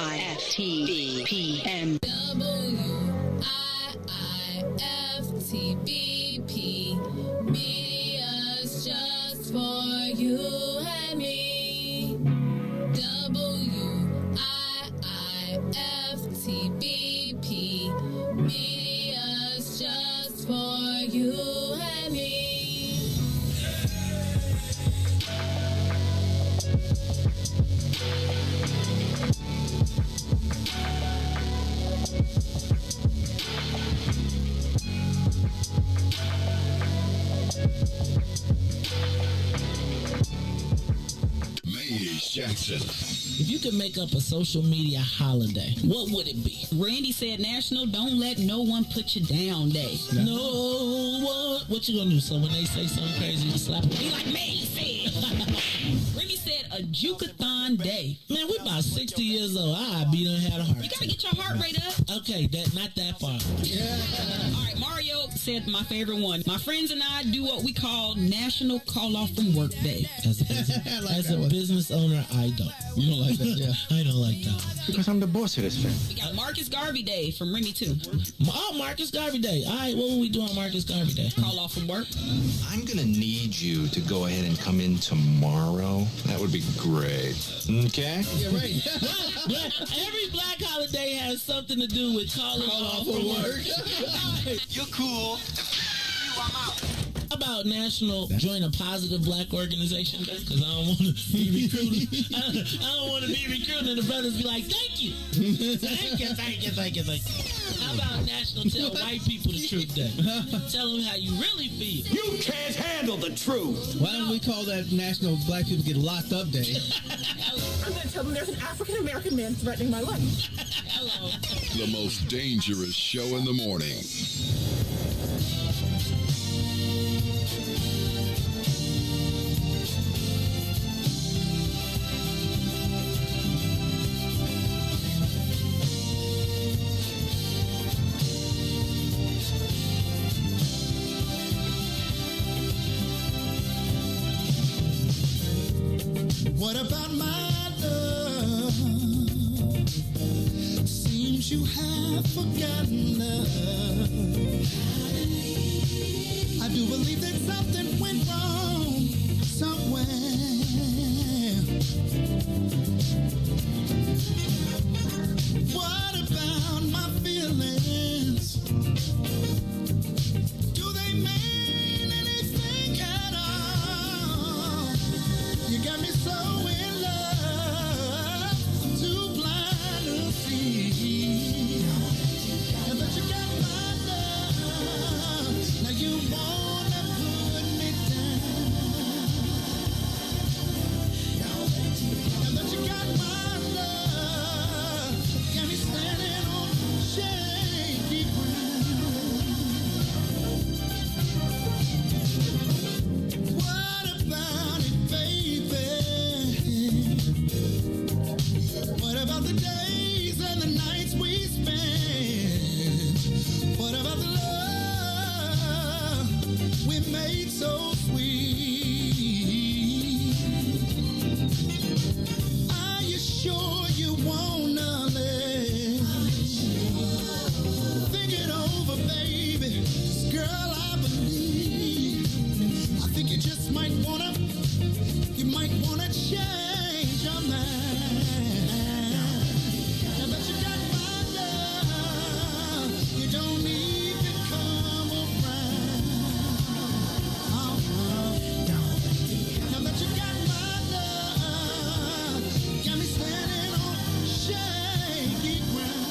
WIIFTBP. WIIFTBP. Media's just for you and me. WIIFTBP. Media's just for you and me. Jackson. If you could make up a social media holiday, what would it be? Randy said National Don't Let No One Put You Down Day. No one. What you gonna do? So when they say something crazy, you slap them? Be like me said. Randy said a Jukathon Day. Man, we're about 60 years old. I be done had a heart. You gotta get your heart rate up. Okay, not that far. All right, Mario said my favorite one. My friends and I do what we call National Call Off from Work Day. As a business owner, I don't. You don't like that? Yeah. I don't like that one. Because I'm the boss of this thing. We got Marcus Garvey Day from Remy too. Oh, Marcus Garvey Day. All right, what will we do on Marcus Garvey Day? Call off from work. I'm going to need you to go ahead and come in tomorrow. That would be great. Okay? Yeah, right. Every black holiday has something to do with calling off from work. You're cool. I'm out. How about National Join a Positive Black Organization Day? Because I don't want to be recruited. I don't want to be recruited and the brothers be like, thank you. Thank you. How about National Tell White People the Truth Day? Tell them how you really feel. You can't handle the truth. Why don't we call that National Black People Get Locked Up Day? I'm going to tell them there's an African-American man threatening my life. Hello. The most dangerous show in the morning. What about my love? Seems you have forgotten love. I do believe that something went wrong somewhere. What about my feelings? Do they mean anything at all? You got me so in love, I'm too blind to see. And that you got my love, now you wanna put me down. And that you got my love, got me standing on shaky ground. What about it, baby? What about the days and the nights we spent? What about the love we made so sweet? Are you sure you wanna live? Think it over, baby. 'Cause girl, I believe. I think you just might wanna change your mind. Now that you got my love, you don't even come around. Now that you got my love, got me standing on shaky ground.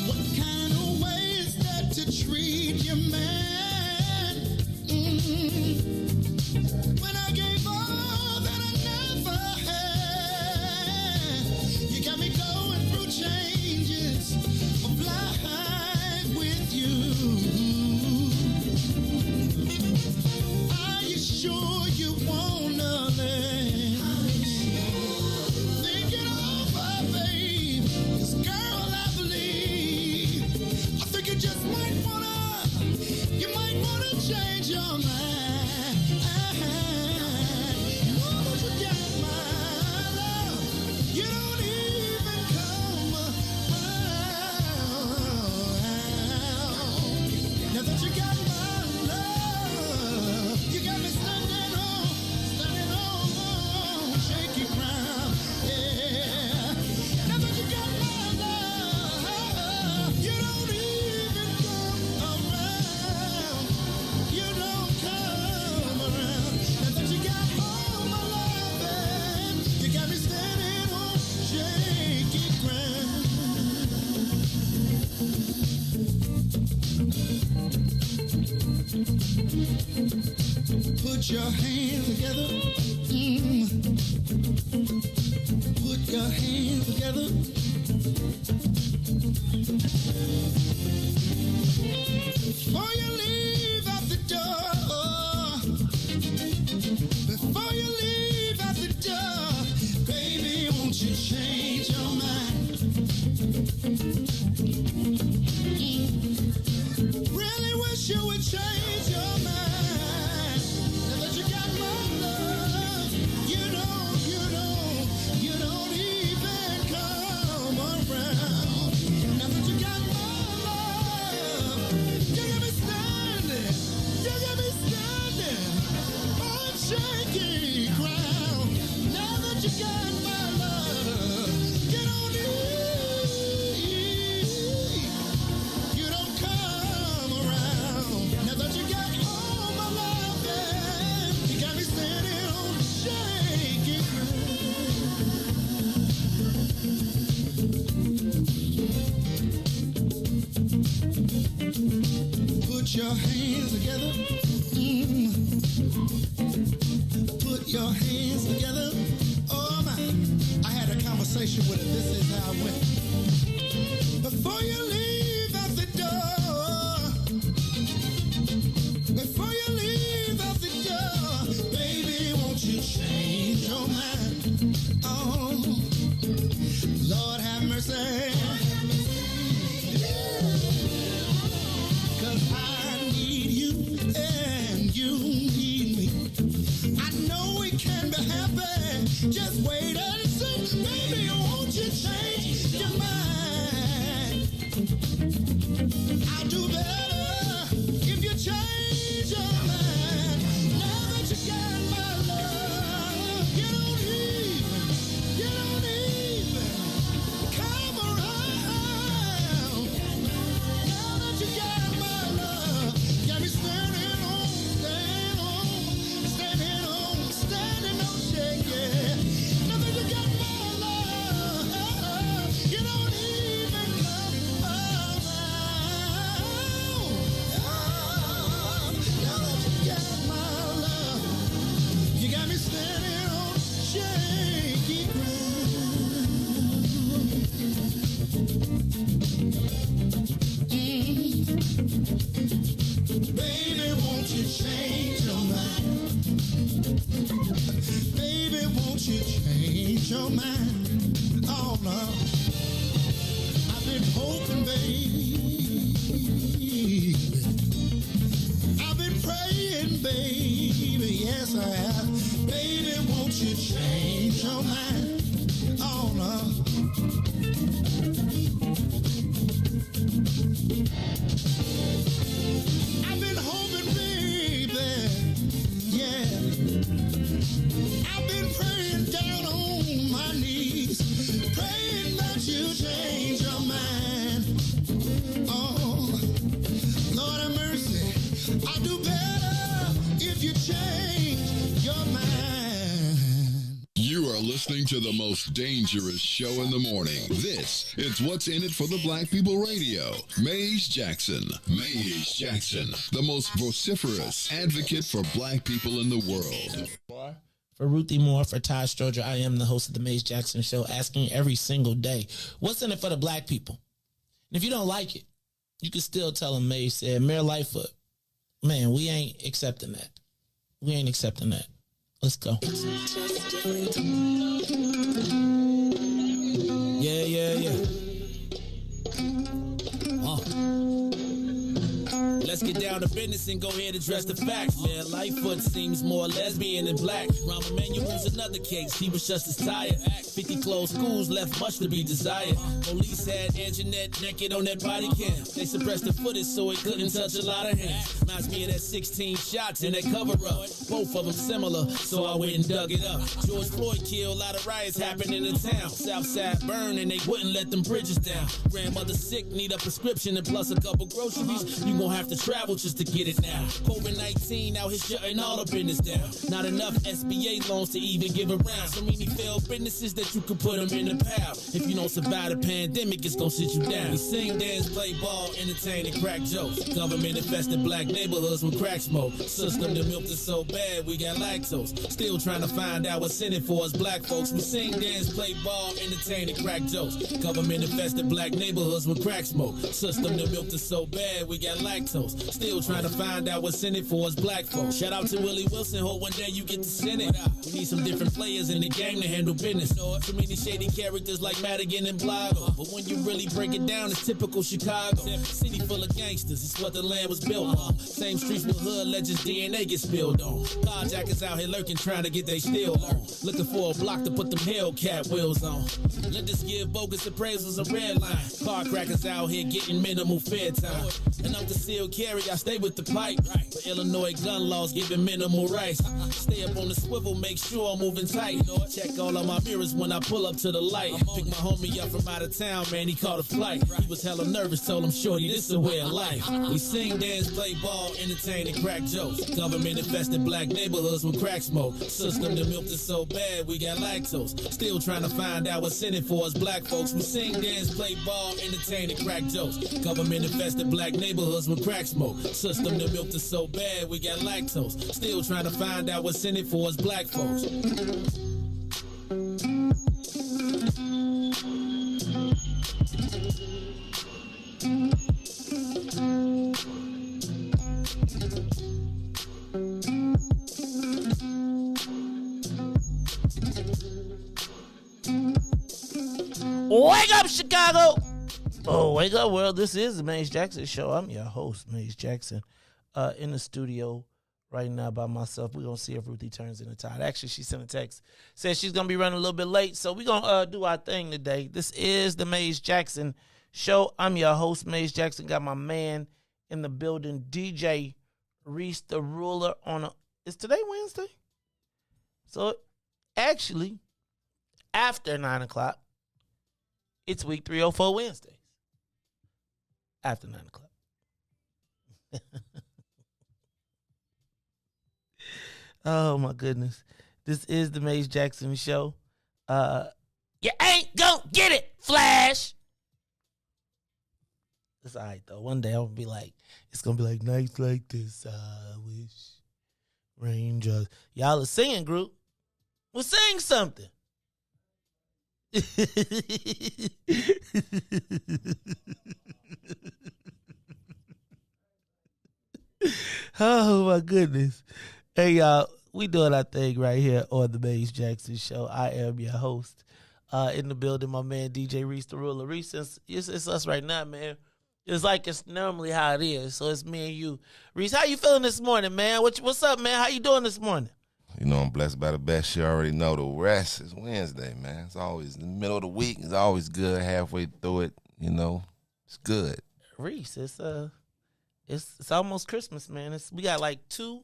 What kind of way is that to treat your man? When I gave all that I never had, you got me going through changes of life with you. Are you sure you wanna live? Think it over, babe. 'Cause girl, I believe. I think you just might wanna change your mind. Now that you got my love, you don't even come around. Now that you got my love, you got me standing on shaky ground. Yeah. Now that you got my love, you don't even come around. You don't come around. Now that you got all my love, and you got me standing on shaky ground. Put your hands together. Put your hands together. Before you leave out the door, before you leave out the door, baby, won't you change your mind? Really wish you would change your mind. Now that you got my love, you don't even come around. Now that you got my love, you got me standing on shaky ground. Now that you got my love, you don't come around. Now that you got all my love, yeah, you got me standing on shaky ground. Put your hands together. Put your hands together. Oh my, I had a conversation with her. This is how it went. Before you leave out the door, I'll do better if you change your mind. Now that you got my love, you don't even come around. Now that you got my love, got me standing on, shaking. Now that you got my love, you don't even come around. Now that you got my love, you got me standing on shaky ground. Baby, won't you change your mind? Baby, won't you change your mind? Oh, no. I've been hoping, baby. I've been praying, baby. Yes, I have. Baby, won't you change your mind? Oh, no. I've been hoping, baby. Yeah. I've been praying down on my knees, praying that you change your mind. Oh, Lord have mercy. I'll do better if you change your mind. You are listening to the most dangerous show in the morning. This is What's in It for the Black People Radio. Maze Jackson. Maze Jackson, the most vociferous advocate for black people in the world. For Ruthie Moore, for Todd Stoger, I am the host of the Maze Jackson Show, asking every single day, what's in it for the black people? And if you don't like it, you can still tell them Maze said, Mayor Lightfoot, man, we ain't accepting that. We ain't accepting that. Let's go. Yeah. Let's get down to business and go ahead and address the facts, man. Lightfoot seems more lesbian than black. Rahm Emanuel's another case. He was just as tired. 50 closed schools left much to be desired. Police had Anjanette naked on that body cam. They suppressed the footage so it couldn't touch a lot of hands. Reminds me of that 16 shots in that cover-up. Both of them similar, so I went and dug it up. George Floyd killed, a lot of riots happening in the town. Southside burned and they wouldn't let them bridges down. Grandmother sick, need a prescription and plus a couple groceries. You gon' have to travel just to get it now. COVID-19 out here shutting all the business down. Not enough SBA loans to even give around. So many failed businesses that you could put them in the pile. If you don't survive the pandemic, it's gonna sit you down. We sing, dance, play ball, entertain, and crack jokes. Government infested black neighborhoods with crack smoke. System that milked us so bad we got lactose. Still trying to find out what's in it for us black folks. We sing, dance, play ball, entertain, and crack jokes. Government infested black neighborhoods with crack smoke. System that milked us so bad we got lactose. Still trying to find out what's in it for us black folks. Shout out to Willie Wilson, hope one day you get to send it. We need some different players in the game to handle business. Too many shady characters like Madigan and Blago. But when you really break it down, it's typical Chicago. City full of gangsters, it's what the land was built on. Same streets with hood legends, DNA get spilled on. Carjackers out here lurking, trying to get they steal on. Looking for a block to put them Hellcat wheels on. Let us give bogus appraisals a red line. Car crackers out here getting minimal fair time. And I'm concealed carry, I stay with the pipe. But Illinois gun laws giving minimal rights. Stay up on the swivel, make sure I'm moving tight. Check all of my mirrors when I pull up to the light. Pick my homie up from out of town, man, he caught a flight. He was hella nervous, told him, shorty, this a way of life. We sing, dance, play ball, entertain, and crack jokes. Government infested black neighborhoods with crack smoke. System that milked us so bad, we got lactose. Still trying to find out what's in it for us black folks. We sing, dance, play ball, entertain, and crack jokes. Government infested black neighborhoods with crack smoke. System that milked us so bad, we got lactose. Still trying to find out what's in it for us black folks. Wake up, Chicago! Oh, wake up, world. This is the Maze Jackson Show. I'm your host, Maze Jackson, in the studio right now by myself. We're going to see if Ruthie turns into Todd. Actually, she sent a text. Says she's going to be running a little bit late, so we're going to do our thing today. This is the Maze Jackson show. I'm your host, Maze Jackson. Got my man in the building, DJ Riis the Ruler is today Wednesday? So actually, after 9 o'clock, it's week 304 Wednesdays. After 9 o'clock. Oh my goodness. This is the Maze Jackson Show. You ain't gonna get it, Flash. It's all right though. One day I'll be like, it's gonna be like nights like this. I wish rain just. Y'all a singing group. Well, sing something. Oh my goodness. Hey y'all, we doing our thing right here on the Maze Jackson Show. I am your host. In the building, my man DJ Riis the Ruler. Riis, it's us right now, man. It's like it's normally how it is. So it's me and you. Riis, how you feeling this morning, man? What's up, man? How you doing this morning? You know, I'm blessed by the best. You already know the rest is Wednesday, man. It's always in the middle of the week. It's always good halfway through it. You know, it's good. Riis, it's almost Christmas, man. We got like two.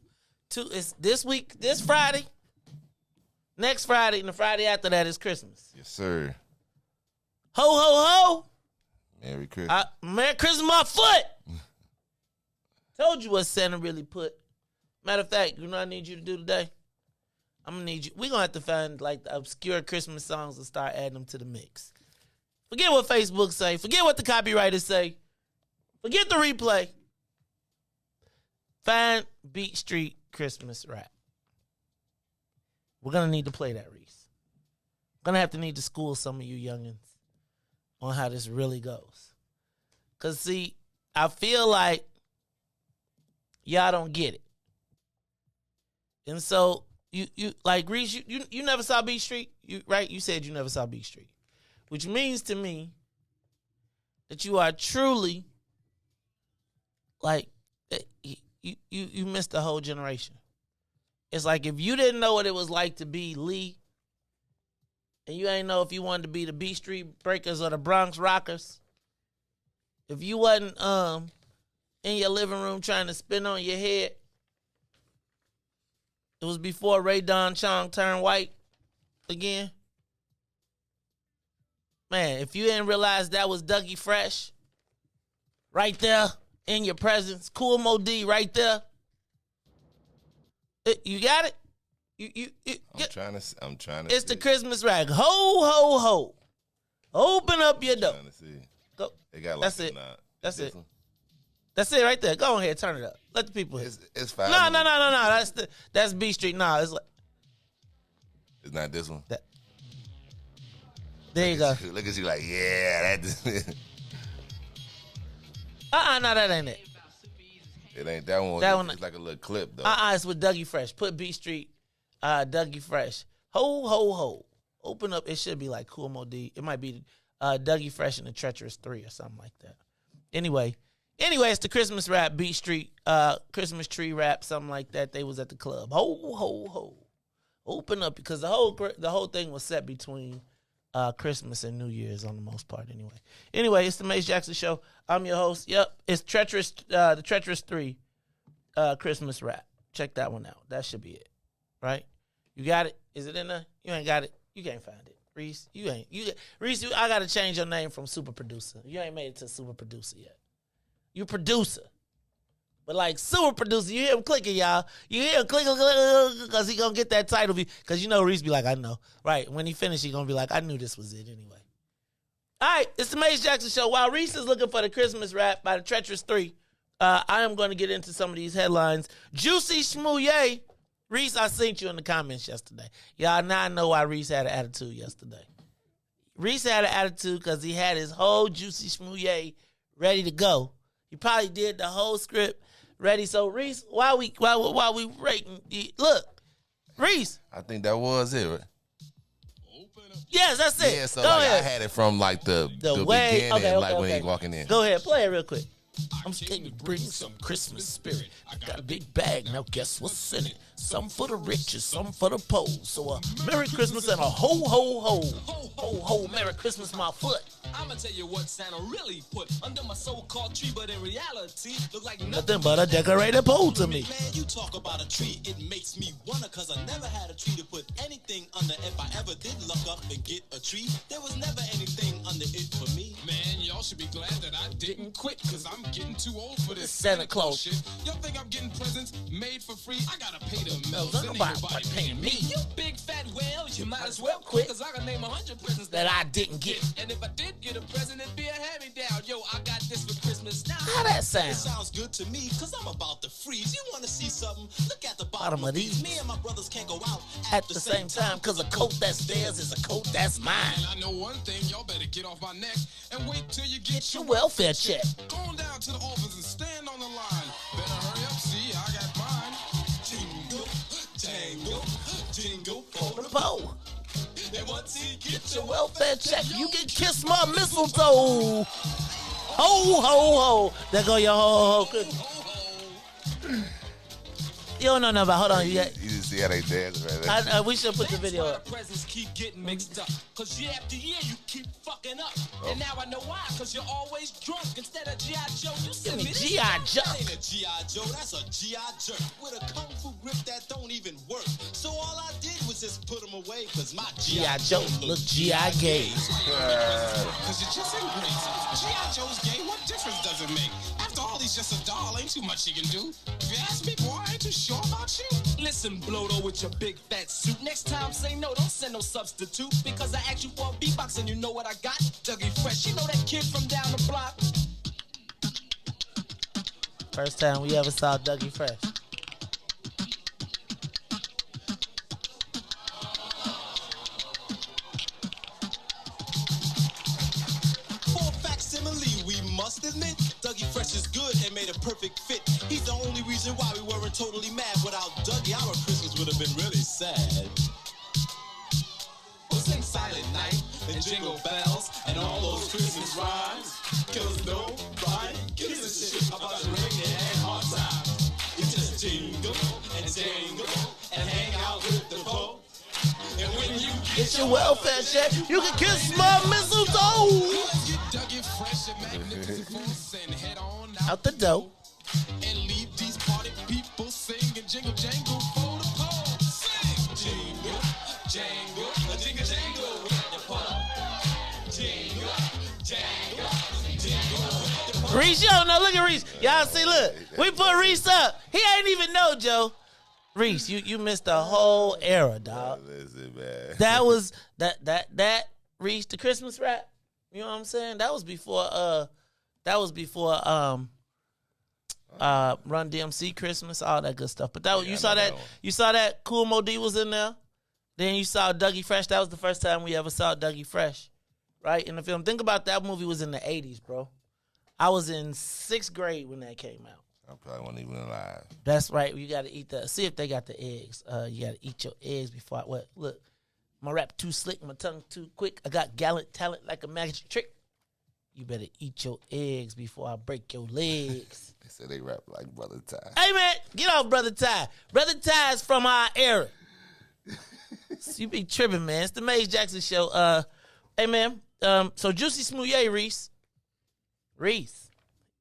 It's this week, this Friday, next Friday, and the Friday after that is Christmas. Yes, sir. Ho, ho, ho. Merry Christmas. Merry Christmas, my foot. Told you what Santa really put. Matter of fact, you know what I need you to do today? I'm going to need you. We're going to have to find like the obscure Christmas songs and start adding them to the mix. Forget what Facebook say. Forget what the copywriters say. Forget the replay. Find Beat Street Christmas rap. We're going to need to play that, Riis. Going to have to need to school some of you youngins on how this really goes. Because, see, I feel like y'all don't get it. And so, you like, Riis, you never saw Beat Street, right? You said you never saw Beat Street. Which means to me that you are truly, like, you missed a whole generation. It's like if you didn't know what it was like to be Lee, and you ain't know if you wanted to be the B Street Breakers or the Bronx Rockers, if you wasn't in your living room trying to spin on your head, it was before Ray Don Chong turned white again. Man, if you didn't realize that was Dougie Fresh right there in your presence, Cool Mo D right there. You got it? I'm trying to It's the Christmas rag. Ho, ho, ho. Open up your door. Trying to see. Go. They got like That's it. That's it. one? That's it right there. Go ahead, turn it up. Let the people hear. It's fine. No. That's B Street. No, it's like It's not this one. there you go. Look at you like, yeah, that. No, that ain't it. It ain't that one. That one- It's like a little clip though. It's with Dougie Fresh. Put B Street, Dougie Fresh. Ho, ho, ho. Open up. It should be like Cool Mo D. It might be Dougie Fresh and the Treacherous 3 or something like that. Anyway, it's the Christmas rap, Beat Street, Christmas tree rap, something like that. They was at the club. Ho, ho, ho. Open up, because the whole thing was set between Christmas and New Year's on the most part anyway. It's the Maze Jackson Show. I'm your host. Yep, it's the Treacherous 3 Christmas rap. Check that one out. That should be it, right? You got it? Is it in there? You ain't got it? You can't find it. Riis, Riis, I got to change your name from super producer. You ain't made it to super producer yet. You producer. But like super producer, you hear him clicking, y'all. You hear him clicking because he going to get that title. Because you know Riis be like, I know. Right, when he finish, he going to be like, I knew this was it anyway. All right, it's the Maze Jackson Show. While Riis is looking for the Christmas rap by the Treacherous 3, I am going to get into some of these headlines. Juicy Schmooye. Riis, I seen you in the comments yesterday. Y'all now know why Riis had an attitude yesterday. Riis had an attitude because he had his whole Juicy Schmooye ready to go. He probably did the whole script ready. So Riis, while we rating, look, Riis. I think that was it, right? Yes, that's it. Yeah, so go like ahead. I had it from like the way, beginning, okay, when he walking in. Go ahead, play it real quick. I'm scared to bring some Christmas spirit. I got a big bag, now guess what's in it? Some for the riches, some for the poor. So Merry Christmas and a ho, ho, ho. Ho, ho, Merry Christmas, my foot. I'ma tell you what Santa really put under my so-called tree, but in reality, look like Nothing but a decorated pole to me. Man, you talk about a tree, it makes me wonder, cause I never had a tree to put anything under. If I ever did look up and get a tree, there was never anything under it for me. Man, y'all should be glad that I didn't quit, cause I'm getting too old for this Santa Claus shit. Y'all think I'm getting presents made for free? I gotta pay them bills. Ain't nobody paying me. You big fat whale, you might as well quit, cause I can name 100 presents that I didn't get. And if I did get a present, it'd be a hand-me-down. Yo, I got this for Christmas now. How that sound? It sounds good to me, cause I'm about to freeze. You wanna see something? Look at the bottom of these. Me and my brothers can't go out at the same time, cause a coat that's theirs is a coat that's mine. And I know one thing, y'all better get off my neck and wait till you get your welfare check. Go on down to the office and stand on the line. Better hurry up, see, I got mine. Jingle, jangle, jingle for the pole. And once you get your welfare check, you can kiss my mistletoe. Ho, ho, ho. There go your ho, ho, ho. You don't know nothing about. Hold on, you got. You see how they dance right there. We should put the video up. Presents keep getting mixed up, cause year after year you keep fucking up. And now I know why, cause you're always drunk. Instead of G.I. Joe, you send me this. G.I. Joe. That ain't a G.I. Joe, that's a G.I. jerk with a kung fu grip that don't even work. So all I did was just put him away, cause my G.I. Joe look G.I. gay. Cause you just ain't great. G.I. Joe's gay, what difference does it make? After all, he's just a doll, ain't too much he can do. If you ask me, boy, I ain't too sure about you. Listen, Blodo, with your big fat suit. Next time, say no, don't send no substitute. Because I asked you for a beatbox and you know what I got? Dougie Fresh, you know that kid from down the block? First time we ever saw Dougie Fresh. For facsimile, we must admit, Dougie Fresh is good and made a perfect fit. He's the only reason why we weren't totally mad. Without Dougie, our Christmas would have been really sad. We'll sing Silent Night and Jingle Bells and all those Christmas rhymes. Cause nobody gives a shit about the rainy and hard times. You just jingle and jangle and hang out with the folk. And when you get your welfare check, you can kiss my mistletoe. Dougie Fresh and magnificent force and head on out the door. And leave these party people singing jingle jangle for the pole. Sing jingle, jangle, a jingle jangle with the pole. Jingle, jangle, jingle. Riis, yo, no, look at Riis. Y'all see, look, we put Riis up. He ain't even know, Joe. Riis, you missed the whole era, dog. Listen, man. That was that Riis, the Christmas rap. You know what I'm saying? That was before Run DMC Christmas, all that good stuff. But that was, you saw that Cool Mo D was in there. Then you saw Dougie Fresh. That was the first time we ever saw Dougie Fresh, right, in the film. Think about that movie was in the 80s, bro. I was in 6th grade when that came out. I probably wasn't even alive. That's right. You got to eat see if they got the eggs. You got to eat your eggs before look. My rap too slick, my tongue too quick. I got gallant talent like a magic trick. You better eat your eggs before I break your legs. They said they rap like Brother Ty. Hey, man, get off Brother Ty. Brother Ty is from our era. You be tripping, man. It's the Maze Jackson Show. Hey, man, so Juicy Smouye Riis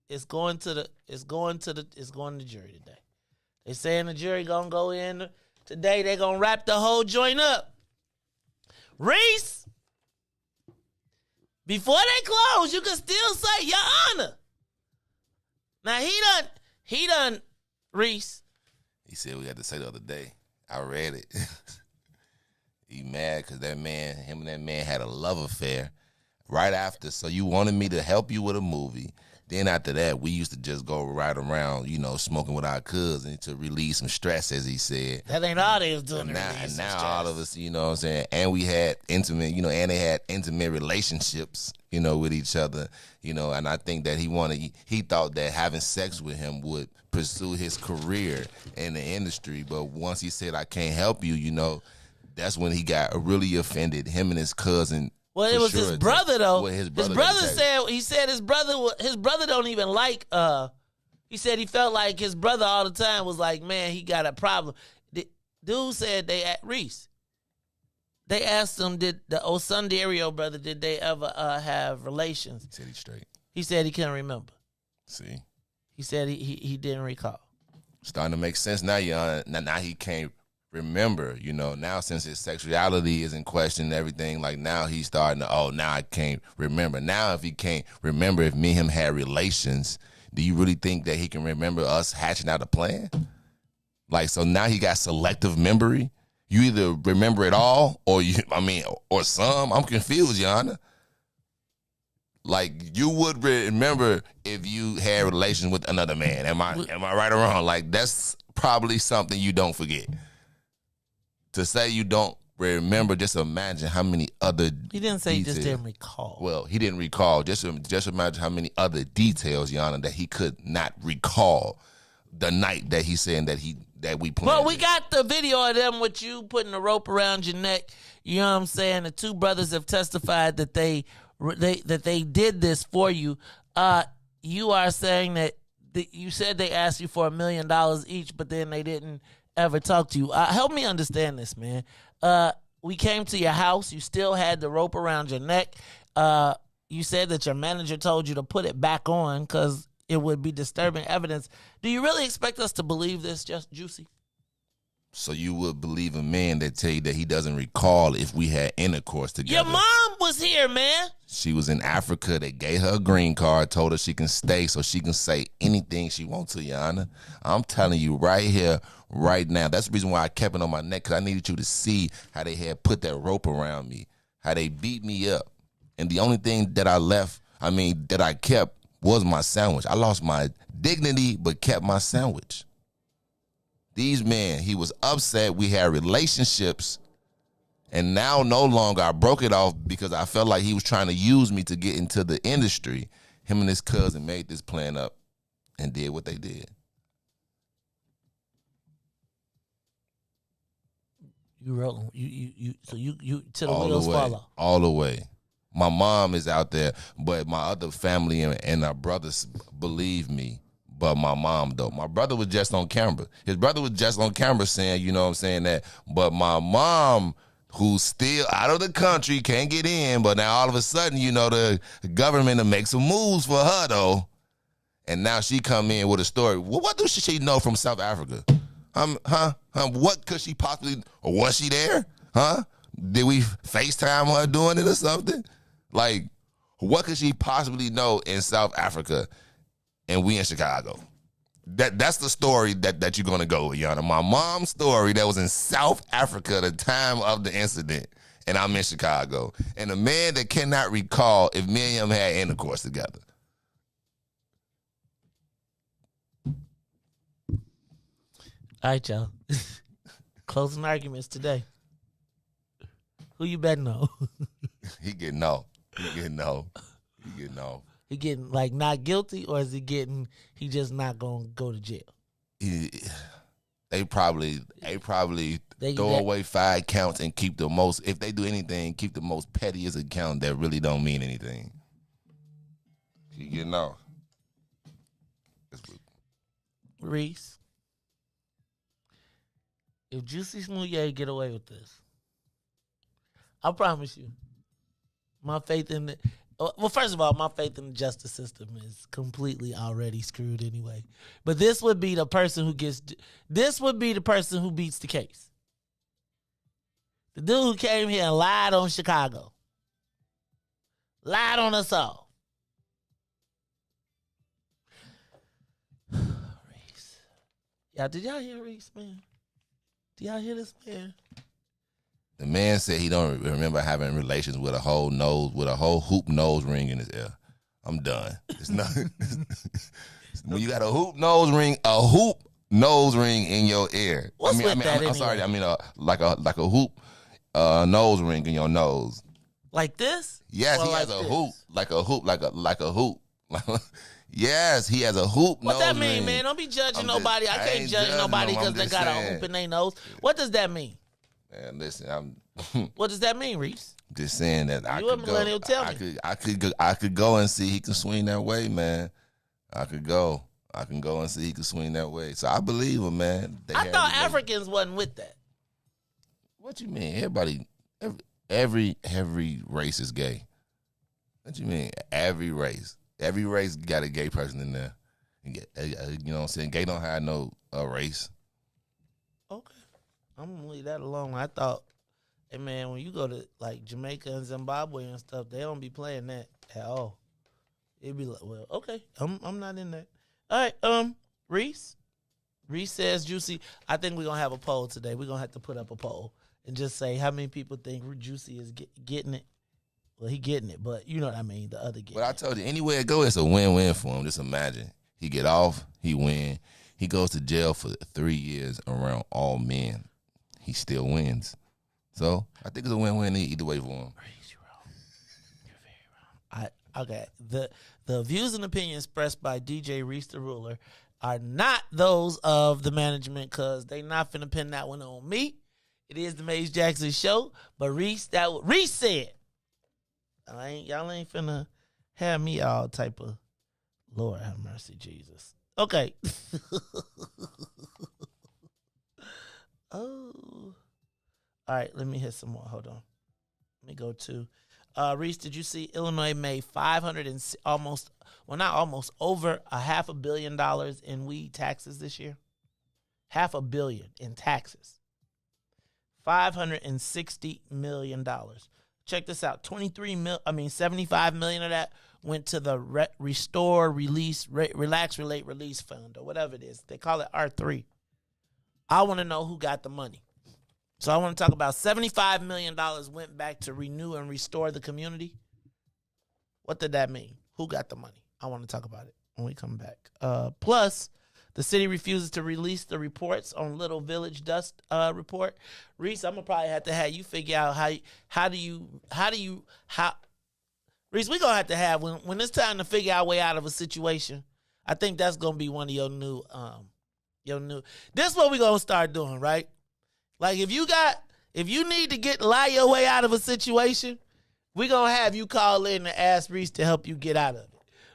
is going to jury today. They saying the jury gonna go in today. They gonna wrap the whole joint up. Riis, before they close, you can still say, Your Honor. Now, he done, Riis. He said we had to say the other day. I read it. He mad because him and that man had a love affair right after. So you wanted me to help you with a movie. Then after that, we used to just go right around, smoking with our cousins to release some stress, as he said. That ain't all they was doing. And now all of us, what I'm saying, and we had intimate, and they had intimate relationships, with each other, and I think that he thought that having sex with him would pursue his career in the industry. But once he said, I can't help you, that's when he got really offended, him and his cousin. Well, it was his brother, though. Well, his brother said his brother don't even like, he said he felt like his brother all the time was like, man, he got a problem. Dude said they at Riis. They asked him, did the Osundario brother, did they ever have relations? He said he's straight. He said he couldn't remember. See? He said he didn't recall. Starting to make sense now, now he can't remember, now since his sexuality is in question and everything, like now he's starting to, now I can't remember. Now if he can't remember if me and him had relations, do you really think that he can remember us hatching out a plan? Like, so now he got selective memory. You either remember it all or or some. I'm confused, Your Honor. Like, you would remember if you had relations with another man. Am I right or wrong? Like, that's probably something you don't forget. To say you don't remember, just imagine how many other He didn't say details. he just didn't recall. Well, he didn't recall. Just imagine how many other details, Your Honor, that he could not recall the night that he's saying that we planned. Well, we got the video of them with you putting a rope around your neck. You know what I'm saying? The two brothers have testified that they did this for you. You are saying that you said they asked you for $1 million each, but then they didn't ever talk to you. Help me understand this, man. We came to your house. You still had the rope around your neck. You said that your manager told you to put it back on because it would be disturbing evidence. Do you really expect us to believe this, just Juicy? So you would believe a man that tell you that he doesn't recall if we had intercourse together? Your mom was here, man. She was in Africa. They gave her a green card, told her she can stay so she can say anything she wants to, Your Honor. I'm telling you right here, right now. That's the reason why I kept it on my neck, because I needed you to see how they had put that rope around me, how they beat me up. And the only thing that I kept was my sandwich. I lost my dignity but kept my sandwich. These men, he was upset. We had relationships, and now no longer. I broke it off because I felt like he was trying to use me to get into the industry. Him and his cousin made this plan up and did what they did. You wrote you to the wheels fall off. All the way. My mom is out there, but my other family and our brothers believe me. But my mom, though. My brother was just on camera. His brother was just on camera saying, you know what I'm saying, that. But my mom, who's still out of the country, can't get in, but now all of a sudden, the government will make some moves for her, though. And now she come in with a story. Well, what does she know from South Africa? What could she possibly, or was she there? Did we FaceTime her doing it or something? Like, what could she possibly know in South Africa and we in Chicago? That's the story that you're going to go with, Your Honor. My mom's story that was in South Africa the time of the incident, and I'm in Chicago. And a man that cannot recall if me and him had intercourse together. All right, y'all. Closing arguments today. Who you betting on? He getting no. He getting no. He getting like not guilty, or is he getting he just not gonna go to jail? They probably throw away 5 counts and keep the most. If they do anything, keep the most pettiest account that really don't mean anything. He getting off. Riis, if Juicy Smouye get away with this, I promise you, my faith in first of all, my faith in the justice system is completely already screwed anyway. But this would be the person who beats the case. The dude who came here and lied on Chicago. Lied on us all. Riis. Yeah, did y'all hear Riis, man? Did y'all hear this, man? The man said he don't remember having relations with a whole hoop nose ring in his ear. I'm done. It's not when you got a hoop nose ring in your ear. What's with that I'm sorry. Like a hoop nose ring in your nose. Like this? Yes, he has a hoop. Like a hoop. Yes, he has a hoop nose ring. What that mean, man? Don't be judging nobody. I can't judge nobody because they got a hoop in their nose. What does that mean? Man, listen, what does that mean, Riis? Just saying that I could go and see he can swing that way, man. I can go and see he can swing that way. So I believe him, man. I thought Africans wasn't with that. What you mean? Everybody Every race is gay. What you mean? Every race got a gay person in there. You know what I'm saying? Gay don't have no race. Okay, I'm gonna leave that alone. I thought, hey man, when you go to like Jamaica and Zimbabwe and stuff, they don't be playing that at all. It'd be like, well, okay, I'm not in that. All right, Riis says Juicy. I think we're gonna have a poll today. We're gonna have to put up a poll and just say how many people think Juicy is getting it. Well, he getting it, but you know what I mean. The other getting. But I told you, anywhere it go, it's a win-win for him. Just imagine. He get off, he win. He goes to jail for 3 years around all men. He still wins. So I think it's a win-win either way for him. You're wrong. You're very wrong. Okay. The views and opinions expressed by DJ Riis the Ruler are not those of the management because they not finna pin that one on me. It is the Maze Jackson show, but Riis said. Y'all ain't finna have me all type of Lord have mercy, Jesus. Okay. Oh. All right, let me hit some more. Hold on. Let me go to Riis, did you see Illinois made over $500 million in weed taxes this year? $500 million in taxes. $560 million. Check this out. 75 million of that went to the Restore, Release, Relax, Relate, Release Fund, or whatever it is. They call it R3. I want to know who got the money. So I want to talk about $75 million went back to renew and restore the community. What did that mean? Who got the money? I want to talk about it when we come back. Plus, the city refuses to release the reports on Little Village Dust report. Riis, I'm gonna probably have to have you figure out how Riis, we're gonna have to have when it's time to figure our way out of a situation. I think that's gonna be one of your new. This is what we're gonna start doing, right? Like if you need to lie your way out of a situation, we're gonna have you call in and ask Riis to help you get out of it.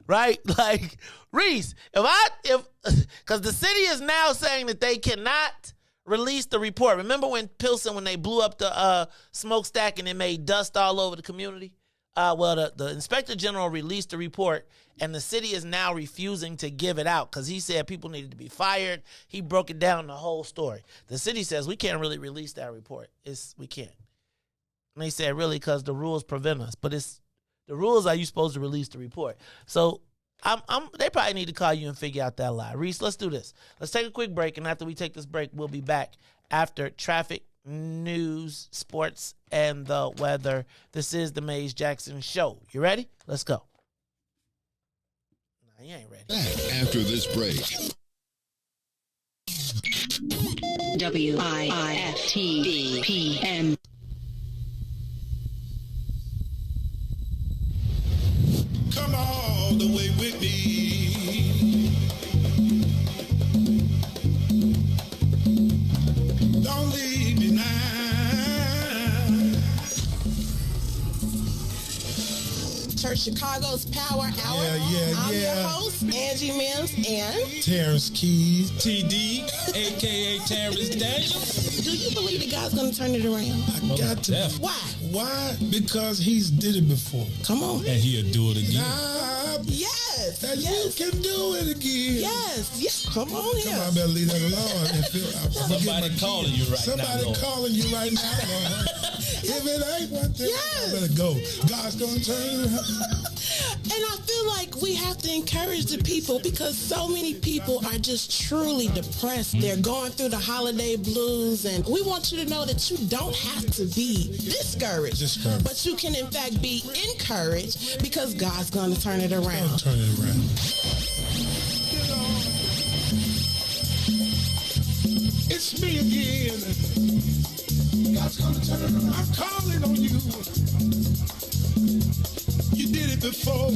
Right? Like, Riis, because the city is now saying that they cannot release the report. Remember when Pilsen, when they blew up the smokestack and it made dust all over the community? The inspector general released the report, and the city is now refusing to give it out because he said people needed to be fired. He broke it down, the whole story. The city says we can't really release that report. We can't. And they said, really, because the rules prevent us. But the rules are you supposed to release the report. So they probably need to call you and figure out that lie. Riis, let's do this. Let's take a quick break, and after we take this break, we'll be back after traffic, news, sports, and the weather. This is the Maze Jackson Show. You ready? Let's go. Nah, you ain't ready. After this break. WIIFTBP. Come all the way with me. Don't leave me now. Church Chicago's Power Hour. I'm your host, Angie Mims, and Terrence Keys. TD, a.k.a. Terrence Daniels. Do you believe that God's going to turn it around? I got to. Why? Why? Because he's did it before. Come on. And he'll do it again. Yes. That you can do it again. Yes. Come on here. Come on, I better leave that alone. Somebody calling you right now. Somebody calling you right now, Lord. If it ain't one thing, I better go. God's going to turn it around. And I feel like we have to encourage the people because so many people are just truly depressed. They're going through the holiday blues, and we want you to know that you don't have to be discouraged. But you can, in fact, be encouraged because God's going to turn it around. Turn it around. It's me again. God's going to turn it around. I'm calling on you. You did it before.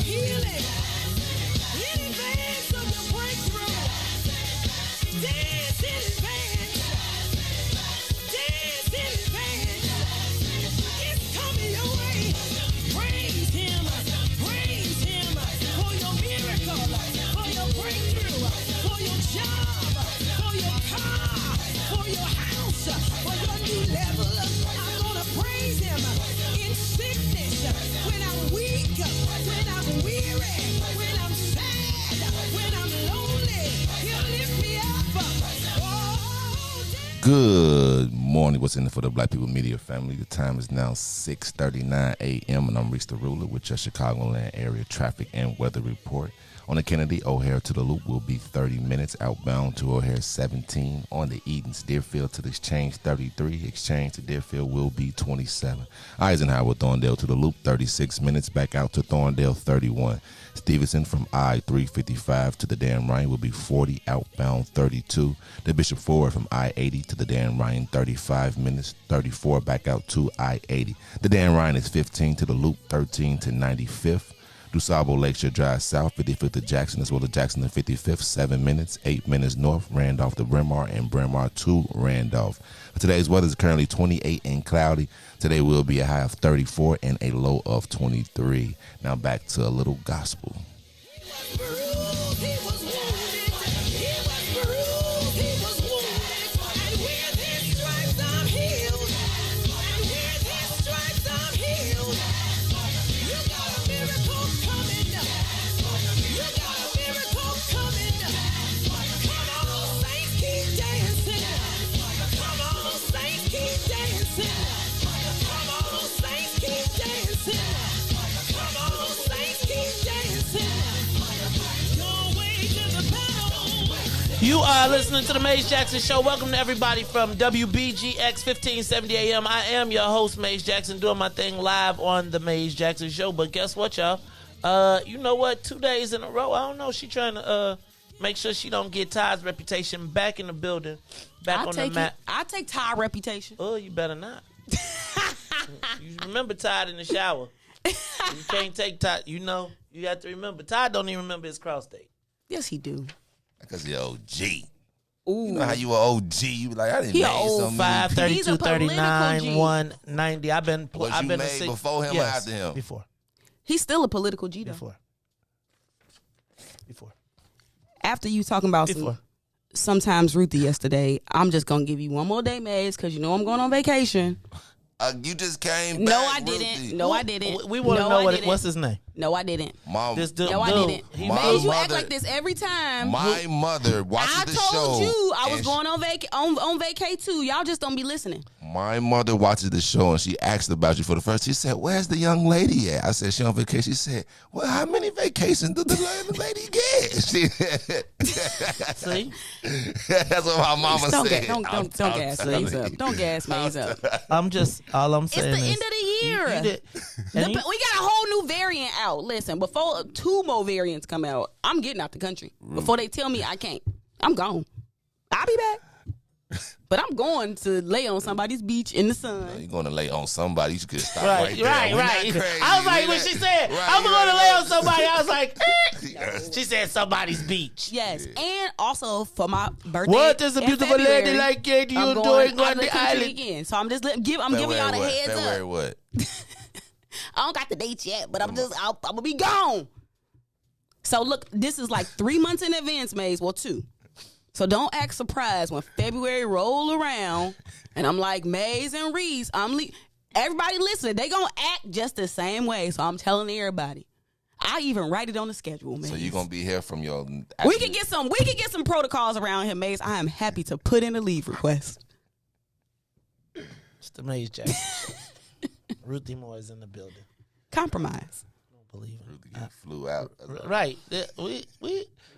healing. In advance of your breakthrough. Dance in advance. Dance in advance. It's coming your way. Praise him. Praise him for your miracle, for your breakthrough, for your job, for your car, for your house, for your new level. I'm gonna praise him in sickness, when I'm weak, when I'm weary, when I'm sad, when I'm lonely. He'll lift me up. Good morning. What's in it for the Black People Media family? The time is now 6:39 a.m. and I'm Riis the Ruler with your Chicagoland area traffic and weather report. On the Kennedy, O'Hare to the Loop will be 30 minutes. Outbound to O'Hare 17. On the Edens, Deerfield to the Exchange 33. Exchange to Deerfield will be 27. Eisenhower, Thorndale to the Loop 36 minutes. Back out to Thorndale 31. Stevenson from I-355 to the Dan Ryan will be 40. Outbound 32. The Bishop Ford from I-80 to the Dan Ryan 35 minutes. 34 back out to I-80. The Dan Ryan is 15 to the Loop 13 to 95th. DuSable Lakeshore Drive South, 55th to Jackson, as well as Jackson to 55th, 7 minutes, 8 minutes north, Randolph to Bryn Mawr, and Bryn Mawr to Randolph. Today's weather is currently 28 and cloudy. Today will be a high of 34 and a low of 23. Now back to a little gospel. You are listening to the Maze Jackson Show. Welcome to everybody from WBGX 1570 AM. I am your host, Maze Jackson, doing my thing live on the Maze Jackson Show. But guess what, y'all? You know what? 2 days in a row, I don't know. She trying to make sure she don't get Todd's reputation back in the building, back on the map. I take Todd reputation. Oh, you better not. You remember Todd in the shower. You can't take Todd. You know, you have to remember. Todd don't even remember his cross date. Yes, he do. Because you're OG. Ooh. You know how you were OG? You be like, I didn't He make old something. 5, 32, 39, 190. I've been Was you been made before him or after him? Before. He's still a political G though. Before. After you talking about sometimes Ruthie yesterday, I'm just gonna give you one more day, Maze, because you know I'm going on vacation. You just came back. No, I didn't. Ruthie. No, I didn't. We want to know what's his name. No, I didn't. Mom, this dude, no, I didn't. My Maze, you mother, act like this every time. My mother watches the show. I told you I was going on vacay too. Y'all just don't be listening. My mother watches the show and she asked about you for the first. She said, "Where's the young lady at?" I said, "She on vacation." She said, "Well, how many vacations did the lady get?" See, that's what my mama said. Don't gas Maze up. Don't gas Maze up. I'm just all I'm saying. It's the end of the year. We got a whole new variant out. Listen, before 2 more variants come out, I'm getting out the country. Before they tell me I can't, I'm gone. I'll be back. But I'm going to lay on somebody's beach in the sun. You're going to lay on somebody. You could stop right there. Right. I was like, when she said, I'm going to lay on somebody, I was like, she said somebody's beach. Yes. And also for my birthday. What is a beautiful lady like you doing on the island? Again. So I'm just giving y'all the heads up. February what? I don't got the dates yet, but I'm going to be gone. So look, this is like 3 months in advance, Maze. Well, 2. So don't act surprised when February roll around and I'm like, Maze and Riis, everybody listening, they gonna act just the same way. So I'm telling everybody. I even write it on the schedule, Maze. So you're gonna be here from your We can get some protocols around here, Maze. I am happy to put in a leave request. It's the Maze Jackson. Ruthie Moore is in the building. Compromise. I don't believe it. Ruthie flew out. Right.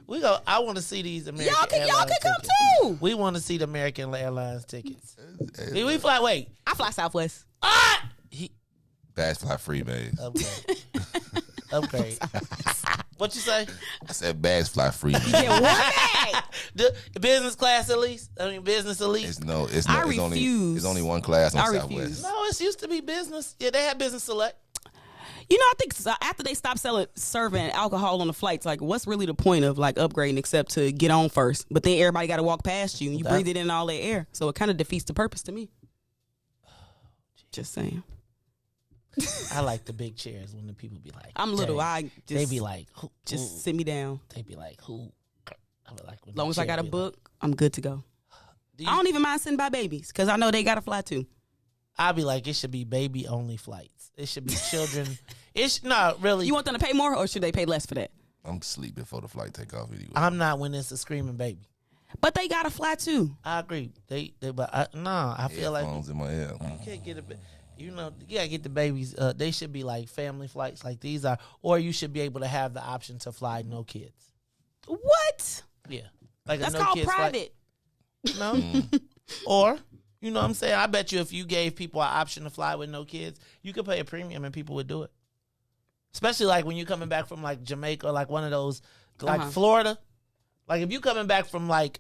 We go. I want to see these American Airlines y'all can come tickets. too. We want to see the American Airlines tickets. We fly. Wait, I fly Southwest. Bass fly free, Maze. Upgrade. What you say? I said bags fly free. You get one bag. The business class at least. I mean, business elite. It's only one class on Southwest. No, it used to be business. Yeah, they had business select. You know, I think after they stopped serving alcohol on the flights, like, what's really the point of like upgrading except to get on first? But then everybody got to walk past you, and you breathe it in all that air, so it kind of defeats the purpose to me. Just saying. I like the big chairs when the people be like, I'm little. They be like, just sit me down. They be like, who? I be like, as long as I got a book, I'm good to go. I don't even mind sitting by babies because I know they got to fly too. I'll be like, it should be baby only flights. It should be children. It's not really. You want them to pay more or should they pay less for that? I'm sleep before the flight take off anyway. I'm not when it's a screaming baby. But they got to fly too. I agree. I feel like Headphones in my ear. You can't get you gotta get the babies. They should be like family flights, like these are, or you should be able to have the option to fly no kids. What? Yeah, like that's a no called kids private. Flight. No, or you know what I'm saying. I bet you if you gave people an option to fly with no kids, you could pay a premium and people would do it. Especially like when you're coming back from like Jamaica or like one of those like Florida. Like if you coming back from like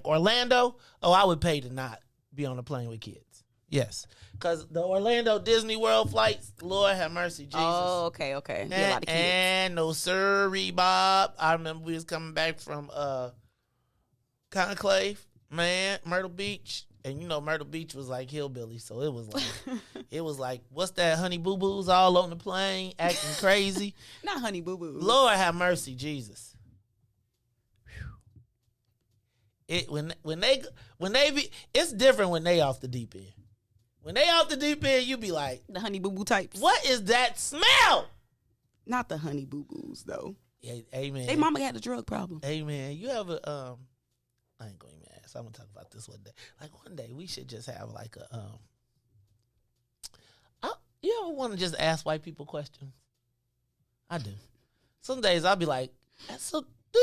Orlando, I would pay to not be on a plane with kids. Yes, because the Orlando Disney World flights, Lord have mercy, Jesus. Oh, okay. A lot of kids. And no sirree, Bob. I remember we was coming back from Conclave, man, Myrtle Beach, and you know Myrtle Beach was like hillbilly, so it was like, what's that, Honey Boo Boos all on the plane acting crazy? Not Honey Boo Boos. Lord have mercy, Jesus. When they be, it's different when they off the deep end. When they off the deep end, you be like the Honey Boo Boo types. What is that smell? Not the Honey Boo Boos though. Yeah, amen. They mama had a drug problem. Amen. You ever I ain't gonna even ask. I'm gonna talk about this one day. Like one day we should just have like a you ever want to just ask white people questions? I do. Some days I'll be like, so do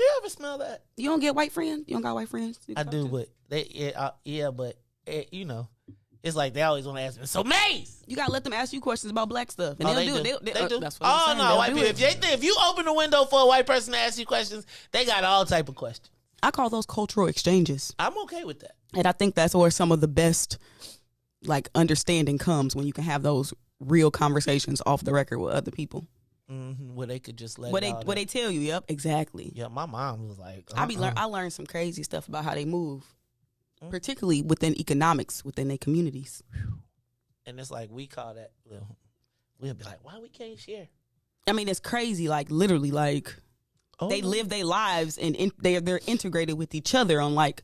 you ever smell that? You don't get white friends? You don't got white friends? I do, but you know, it's like they always want to ask me. So Maze, you gotta let them ask you questions about black stuff, and they do. They do. That's what I'm saying. No, white people. If you open the window for a white person to ask you questions, they got all type of questions. I call those cultural exchanges. I'm okay with that, and I think that's where some of the best, like, understanding comes when you can have those real conversations off the record with other people. Mm-hmm. Where they could just let what they tell you. Yep, exactly. Yeah, my mom was like, I learned some crazy stuff about how they move, particularly within economics within their communities. And it's like we call that. We'll be like, why we can't share? I mean, it's crazy. Like literally, like they live their lives and they're integrated with each other on like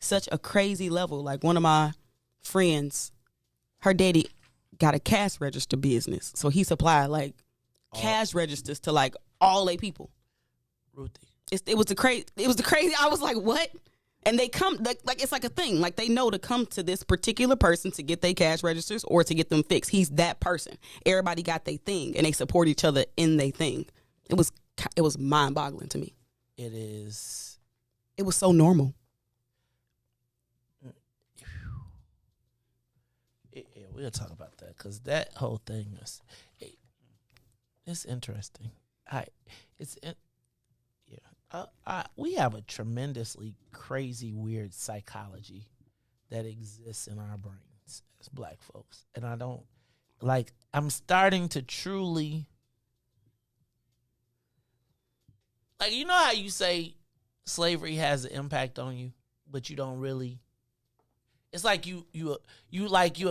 such a crazy level. Like one of my friends, her daddy got a cash register business, so he supplied like cash registers to like all they people. Ruthie. It was the crazy. I was like, what? And they come like it's like a thing. Like they know to come to this particular person to get their cash registers or to get them fixed. He's that person. Everybody got their thing, and they support each other in their thing. It was mind boggling to me. It is. It was so normal. Yeah, we'll talk about that because that whole thing is. It's interesting. We have a tremendously crazy, weird psychology that exists in our brains as black folks. And I don't, like, I'm starting to truly, like, you know how you say slavery has an impact on you, but you don't really, it's like you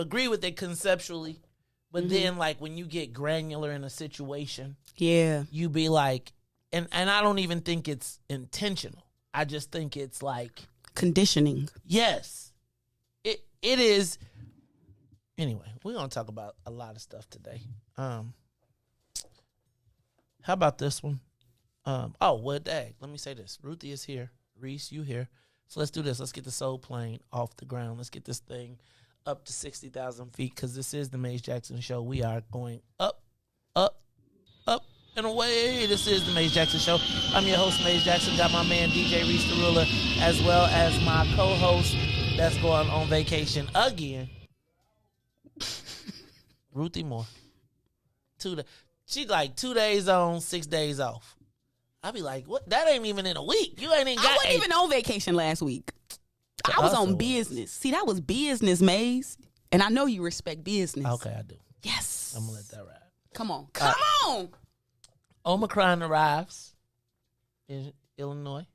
agree with it conceptually, but then, like, when you get granular in a situation, you be like, and I don't even think it's intentional. I just think it's like conditioning. Yes, it is. Anyway, we're gonna talk about a lot of stuff today. How about this one? Dang. Let me say this. Ruthie is here. Riis, you here. So let's do this. Let's get the soul plane off the ground. Let's get this thing up to 60,000 feet because this is the Maze Jackson Show. We are going up, up, up, and away. This is the Maze Jackson Show. I'm your host, Maze Jackson. Got my man, DJ Riis the Ruler, as well as my co-host that's going on vacation again, Ruthie Moore. She like 2 days on, 6 days off. I be like, what? That ain't even in a week. You ain't even got. I wasn't even on vacation last week. I was on business. See, that was business, Maze. And I know you respect business. Okay, I do. Yes. I'm gonna let that ride. Come on. Come on. Omicron arrives in Illinois.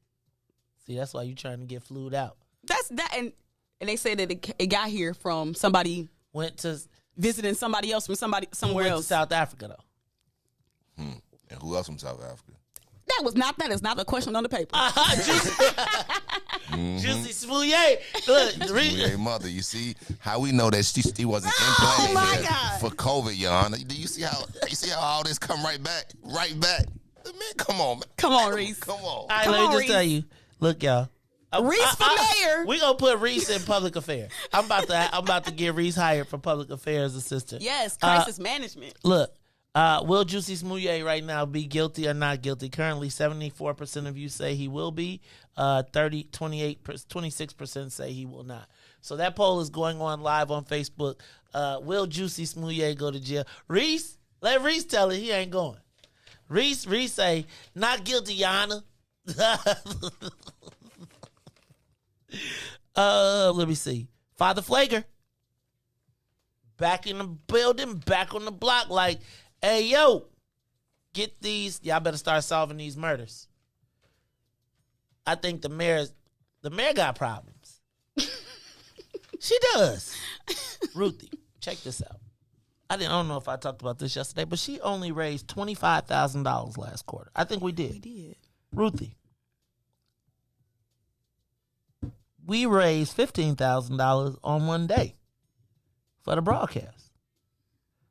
See, that's why you trying to get flued out. That's that, and they say that it got here from somebody went to visiting somebody else from somewhere else. To South Africa though. And who else from South Africa? That is not a question on the paper. Juicy Smouye. Look, Smouye mother. You see how we know that she wasn't implanted here for COVID, Your Honor. Do you see how all this come right back? Right back. Man, come on, man. Come on, Riis. Come on. All right, let me just tell you. Look, y'all. Riis for mayor. We gonna put Riis in public affairs. I'm about to get Riis hired for public affairs assistant. Yes, crisis management. Look, will Juicy Smouye right now be guilty or not guilty? Currently, 74% of you say he will be. 26% say he will not. So that poll is going on live on Facebook. Will Juicy Smouye go to jail? Riis, let Riis tell it he ain't going. Riis say not guilty, Your Honor. Let me see. Father Flager back in the building, back on the block. Like, hey, yo, get these. Y'all better start solving these murders. I think the mayor got problems. She does. Ruthie, check this out. I don't know if I talked about this yesterday, but she only raised $25,000 last quarter. I think we did. We did. Ruthie, we raised $15,000 on one day for the broadcast.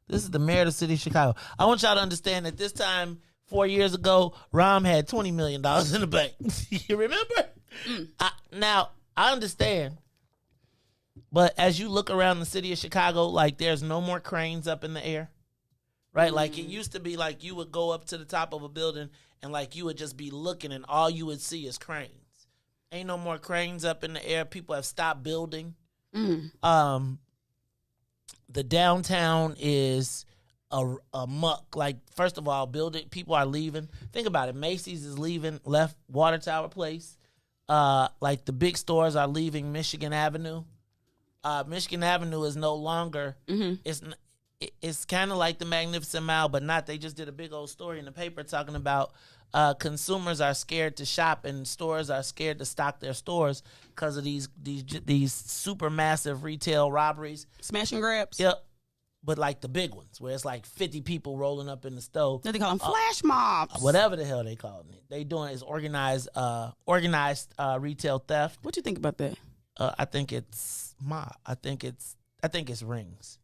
This is the mayor of the city of Chicago. I want y'all to understand that this time 4 years ago, Rahm had $20 million in the bank. You remember? Now, I understand. But as you look around the city of Chicago, like there's no more cranes up in the air, right? Like it used to be like you would go up to the top of a building and like you would just be looking and all you would see is cranes. Ain't no more cranes up in the air. People have stopped building. The downtown is a muck. Like, first of all, people are leaving. Think about it. Macy's is leaving, left Water Tower Place. Like the big stores are leaving Michigan Avenue. Michigan Avenue is no longer. It's kind of like the Magnificent Mile, but not. They just did a big old story in the paper talking about consumers are scared to shop and stores are scared to stock their stores because of these super massive retail robberies, smash and grabs. Yep, but like the big ones where it's like 50 people rolling up in the store. They call them flash mobs. Whatever the hell they call it. They doing is organized retail theft. What you think about that? I think it's mob. I think it's rings.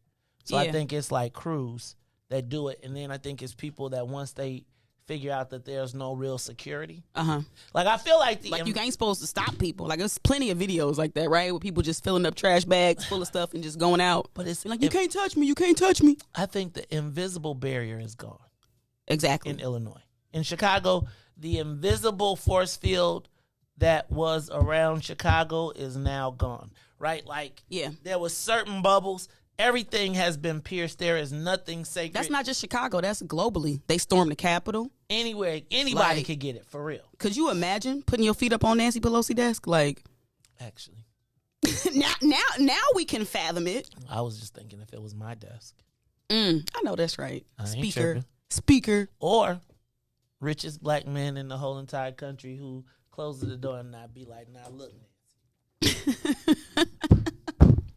So Yeah. I think it's like crews that do it, and then I think it's people that once they figure out that there's no real security. Like I feel like you ain't supposed to stop people. Like there's plenty of videos like that, right? Where people just filling up trash bags full of stuff and just going out. But it's like you can't touch me. You can't touch me. I think the invisible barrier is gone. Exactly. In Illinois, in Chicago, the invisible force field that was around Chicago is now gone. Right? Like there was certain bubbles. Everything has been pierced. There is nothing sacred. That's not just Chicago. That's globally. They stormed the Capitol. Anywhere, anybody could get it, for real. Could you imagine putting your feet up on Nancy Pelosi's desk? Like, actually, now we can fathom it. I was just thinking if it was my desk. I know that's right. I ain't tripping. Speaker, or richest black man in the whole entire country who closes the door and not be like, "Nah, look, Nancy."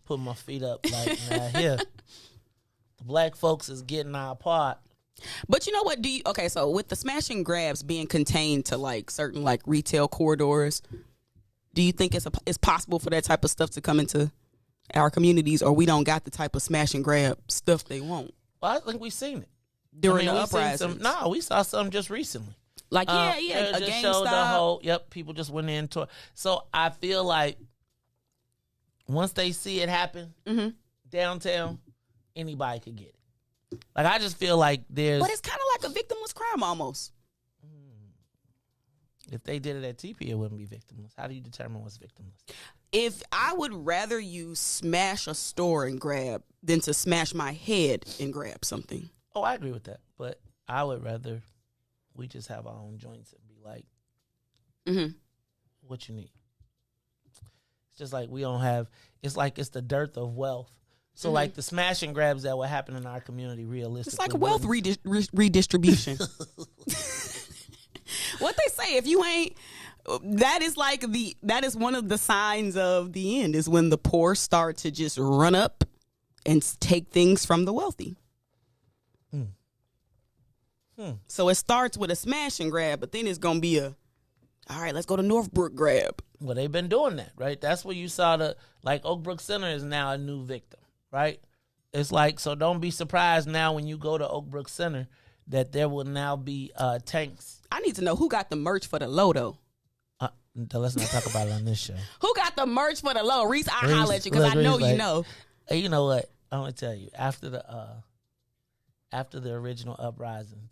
Put my feet up like, nah, here. The black folks is getting our part. But you know what? So with the smash and grabs being contained to like certain like retail corridors, do you think it's possible for that type of stuff to come into our communities, or we don't got the type of smash and grab stuff they want? Well, I think we've seen it during the uprising. No, we saw some just recently. Like a GameStop. People just went in to. So I feel like once they see it happen downtown, anybody could get it. Like I just feel like there's. But it's kind of like a victimless crime almost. If they did it at TP, it wouldn't be victimless. How do you determine what's victimless? If I would rather you smash a store and grab than to smash my head and grab something. Oh, I agree with that. But I would rather we just have our own joints and be like, what you need. It's just like we don't have. It's like it's the dearth of wealth So like the smash and grabs that would happen in our community, realistically, It's like a wealth redistribution. What they say, if you ain't, that is one of the signs of the end, is when the poor start to just run up and take things from the wealthy. So it starts with a smash and grab, but then it's going to be all right, let's go to Northbrook grab. Well, they've been doing that, right? That's where you saw like Oakbrook Center is now a new victim, right? It's like, so don't be surprised now when you go to Oakbrook Center that there will now be tanks. I need to know who got the merch for the Loto. Let's not talk about it on this show. Who got the merch for the Loto? Reese, I'll holler at you because I Reese, know like, you know. Hey, you know what? I'm going to tell you. After the original uprisings,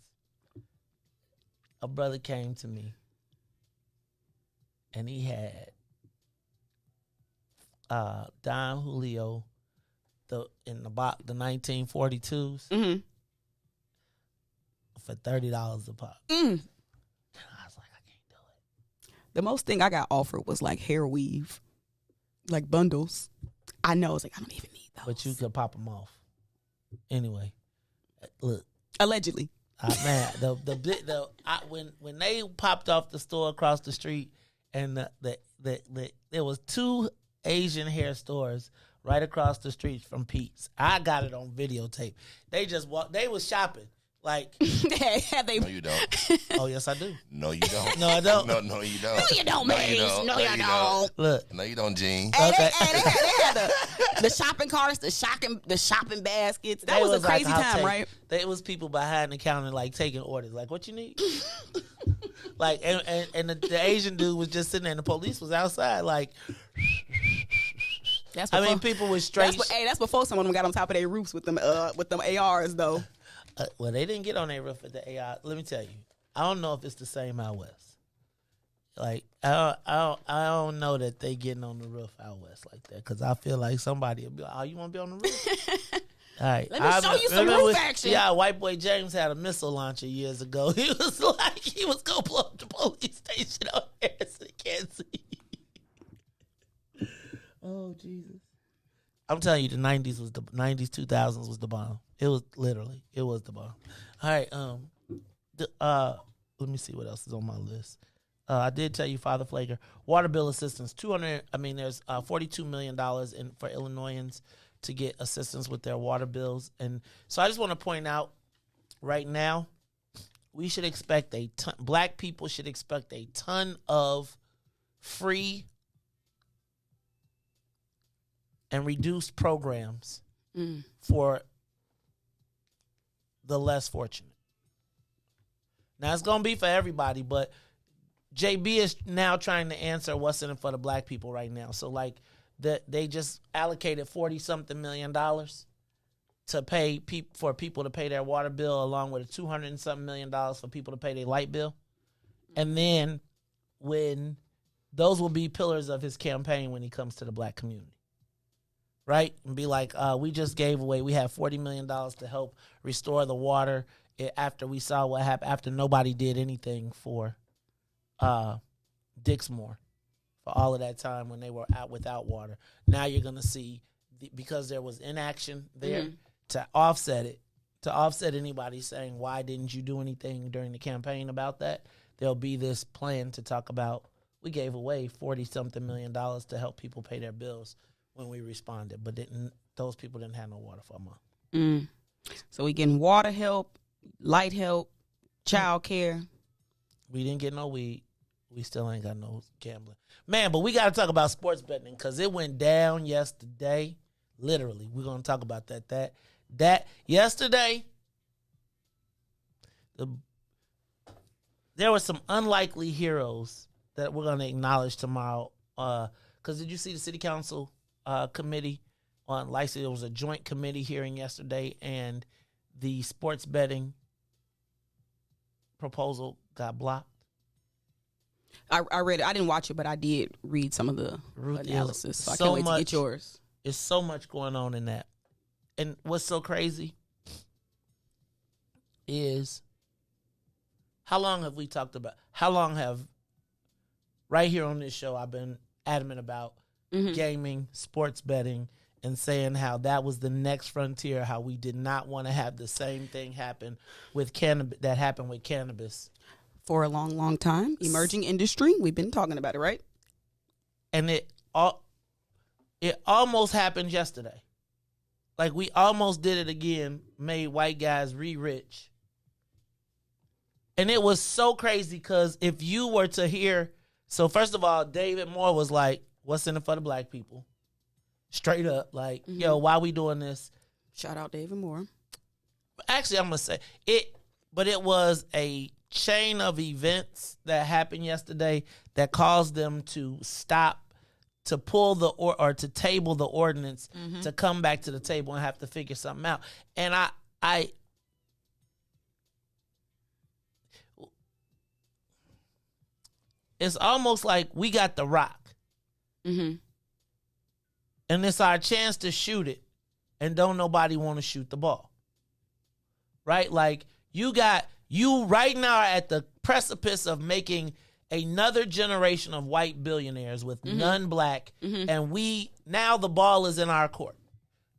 a brother came to me and he had Don Julio in the 1942s for $30 a pop. I was like, I can't do it. The most thing I got offered was like hair weave, like bundles. I know. I was like, I don't even need those. But you could pop them off. Anyway, look. Allegedly. Man, when they popped off the store across the street, and there was 2 Asian hair stores right across the street from Pete's. I got it on videotape. They just they was shopping. Like, No, you don't. Oh, yes, I do. No, you don't. No, I don't. No, you don't. No, you don't, Maze. No, you don't. Look. No, you don't, Gene. Hey, Okay. they had the shopping carts, the shopping baskets. That was a crazy time, right? There was people behind the counter, like, taking orders. Like, what you need? Like, and the Asian dude was just sitting there, and the police was outside, like... people with straight... That's before some of them got on top of their roofs with them ARs, though. Well, they didn't get on their roof with the AR. Let me tell you, I don't know if it's the same out west. Like, I don't know that they getting on the roof out west like that, because I feel like somebody will be like, oh, you want to be on the roof? All right. Let me show you some roof action. Yeah, White Boy James had a missile launcher years ago. He was like, he was going to blow up the police station out there so they can't see. Oh, Jesus. I'm telling you, the 90s, 2000s was the bomb. It was the bomb. All right, let me see what else is on my list. I did tell you, Father Flager, water bill assistance, there's $42 million for Illinoisans to get assistance with their water bills. And so I just want to point out right now, we should expect black people should expect a ton of free and reduced programs for the less fortunate. Now, it's going to be for everybody, but JB is now trying to answer what's in it for the black people right now. So, like, they just allocated $40-something million to pay for people to pay their water bill, along with a $200-something million for people to pay their light bill. And then when those will be pillars of his campaign when he comes to the black community. Right? And be like, we just gave away, we had $40 million to help restore the water after we saw what happened, after nobody did anything for Dixmoor for all of that time when they were out without water. Now you're going to see, because there was inaction there to offset anybody saying, why didn't you do anything during the campaign about that? There'll be this plan to talk about, we gave away $40-something million to help people pay their bills when we responded, but those people didn't have no water for a month. So we getting water help, light help, child care. We didn't get no weed. We still ain't got no gambling. Man, but we got to talk about sports betting because it went down yesterday. Literally, we're going to talk about that. That yesterday, there were some unlikely heroes that we're going to acknowledge tomorrow. Because did you see the city council committee on license? It was a joint committee hearing yesterday, and the sports betting proposal got blocked. I read it. I didn't watch it, but I did read some of the analysis. So I can't wait to get yours. There's so much going on in that. And what's so crazy is how long have right here on this show I've been adamant about gaming, sports betting, and saying how that was the next frontier, how we did not want to have the same thing happen with cannabis that happened with cannabis. For a long, long time. Emerging industry. We've been talking about it, right? And it almost happened yesterday. Like, we almost did it again, made white guys re-rich. And it was so crazy because if you were to hear, so first of all, David Moore was like, what's in it for the black people? Straight up, like, yo, why we doing this? Shout out David Moore. Actually, I'm going to say it, but it was a chain of events that happened yesterday that caused them to stop, to pull the or to table the ordinance, to come back to the table and have to figure something out. And I it's almost like we got the rock, and it's our chance to shoot it, and don't nobody want to shoot the ball, right? Like, you right now are at the precipice of making another generation of white billionaires with none black, and now the ball is in our court.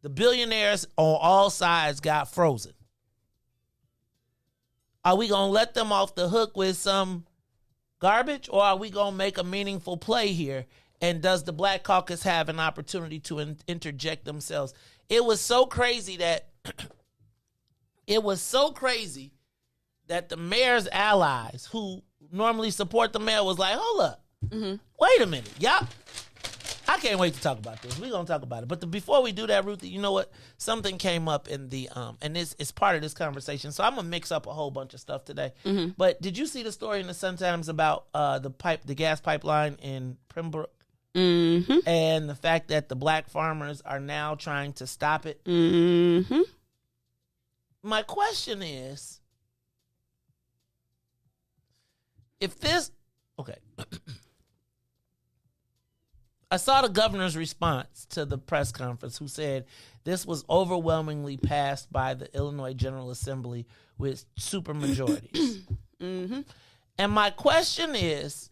The billionaires on all sides got frozen. Are we going to let them off the hook with some garbage, or are we going to make a meaningful play here? And does the Black Caucus have an opportunity to interject themselves? It was so crazy that the mayor's allies, who normally support the mayor, was like, hold up, wait a minute, y'all. I can't wait to talk about this. We're going to talk about it. But before we do that, Ruthie, you know what? Something came up in the, and this is part of this conversation, so I'm going to mix up a whole bunch of stuff today. But did you see the story in the Sun-Times about the gas pipeline in Pembroke? And the fact that the black farmers are now trying to stop it? My question is, okay. I saw the governor's response to the press conference, who said this was overwhelmingly passed by the Illinois General Assembly with super majorities. And my question is,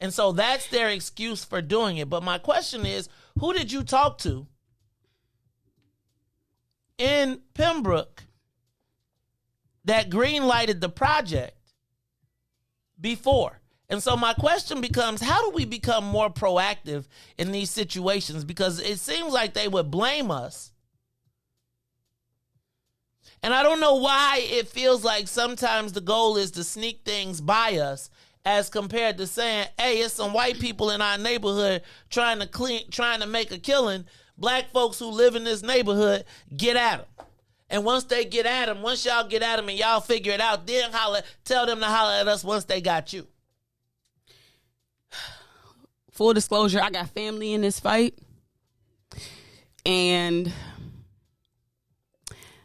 and so that's their excuse for doing it, but my question is, who did you talk to in Pembroke that green-lighted the project before? And so my question becomes, how do we become more proactive in these situations? Because it seems like they would blame us. And I don't know why it feels like sometimes the goal is to sneak things by us, as compared to saying, hey, it's some white people in our neighborhood trying to make a killing. Black folks who live in this neighborhood, get at them. And once y'all get at them and y'all figure it out, then tell them to holler at us once they got you. Full disclosure, I got family in this fight. And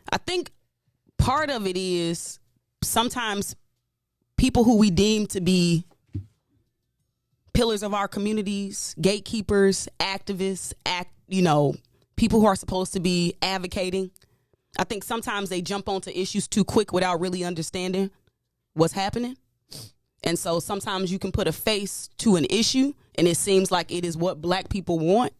I think part of it is sometimes people who we deem to be pillars of our communities, gatekeepers, activists, people who are supposed to be advocating, I think sometimes they jump onto issues too quick without really understanding what's happening. And so sometimes you can put a face to an issue and it seems like it is what black people want.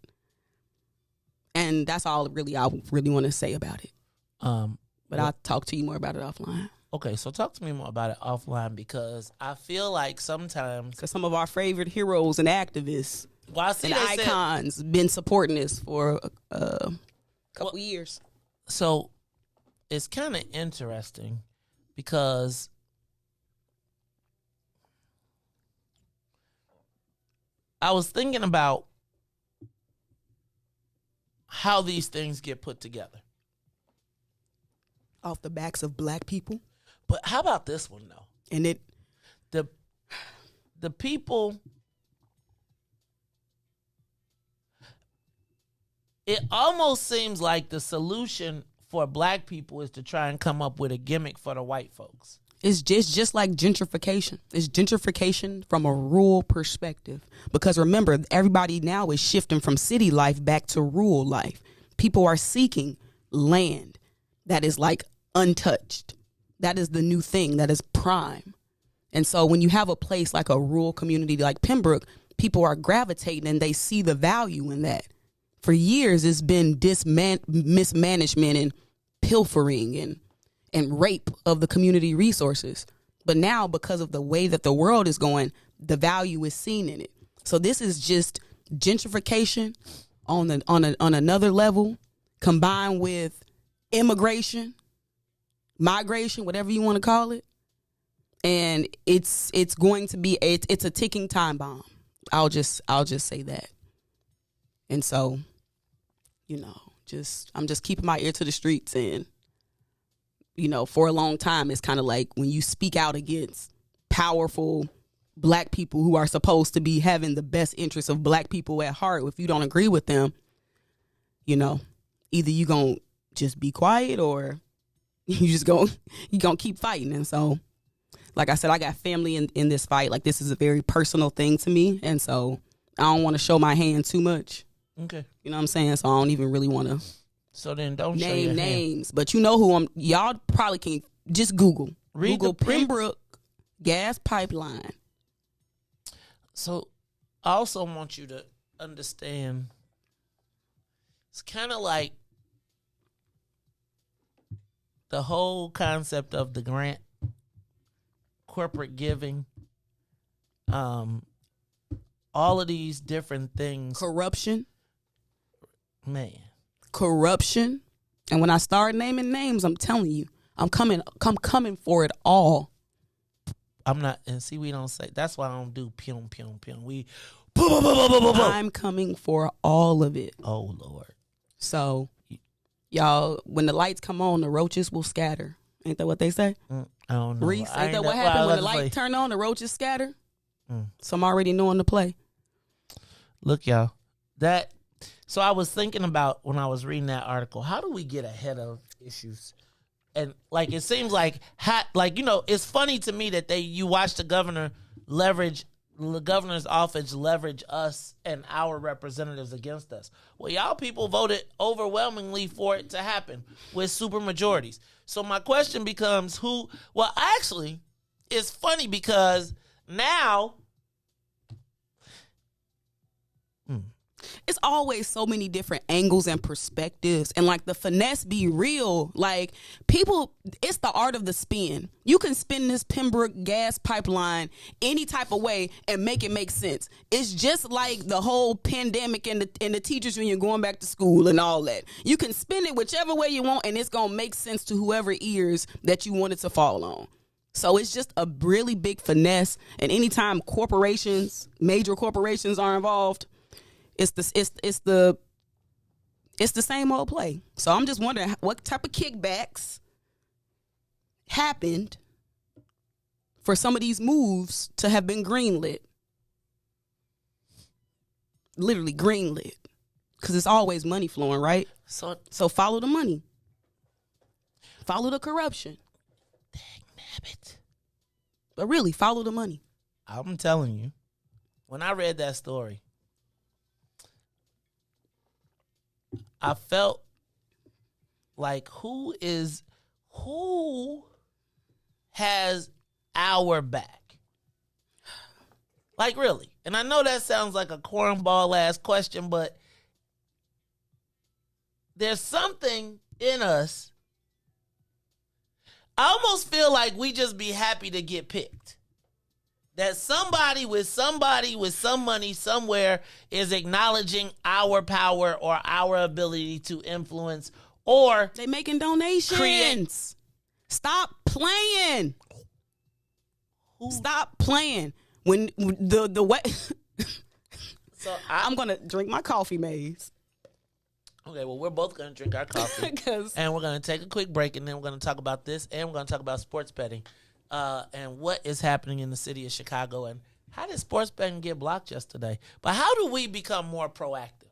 And that's all really I really want to say about it. But I'll talk to you more about it offline. Okay, so talk to me more about it offline, because I feel like sometimes, because some of our favorite heroes and activists and icons been supporting this for a couple years. So it's kind of interesting because I was thinking about how these things get put together. Off the backs of black people. But how about this one, though? And the people, it almost seems like the solution for black people is to try and come up with a gimmick for the white folks. It's just like gentrification. It's gentrification from a rural perspective. Because remember, everybody now is shifting from city life back to rural life. People are seeking land that is like untouched. That is the new thing. That is prime. And so when you have a place like a rural community like Pembroke, people are gravitating and they see the value in that. for years it's been mismanagement and pilfering and rape of the community resources. But now, because of the way that the world is going, the value is seen in it. So this is just gentrification on another level, combined with immigration, migration, whatever you want to call it. And it's going to be it's a ticking time bomb. I'll just say that. And so, I'm just keeping my ear to the streets. And for a long time, it's kind of like when you speak out against powerful Black people who are supposed to be having the best interests of Black people at heart, if you don't agree with them, either you gonna just be quiet or you gonna keep fighting. And so, like I said, I got family in this fight. Like, this is a very personal thing to me. And so I don't want to show my hand too much. Okay. You know what I'm saying? So I don't even really want to So then don't show name your names. But you know who y'all probably can just Google. Google Pembroke gas pipeline. So I also want you to understand, it's kind of like the whole concept of the grant, corporate giving, all of these different things. Corruption. Corruption. And when I start naming names, I'm telling you, I'm coming for it all. I'm not, and see, we don't say, that's why I don't do pyong, pyong, pyong. We, I'm coming for all of it. Oh, Lord. So, y'all, when the lights come on, the roaches will scatter. Ain't that what they say? I don't know. Riis, ain't that what happened when the lights turn on, the roaches scatter? So I'm already knowing the play. Look, y'all, so I was thinking about when I was reading that article, how do we get ahead of issues? And like, it seems like, it's funny to me that you watch the governor's office leverage us and our representatives against us. Well, y'all people voted overwhelmingly for it to happen with super majorities. So my question becomes actually, it's funny because now, it's always so many different angles and perspectives, and like the finesse be real. Like, people, it's the art of the spin. You can spin this Pembroke gas pipeline any type of way and make it make sense. It's just like the whole pandemic and the teachers when you're going back to school and all that. You can spin it whichever way you want, and it's gonna make sense to whoever ears that you want it to fall on. So it's just a really big finesse. And anytime major corporations are involved, it's the same old play. So I'm just wondering what type of kickbacks happened for some of these moves to have been greenlit. Literally greenlit. Because it's always money flowing, right? So follow the money. Follow the corruption. Dang-nabbit. But really, follow the money. I'm telling you, when I read that story, I felt like who has our back? Like, really? And I know that sounds like a cornball ass question, but there's something in us. I almost feel like we just be happy to get picked. That somebody with some money somewhere is acknowledging our power or our ability to influence, or they making donations. Stop playing. Stop playing. When the way. So I'm gonna drink my coffee, Maze. Okay, well, we're both gonna drink our coffee, and we're gonna take a quick break, and then we're gonna talk about this, and we're gonna talk about sports betting. And what is happening in the city of Chicago, and how did sports betting get blocked yesterday? But how do we become more proactive?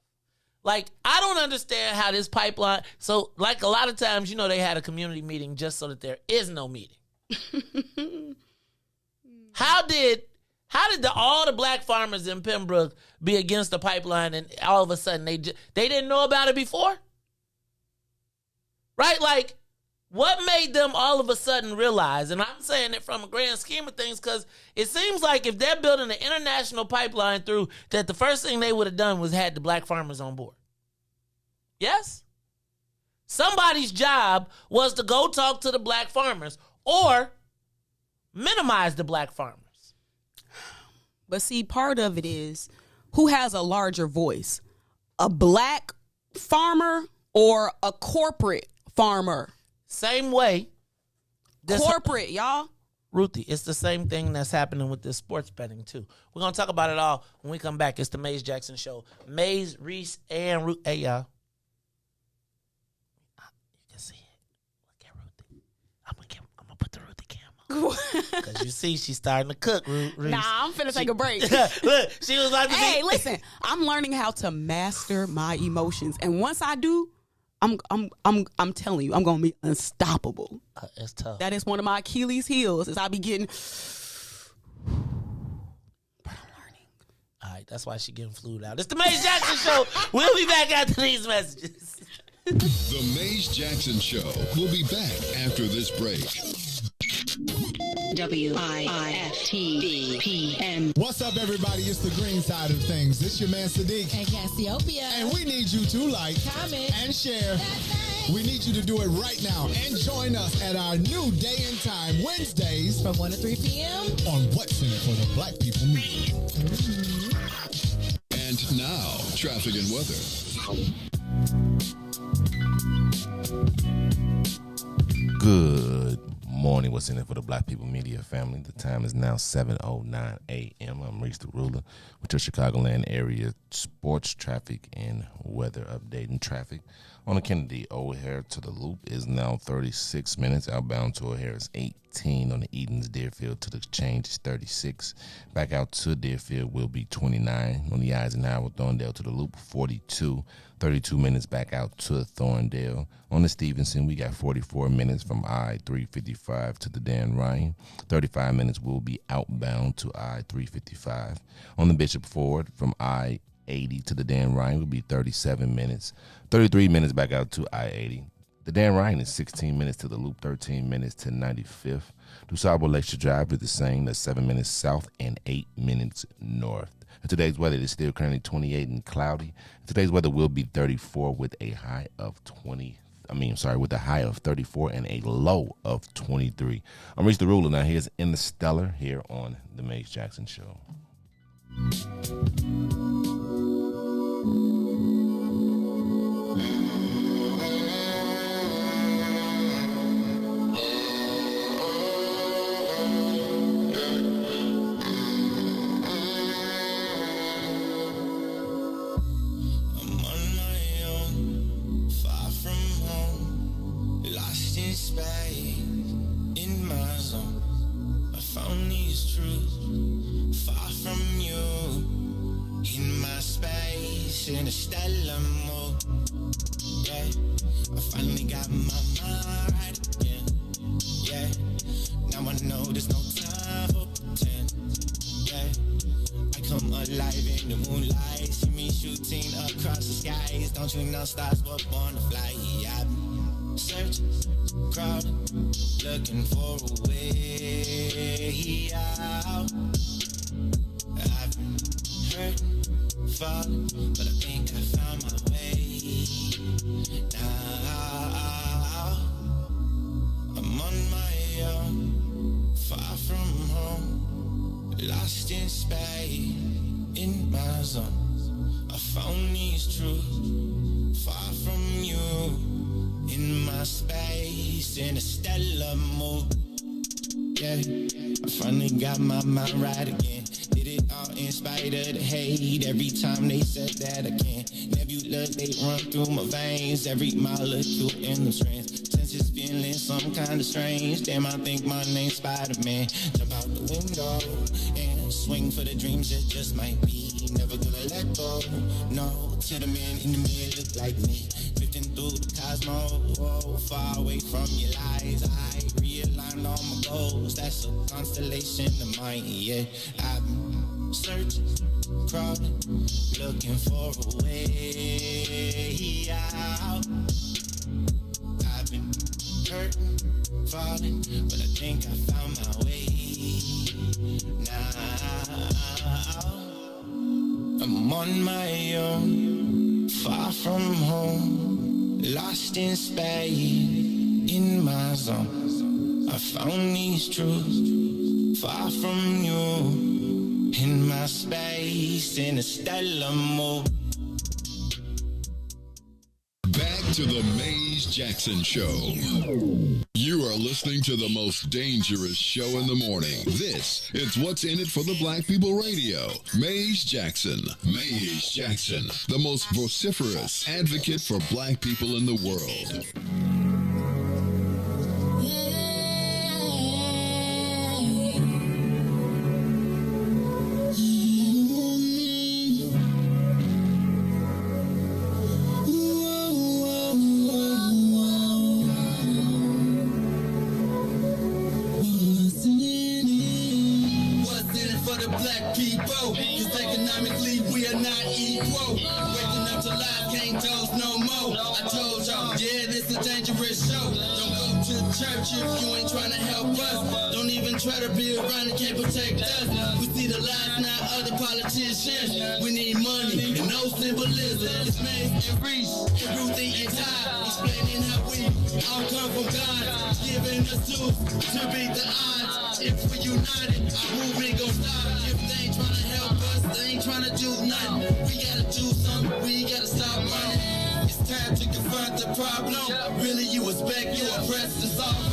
Like, I don't understand how this pipeline. So, like, a lot of times, they had a community meeting just so that there is no meeting. How did all the black farmers in Pembroke be against the pipeline, and all of a sudden they didn't know about it before? Right? Like, what made them all of a sudden realize, and I'm saying it from a grand scheme of things, because it seems like if they're building an international pipeline through, that the first thing they would have done was had the black farmers on board. Yes? Somebody's job was to go talk to the black farmers or minimize the black farmers. But see, part of it is who has a larger voice, a black farmer or a corporate farmer? Same way. Corporate, y'all. Ruthie, it's the same thing that's happening with this sports betting, too. We're going to talk about it all when we come back. It's the Maze Jackson Show. Maze, Riis, and Ruthie. Hey, y'all. You can see it. Look at Ruthie. I'm going to put the Ruthie cam on. Because you see, she's starting to cook, Riis. Nah, I'm finna take a break. Look, she was like, hey, listen, I'm learning how to master my emotions. And once I do, I'm telling you, I'm gonna be unstoppable. It's tough. That is one of my Achilles heels. Is I be getting. But I'm learning. All right, that's why she getting flued out. It's the Maze Jackson Show. We'll be back after these messages. The Maze Jackson Show will be back after this break. WIIFTBP. What's up, everybody? It's the green side of things. It's your man Sadiq. And Cassiopeia. And we need you to like, comment, and share. We need you to do it right now and join us at our new day and time, Wednesdays from 1 to 3 p.m. on What's in It for the Black People Media. And now, traffic and weather. Good morning. What's in it for the Black People Media family? The time is now 7:09 a.m. I'm Riis the Ruler with your Chicagoland area sports traffic and weather update. And traffic on the Kennedy O'Hare to the Loop is now 36 minutes. Outbound to O'Hare is 18. On the Edens Deerfield to the Exchange is 36. Back out to Deerfield will be 29. On the Eisenhower Thorndale to the Loop, 42. 32 minutes back out to Thorndale. On the Stevenson, we got 44 minutes from I-355 to the Dan Ryan. 35 minutes will be outbound to I-355. On the Bishop Ford, from I-80 to the Dan Ryan will be 37 minutes. 33 minutes back out to I-80. The Dan Ryan is 16 minutes to the Loop, 13 minutes to 95th. DuSable Lakeshore Drive is the same. That's 7 minutes south and 8 minutes north. And today's weather is still currently 28 and cloudy. Today's weather will be 34 with a high of with a high of 34 and a low of 23. I'm Riis the Ruler. Now here's Interstellar here on the Maze Jackson Show. Interstellar mode. Yeah, I finally got my mind right again. Yeah, now I know there's no time for pretend. Yeah, I come alive in the moonlight. See me shooting across the skies. Don't you know stars were born to fly? I've been searching, crowding, looking for a way out. I've been hurting, falling, but I think I found my way now. I'm on my own, far from home, lost in space, in my zone. I found these truths, far from you, in my space, in a stellar mode. Yeah, I finally got my mind right again. Did it all in spite of the hate. Every time they said that I can't. Nebula, they run through my veins. Every molecule in the strands. Senses feeling some kind of strange. Damn, I think my name's Spider-Man. Jump out the window and swing for the dreams that just might be. Never gonna let go. No, to the man in the mirror look like me. Drifting through the cosmos. Oh, far away from your lies. I realign all my goals. That's a constellation of mine, yeah. I've been searching, crawling, looking for a way out. I've been hurting, falling, but I think I found my way now. I'm on my own, far from home, lost in space, in my zone. I found these truths far from you, in my space, in a stellar mode. Back to the Maze Jackson Show. You are listening to the most dangerous show in the morning. This is What's in It for the Black People Radio. Maze Jackson. Maze Jackson, the most vociferous advocate for black people in the world. Church if you ain't trying to help us. Don't even try to be around and can't protect us. We see the lies now of the politicians. We need money and no symbolism. It's Maze and Riis and Ruthie and Todd explaining how we all come from God, giving us tools to beat the odds. If we united, our movement gon' stop. If they ain't trying to help us, they ain't trying to do nothing. We gotta do something. We gotta stop running. It's time to confront the problem. Really, you expect, you oppressed, it's all wrong.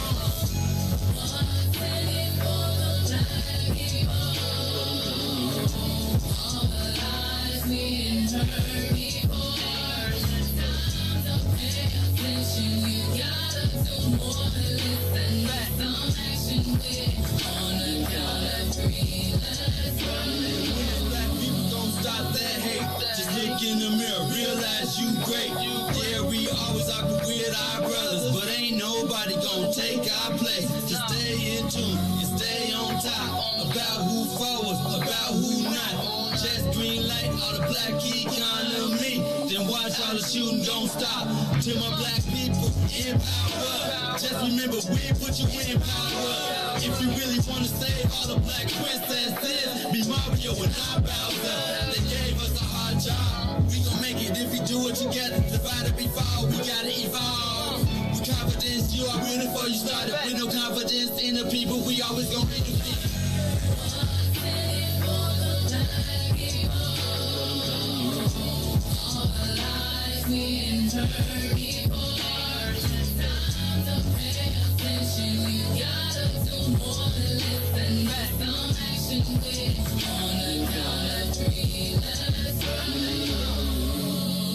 In the mirror, realize you great. Yeah, we always argue with our brothers, but ain't nobody gonna take our place. Just stay in tune and stay on top about who forwards, about who not. Just green light all the black economy. Then watch all the shooting don't stop. To my black people in power, just remember we put you in power. If you really wanna save all the black princesses, be Mario and not Bowser. They gave us a hard job. We gon' make it if we do it together. Divided before we gotta evolve. With confidence, you are ready before you started. With no confidence in the people, we always gon' be defeated.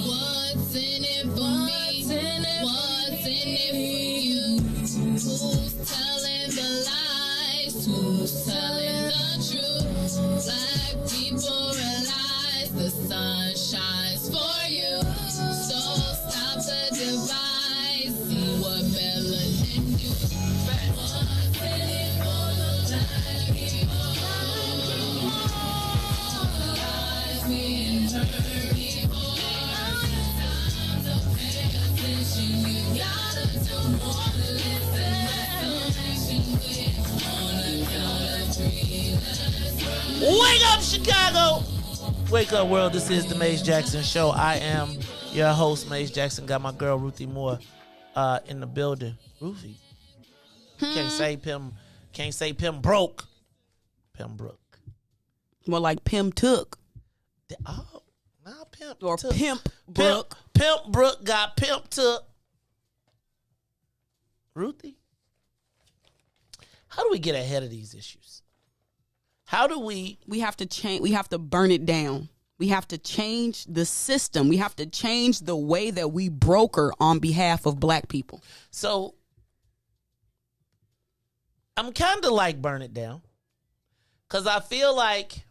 What's in it for me? What's in it for you? Who's telling the lies? Who's telling the truth? Black people realize the sun shines for you. So stop the divide. See what melanin do. What's in it for the black people? All the lies being heard before. You gotta do more than listen. On a count of three, let's run. Wake up, Chicago! Wake up, world. This is the Maze Jackson Show. I am your host, Maze Jackson. Got my girl, Ruthie Moore, in the building. Ruthie. Can't say Pembroke. Pembroke. More like Pim Took. Oh, now Pimp Or took. Pimp Brook. Pimp Brook got Pimp Took. Ruthie, how do we get ahead of these issues? How do we? We have to change. We have to burn it down. We have to change the system. We have to change the way that we broker on behalf of black people. So I'm kind of like burn it down because I feel like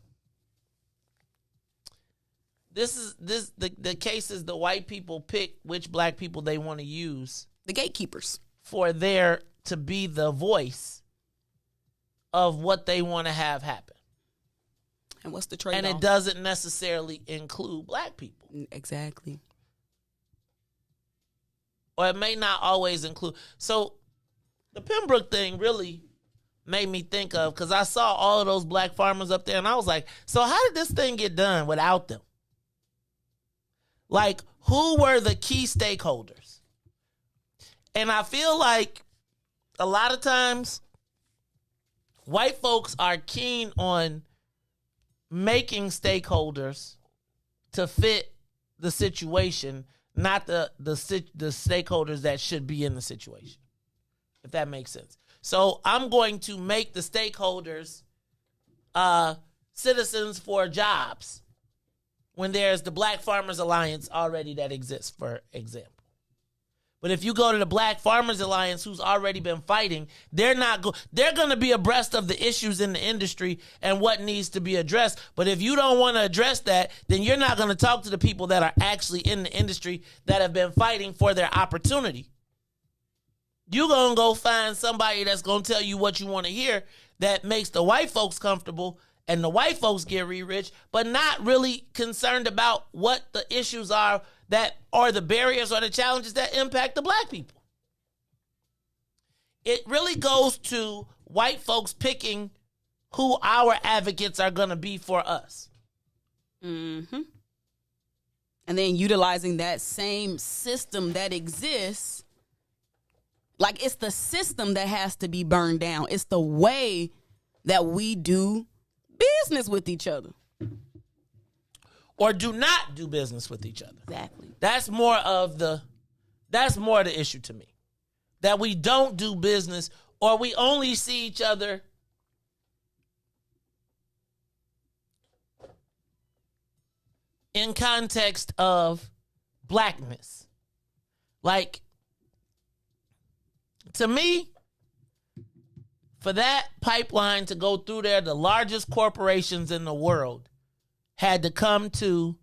the case is the white people pick which black people they want to use. The gatekeepers. For there to be the voice of what they want to have happen. And what's the trade-off? And it doesn't necessarily include black people. Exactly. Or it may not always include. So the Pembroke thing really made me think of, because I saw all of those black farmers up there and I was like, so how did this thing get done without them? Like, who were the key stakeholders? And I feel like a lot of times white folks are keen on making stakeholders to fit the situation, not the stakeholders that should be in the situation, if that makes sense. So I'm going to make the stakeholders citizens for jobs when there's the Black Farmers Alliance already that exists, for example. But if you go to the Black Farmers Alliance, who's already been fighting, they're going to be abreast of the issues in the industry and what needs to be addressed. But if you don't want to address that, then you're not going to talk to the people that are actually in the industry that have been fighting for their opportunity. You're going to go find somebody that's going to tell you what you want to hear that makes the white folks comfortable and the white folks get rich, but not really concerned about what the issues are that are the barriers or the challenges that impact the black people. It really goes to white folks picking who our advocates are going to be for us. Mm-hmm. And then utilizing that same system that exists. Like, it's the system that has to be burned down. It's the way that we do business with each other. Or do not do business with each other. Exactly. That's more of the issue to me. That we don't do business, or we only see each other in context of blackness. Like, to me, for that pipeline to go through there, the largest corporations in the world had to come to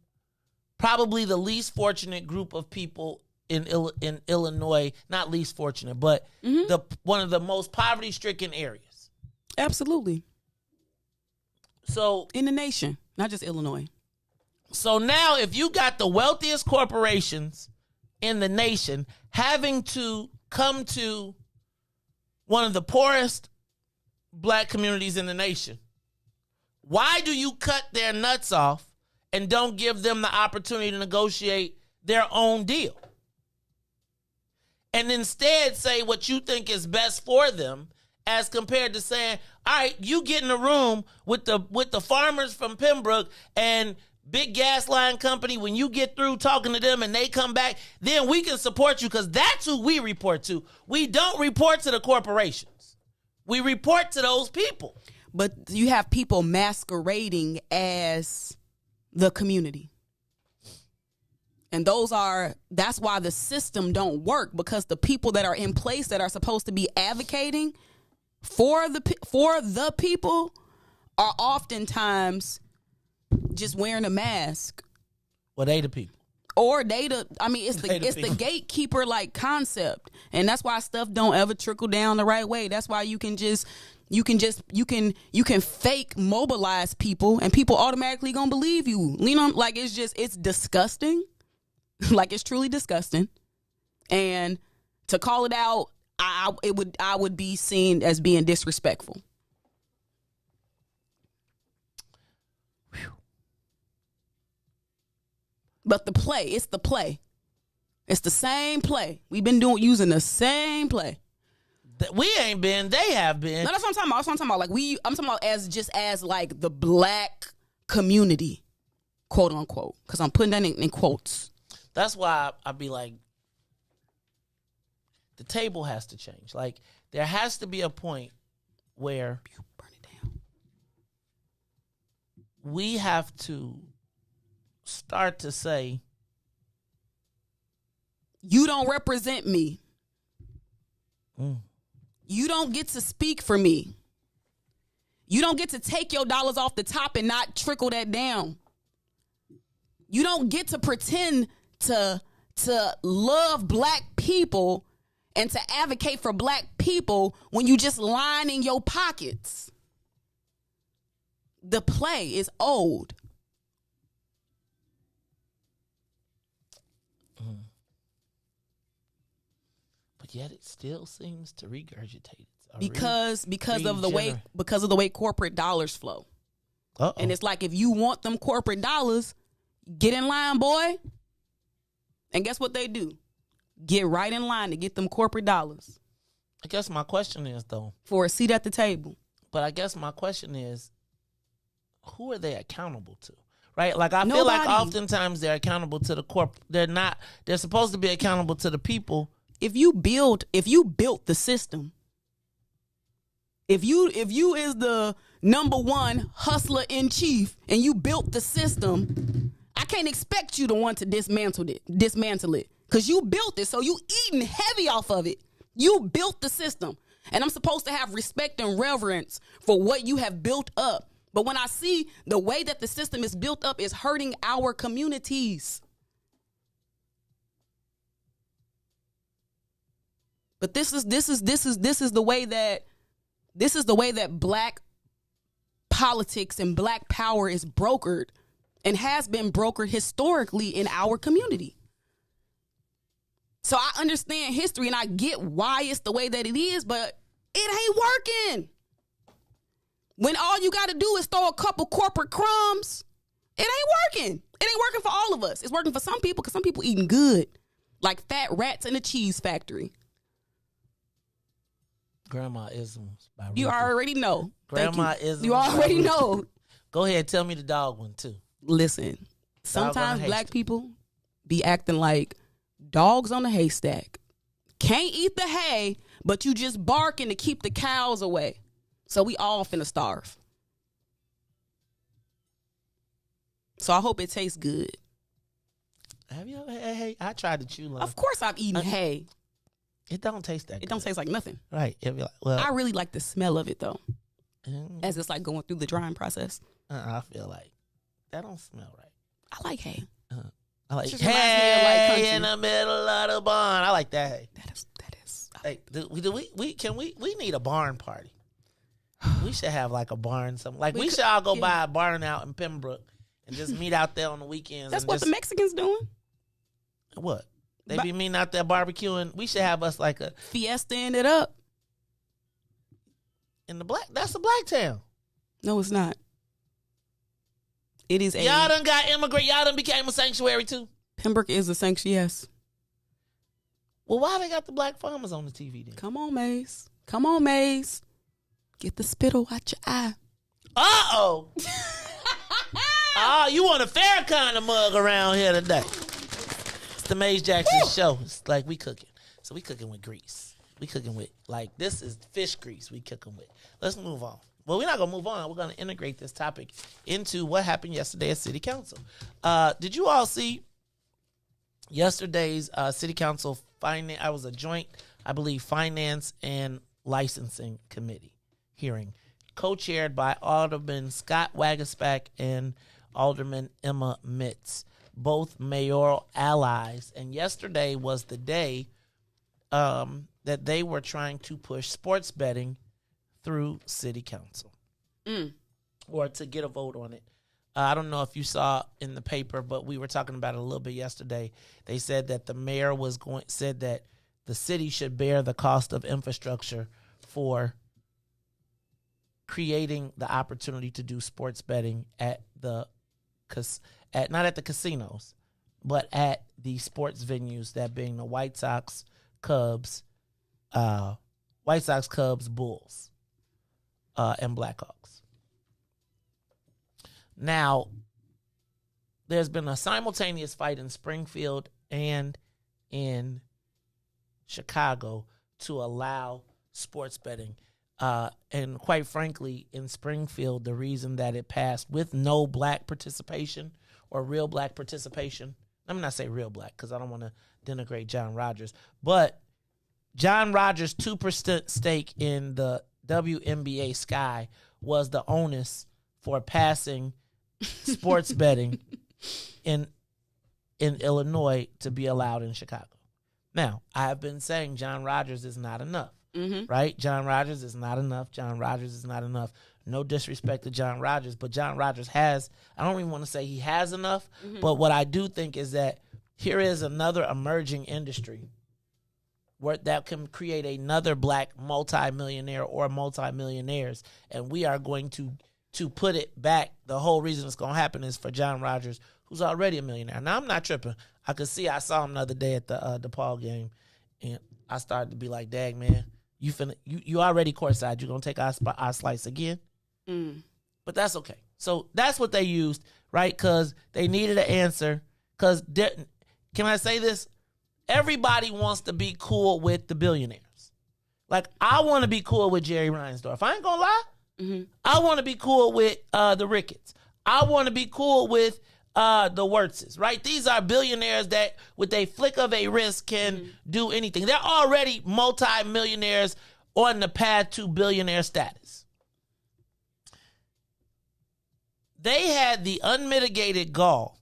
probably the least fortunate group of people in Illinois. Not least fortunate, but one of the most poverty-stricken areas. Absolutely. So in the nation, not just Illinois. So now if you got the wealthiest corporations in the nation having to come to one of the poorest black communities in the nation, why do you cut their nuts off and don't give them the opportunity to negotiate their own deal? And instead say what you think is best for them, as compared to saying, all right, you get in a room with the farmers from Pembroke and big gas line company. When you get through talking to them and they come back, then we can support you, because that's who we report to. We don't report to the corporations. We report to those people. But you have people masquerading as the community. And that's why the system don't work, because the people that are in place that are supposed to be advocating for the people are oftentimes just wearing a mask. Well, they the people. Or it's the gatekeeper like concept. And that's why stuff don't ever trickle down the right way. That's why you can fake mobilize people and people automatically gonna believe you. Like, it's disgusting. Like, it's truly disgusting. And to call it out, I would be seen as being disrespectful. Whew. But it's the play. It's the same play. We've been using the same play. We ain't been, they have been. No, that's what I'm talking about. That's what I'm talking about. Like, I'm talking about as like the black community, quote unquote, because I'm putting that in quotes. That's why I'd be like, the table has to change. Like, there has to be a point where burn it down. We have to start to say, you don't represent me. You don't get to speak for me. You don't get to take your dollars off the top and not trickle that down. You don't get to pretend to love black people and to advocate for black people when you just lining your pockets. The play is old. But yet it still seems to regurgitate. Because of the way corporate dollars flow. Uh-oh. And it's like, if you want them corporate dollars, get in line, boy. And guess what they do? get right in line to get them corporate dollars. I guess my question is, though. For a seat at the table. But I guess my question is, who are they accountable to? Right? Like, I feel like oftentimes they're accountable to the they're not. They're supposed to be accountable to the people. If you built the system, if you is the number one hustler in chief and you built the system, I can't expect you to want to dismantle it because you built it, so you eating heavy off of it. You built the system, and I'm supposed to have respect and reverence for what you have built up. But when I see the way that the system is built up is hurting our communities. But this is the way that black politics and black power is brokered and has been brokered historically in our community. So I understand history and I get why it's the way that it is, but it ain't working. When all you got to do is throw a couple corporate crumbs, it ain't working. It ain't working for all of us. It's working for some people because some people eating good, like fat rats in a cheese factory. Grandma Isms by Ruthie. You already know. Grandma Isms. You already know. Go ahead, tell me the dog one too. Listen, sometimes black people be acting like dogs on a haystack. Can't eat the hay, but you just barking to keep the cows away. So we all finna starve. So I hope it tastes good. Have you ever had hay? I tried to chew love. Of course I've eaten hay. It don't taste that good. It don't taste like nothing. Right. It'd be like, well, I really like the smell of it though. As it's like going through the drying process. I feel like that don't smell right. I like hay. I like Just reminds me of, like, hay country. in the middle of the barn. I like that hay. That is. Hey, we need a barn party. We should have like a barn, something like we should all go buy a barn out in Pembroke and just meet out there on the weekends. That's what the Mexicans doing. What? They be meeting out there barbecuing. We should have us like a fiesta-ing it up. In the black, that's a black town. No, it's not. It is a. Y'all done got immigrant. Y'all done became a sanctuary too. Pembroke is a sanctuary, yes. Well, why they got the black farmers on the TV then? Come on, Maze. Come on, Maze. Get the spittle out your eye. Uh-oh. Oh, you want a fair kind of mug around here today. It's the Maze Jackson show. It's like we cooking. So we cooking with grease. We cooking with, like, this is fish grease we cooking with. Let's move on. Well, we're not going to move on. We're going to integrate this topic into what happened yesterday at City Council. Did you all see yesterday's City Council finance? I was a joint, I believe, finance and licensing committee hearing, co-chaired by Alderman Scott Wagaspack and Alderman Emma Mitz, both mayoral allies. And yesterday was the day that they were trying to push sports betting through City Council or to get a vote on it. I don't know if you saw in the paper, but we were talking about it a little bit yesterday. They said that the mayor said that the city should bear the cost of infrastructure for creating the opportunity to do sports betting at not at the casinos, but at the sports venues, that being the White Sox, Cubs, Bulls, and Blackhawks. Now, there's been a simultaneous fight in Springfield and in Chicago to allow sports betting. And quite frankly, in Springfield, the reason that it passed with no black participation or real black participation, let me not say real black because I don't want to denigrate John Rogers, but John Rogers' 2% stake in the WNBA Sky was the onus for passing sports betting in Illinois to be allowed in Chicago. Now, I have been saying John Rogers is not enough. Right? John Rogers is not enough. John Rogers is not enough. No disrespect to John Rogers, but John Rogers has, I don't even want to say he has enough, but what I do think is that here is another emerging industry where that can create another black multimillionaire or multimillionaires, and we are going to to put it back. The whole reason it's going to happen is for John Rodgers, who's already a millionaire. Now, I'm not tripping. I saw him the other day at the DePaul game, and I started to be like, dang, man, you already courtside. You're going to take our slice again? But that's okay. So that's what they used, right? Because they needed an answer. Because, can I say this? Everybody wants to be cool with the billionaires. Like, I want to be cool with Jerry Reinsdorf. I ain't going to lie. I want to be cool with the Ricketts. I want to be cool with the Wirtzes, right? These are billionaires that, with a flick of a wrist, can do anything. They're already multi-millionaires on the path to billionaire status. They had the unmitigated gall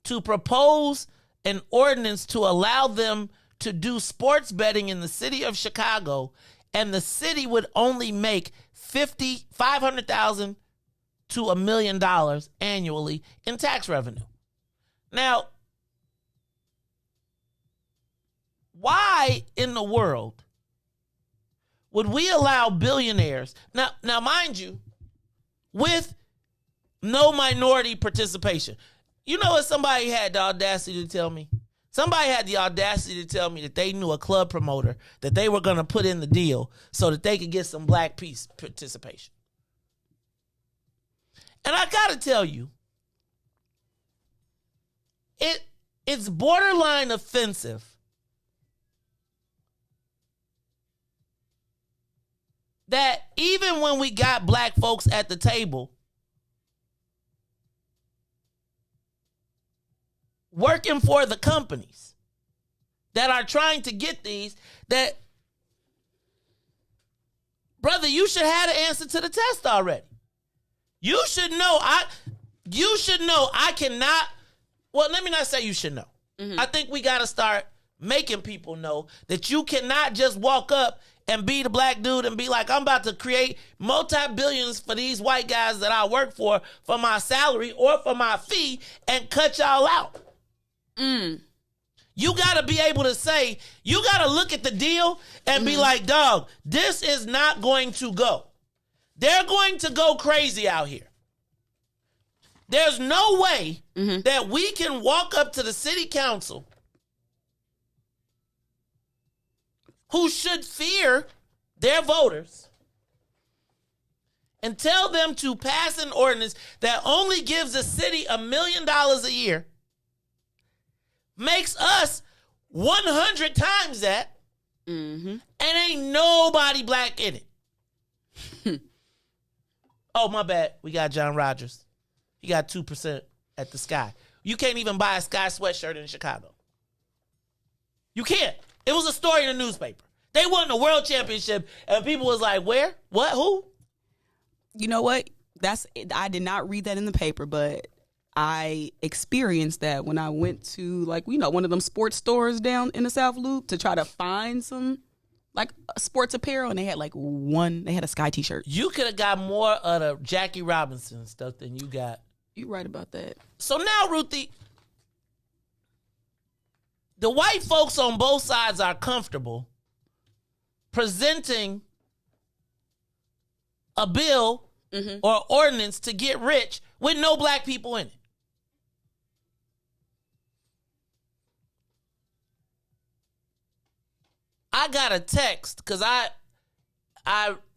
to propose an ordinance to allow them to do sports betting in the city of Chicago, and the city would only make $500,000 to $1 million annually in tax revenue. Now, why in the world would we allow billionaires, now mind you, with no minority participation? You know what somebody had the audacity to tell me? Somebody had the audacity to tell me that they knew a club promoter that they were going to put in the deal so that they could get some black piece participation. And I got to tell you, it's borderline offensive that even when we got black folks at the table working for the companies that are trying to get these, that, brother, you should have the answer to the test already. You should know. I cannot. Well, let me not say you should know. I think we got to start making people know that you cannot just walk up and be the black dude and be like, I'm about to create multi-billions for these white guys that I work for my salary or for my fee, and cut y'all out. You got to be able to say, you got to look at the deal and be like, dog, this is not going to go. They're going to go crazy out here. There's no way that we can walk up to the city council, who should fear their voters, and tell them to pass an ordinance that only gives the city $1 million a year, makes us 100 times that, and ain't nobody black in it. Oh, my bad. We got John Rodgers. He got 2% at the Sky. You can't even buy a Sky sweatshirt in Chicago. You can't. It was a story in the newspaper. They won the world championship, and people was like, where? What? Who? You know what? I did not read that in the paper, but I experienced that when I went to, one of them sports stores down in the South Loop to try to find some sports apparel, and they had they had a Sky t-shirt. You could have got more of the Jackie Robinson stuff than you got. You right about that. So now, Ruthie, the white folks on both sides are comfortable presenting a bill or ordinance to get rich with no black people in it. I got a text because I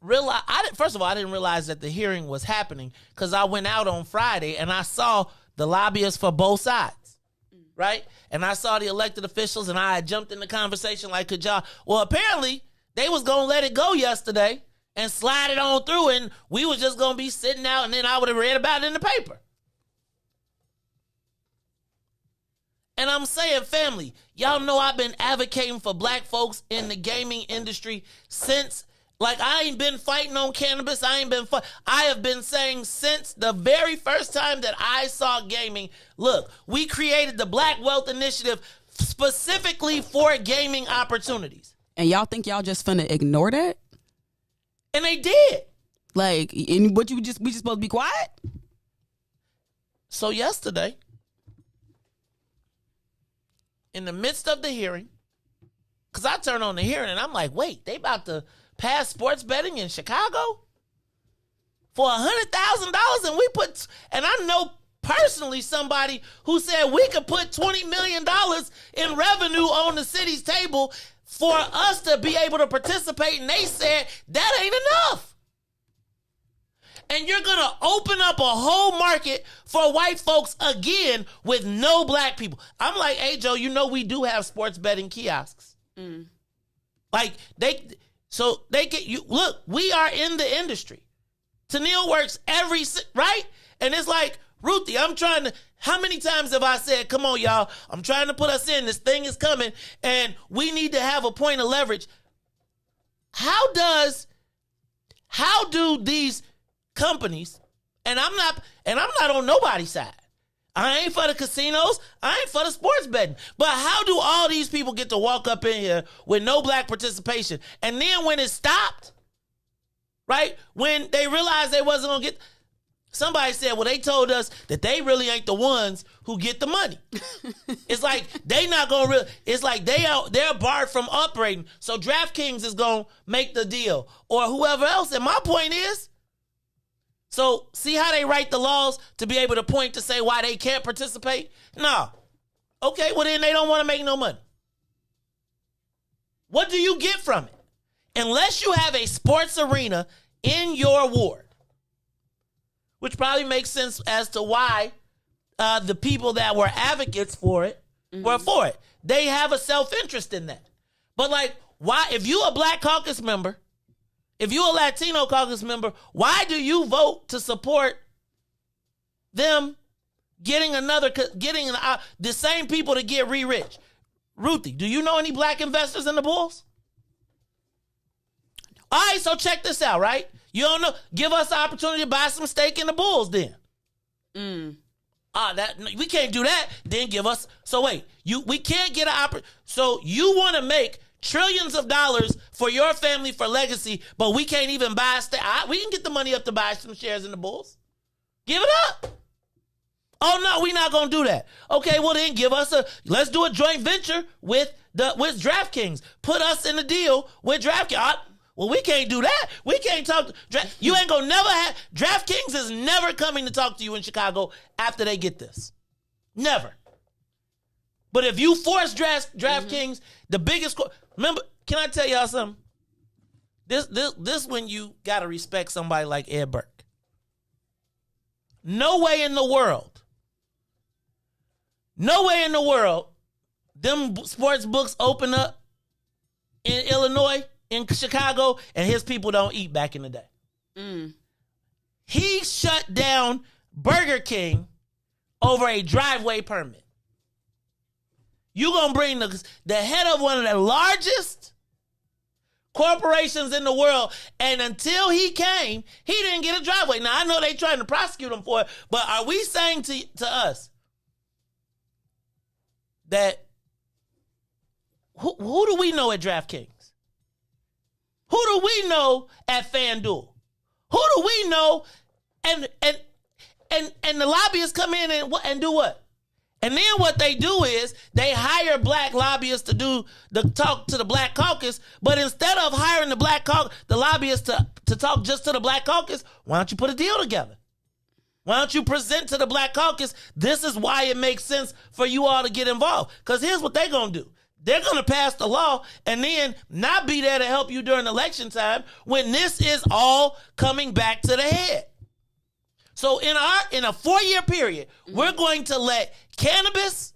realized, first of all, I didn't realize that the hearing was happening because I went out on Friday and I saw the lobbyists for both sides, right? And I saw the elected officials, and I had jumped in the conversation like, could y'all? Well, apparently they was going to let it go yesterday and slide it on through, and we was just going to be sitting out, and then I would have read about it in the paper. And I'm saying, family, y'all know I've been advocating for black folks in the gaming industry since, I ain't been fighting on cannabis. I have been saying since the very first time that I saw gaming, look, we created the Black Wealth Initiative specifically for gaming opportunities. And y'all think y'all just finna ignore that? And they did. And what we just supposed to be quiet? So yesterday, in the midst of the hearing, because I turned on the hearing and I'm like, wait, they about to pass sports betting in Chicago for $100,000, and we put, and I know personally somebody who said we could put $20 million in revenue on the city's table for us to be able to participate, and they said that ain't enough. And you're going to open up a whole market for white folks again with no black people. I'm like, hey, Joe, you know we do have sports betting kiosks. Like, they get you. Look, we are in the industry. Tennille works right? And it's like, Ruthie, how many times have I said, come on, y'all, I'm trying to put us in. This thing is coming, and we need to have a point of leverage. How do these companies, and I'm not on nobody's side. I ain't for the casinos. I ain't for the sports betting. But how do all these people get to walk up in here with no black participation? And then when it stopped, right, when they realized they wasn't going to get, somebody said, well, they told us that they really ain't the ones who get the money. It's like they not going to it's like they're barred from operating. So DraftKings is going to make the deal, or whoever else. And my point is, so see how they write the laws to be able to point to say why they can't participate? No. Okay, well then they don't want to make no money. What do you get from it? Unless you have a sports arena in your ward, which probably makes sense as to why the people that were advocates for it were for it. They have a self-interest in that. But like, why, if you a Black Caucus member, if you a Latino caucus member, why do you vote to support them getting the same people to get rich? Ruthie, do you know any black investors in the Bulls? All right, so check this out, right? You don't know. Give us the opportunity to buy some stake in the Bulls then. We can't do that. Then give us. So wait, we can't get an opportunity. So you want to make trillions of dollars for your family for legacy, but we can't even buy we can get the money up to buy some shares in the Bulls. Give it up. Oh no, we're not gonna do that. Okay, well then let's do a joint venture with DraftKings. Put us in a deal with DraftKings. Well, we can't do that. We can't talk. You ain't gonna never have. DraftKings is never coming to talk to you in Chicago after they get this. Never. But if you force DraftKings, the biggest. Remember, can I tell y'all something? This when you gotta respect somebody like Ed Burke. No way in the world, them sports books open up in Illinois, in Chicago, and his people don't eat back in the day. He shut down Burger King over a driveway permit. You gonna bring the head of one of the largest corporations in the world, and until he came, he didn't get a driveway. Now, I know they trying to prosecute him for it, but are we saying to us that who do we know at DraftKings? Who do we know at FanDuel? Who do we know? And the lobbyists come in and do what? And then what they do is they hire black lobbyists to talk to the Black Caucus. But instead of hiring the lobbyists to talk just to the Black Caucus, why don't you put a deal together? Why don't you present to the Black Caucus, this is why it makes sense for you all to get involved? Because here's what they're going to do. They're going to pass the law and then not be there to help you during election time when this is all coming back to the head. So in a 4-year period, we're going to let cannabis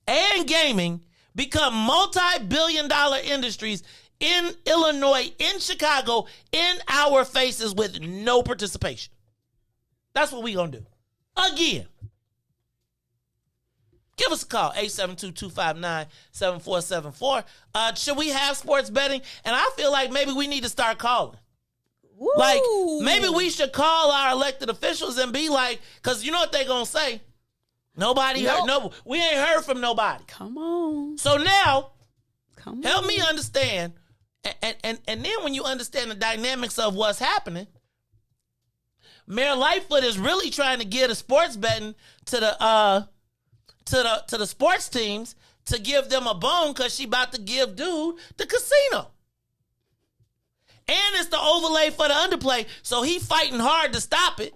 and gaming become multi-billion-dollar industries in Illinois, in Chicago, in our faces with no participation. That's what we're going to do. Again. Give us a call, 872-259-7474. Should we have sports betting? And I feel like maybe we need to start calling. Woo. Like, maybe we should call our elected officials and be like, because you know what they're going to say? Nobody heard. No, we ain't heard from nobody. Come on. So now, help me understand. And then when you understand the dynamics of what's happening, Mayor Lightfoot is really trying to get a sports betting to the sports teams to give them a bone because she about to give dude the casino. And it's the overlay for the underplay. So he fighting hard to stop it.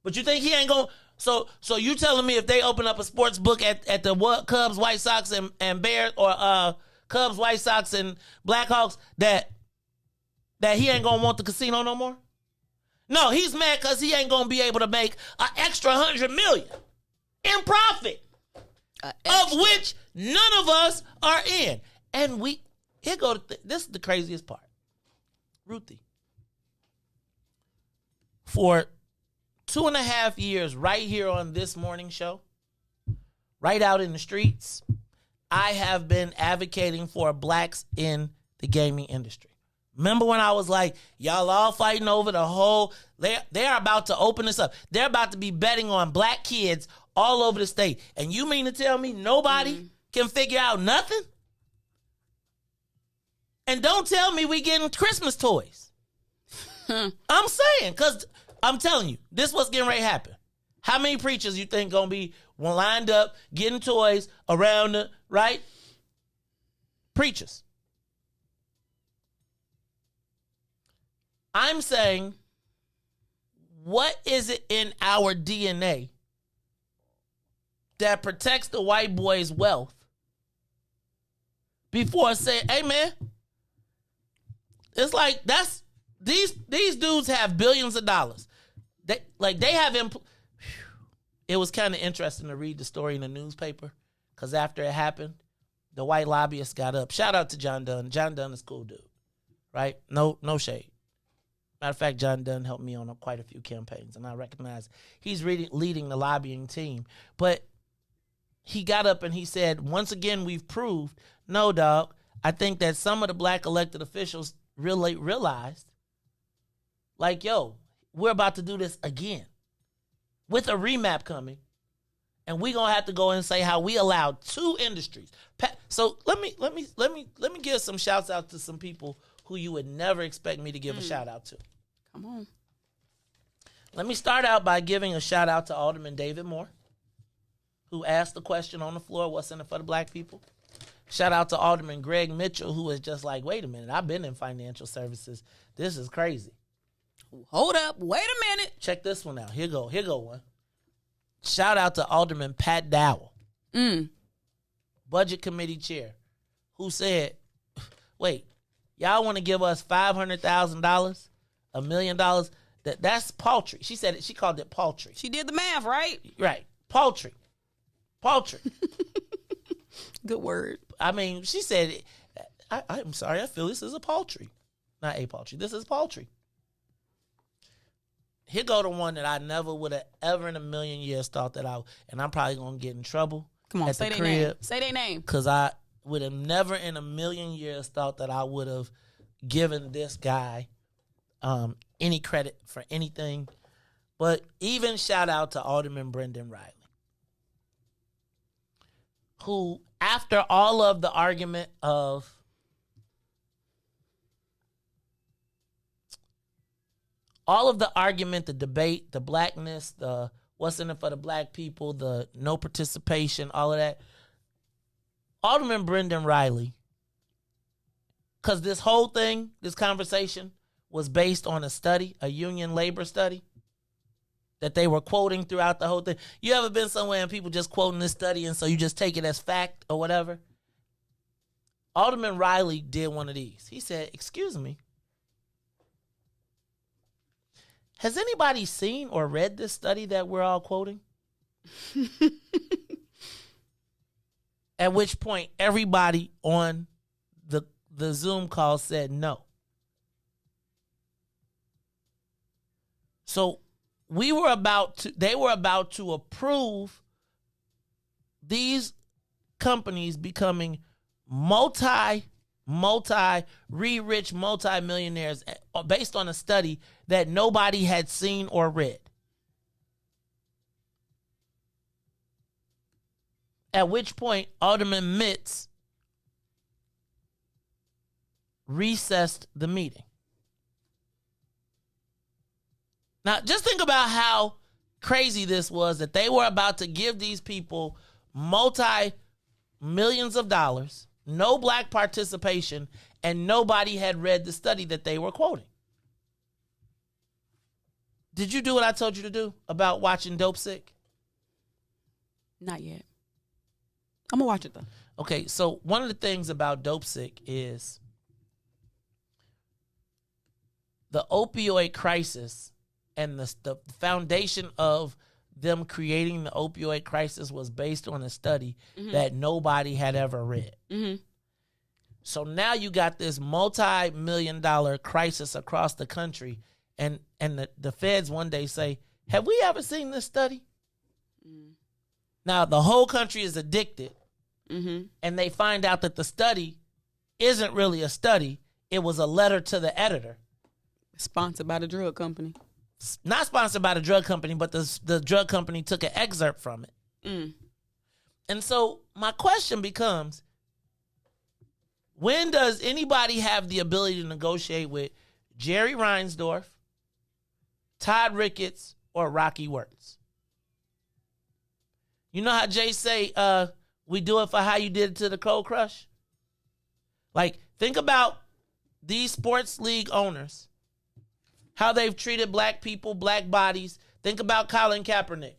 But you think he ain't going to... So you telling me if they open up a sports book at the Cubs, White Sox, and Bears, or Cubs, White Sox, and Blackhawks, that he ain't going to want the casino no more? No, he's mad because he ain't going to be able to make an extra $100 million in profit, of which none of us are in. And this is the craziest part. Ruthie, for 2.5 years right here on this morning show, right out in the streets, I have been advocating for blacks in the gaming industry. Remember when I was like, y'all all fighting over the whole, they're about to open this up. They're about to be betting on black kids all over the state. And you mean to tell me nobody can figure out nothing? And don't tell me we getting Christmas toys. I'm saying, because I'm telling you, this what's getting ready to happen. How many preachers you think going to be lined up getting toys around the, right? Preachers. I'm saying, what is it in our DNA that protects the white boy's wealth before saying, hey man, it's like these dudes have billions of dollars. It was kind of interesting to read the story in the newspaper because after it happened, the white lobbyists got up. Shout out to John Dunn. John Dunn is a cool dude, right? No shade. Matter of fact, John Dunn helped me on quite a few campaigns, and I recognize he's leading the lobbying team. But he got up and he said, once again, we've proved, no, dog, I think that some of the black elected officials really realized, like, yo, we're about to do this again with a remap coming, and we're going to have to go and say how we allowed 2 industries. So let me give some shouts out to some people who you would never expect me to give a shout out to. Come on. Let me start out by giving a shout out to Alderman David Moore, who asked the question on the floor, what's in it for the black people? Shout out to Alderman Greg Mitchell, who was just like, wait a minute, I've been in financial services. This is crazy. Hold up. Wait a minute. Check this one out. Here go one. Shout out to Alderman Pat Dowell, Budget Committee Chair, who said, wait, y'all want to give us $500,000, $1 million? That's paltry. She said it. She called it paltry. She did the math, right? Right. Paltry. Good word. I mean, she said, I'm sorry, I feel this is a paltry. Not a paltry. This is paltry. Here go the one that I never would have ever in a million years thought that and I'm probably going to get in trouble. Come on, at say the their name. crib. Say their name. Because I would have never in a million years thought that I would have given this guy any credit for anything. But even shout out to Alderman Brendan Riley, who, after all of the argument of the debate, the blackness, the what's in it for the black people, the no participation, all of that, Alderman Brendan Riley, because this whole thing, this conversation was based on a study, a union labor study that they were quoting throughout the whole thing. You ever been somewhere and people just quoting this study and so you just take it as fact or whatever? Alderman Riley did one of these. He said, excuse me, has anybody seen or read this study that we're all quoting? At which point, everybody on the Zoom call said no. So they were about to approve these companies becoming multi-rich, multi-millionaires based on a study that nobody had seen or read. At which point, Alderman Mitz recessed the meeting. Now, just think about how crazy this was, that they were about to give these people multi-millions of dollars, no black participation, and nobody had read the study that they were quoting. Did you do what I told you to do about watching Dope Sick? Not yet. I'm gonna watch it though. Okay, so one of the things about Dope Sick is the opioid crisis and the foundation of them creating the opioid crisis was based on a study that nobody had ever read. So now you got this multi-million-dollar crisis across the country, and the feds one day say, have we ever seen this study? Now the whole country is addicted, and they find out that the study isn't really a study. It was a letter to the editor. Sponsored by the drug company. Not sponsored by the drug company, but the drug company took an excerpt from it. And so my question becomes, when does anybody have the ability to negotiate with Jerry Reinsdorf, Todd Ricketts, or Rocky Wirtz? You know how Jay say, we do it for how you did it to the Cold Crush? Like, think about these sports league owners, how they've treated black people, black bodies. Think about Colin Kaepernick.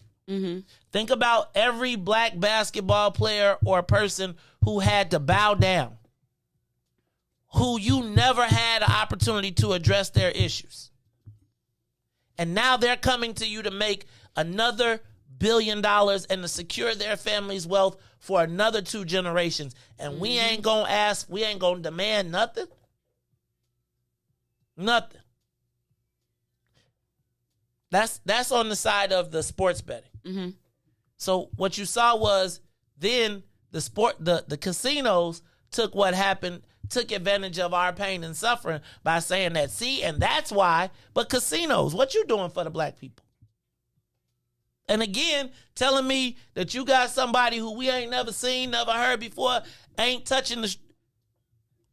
Think about every black basketball player or person who had to bow down, who you never had an opportunity to address their issues. And now they're coming to you to make another $1 billion and to secure their family's wealth for another 2 generations. And we ain't gonna ask, we ain't gonna demand nothing. Nothing. That's on the side of the sports betting. So what you saw was then the casinos took what happened, took advantage of our pain and suffering by saying that, see, and that's why. But casinos, what you doing for the black people? And again, telling me that you got somebody who we ain't never seen, never heard before, ain't touching the...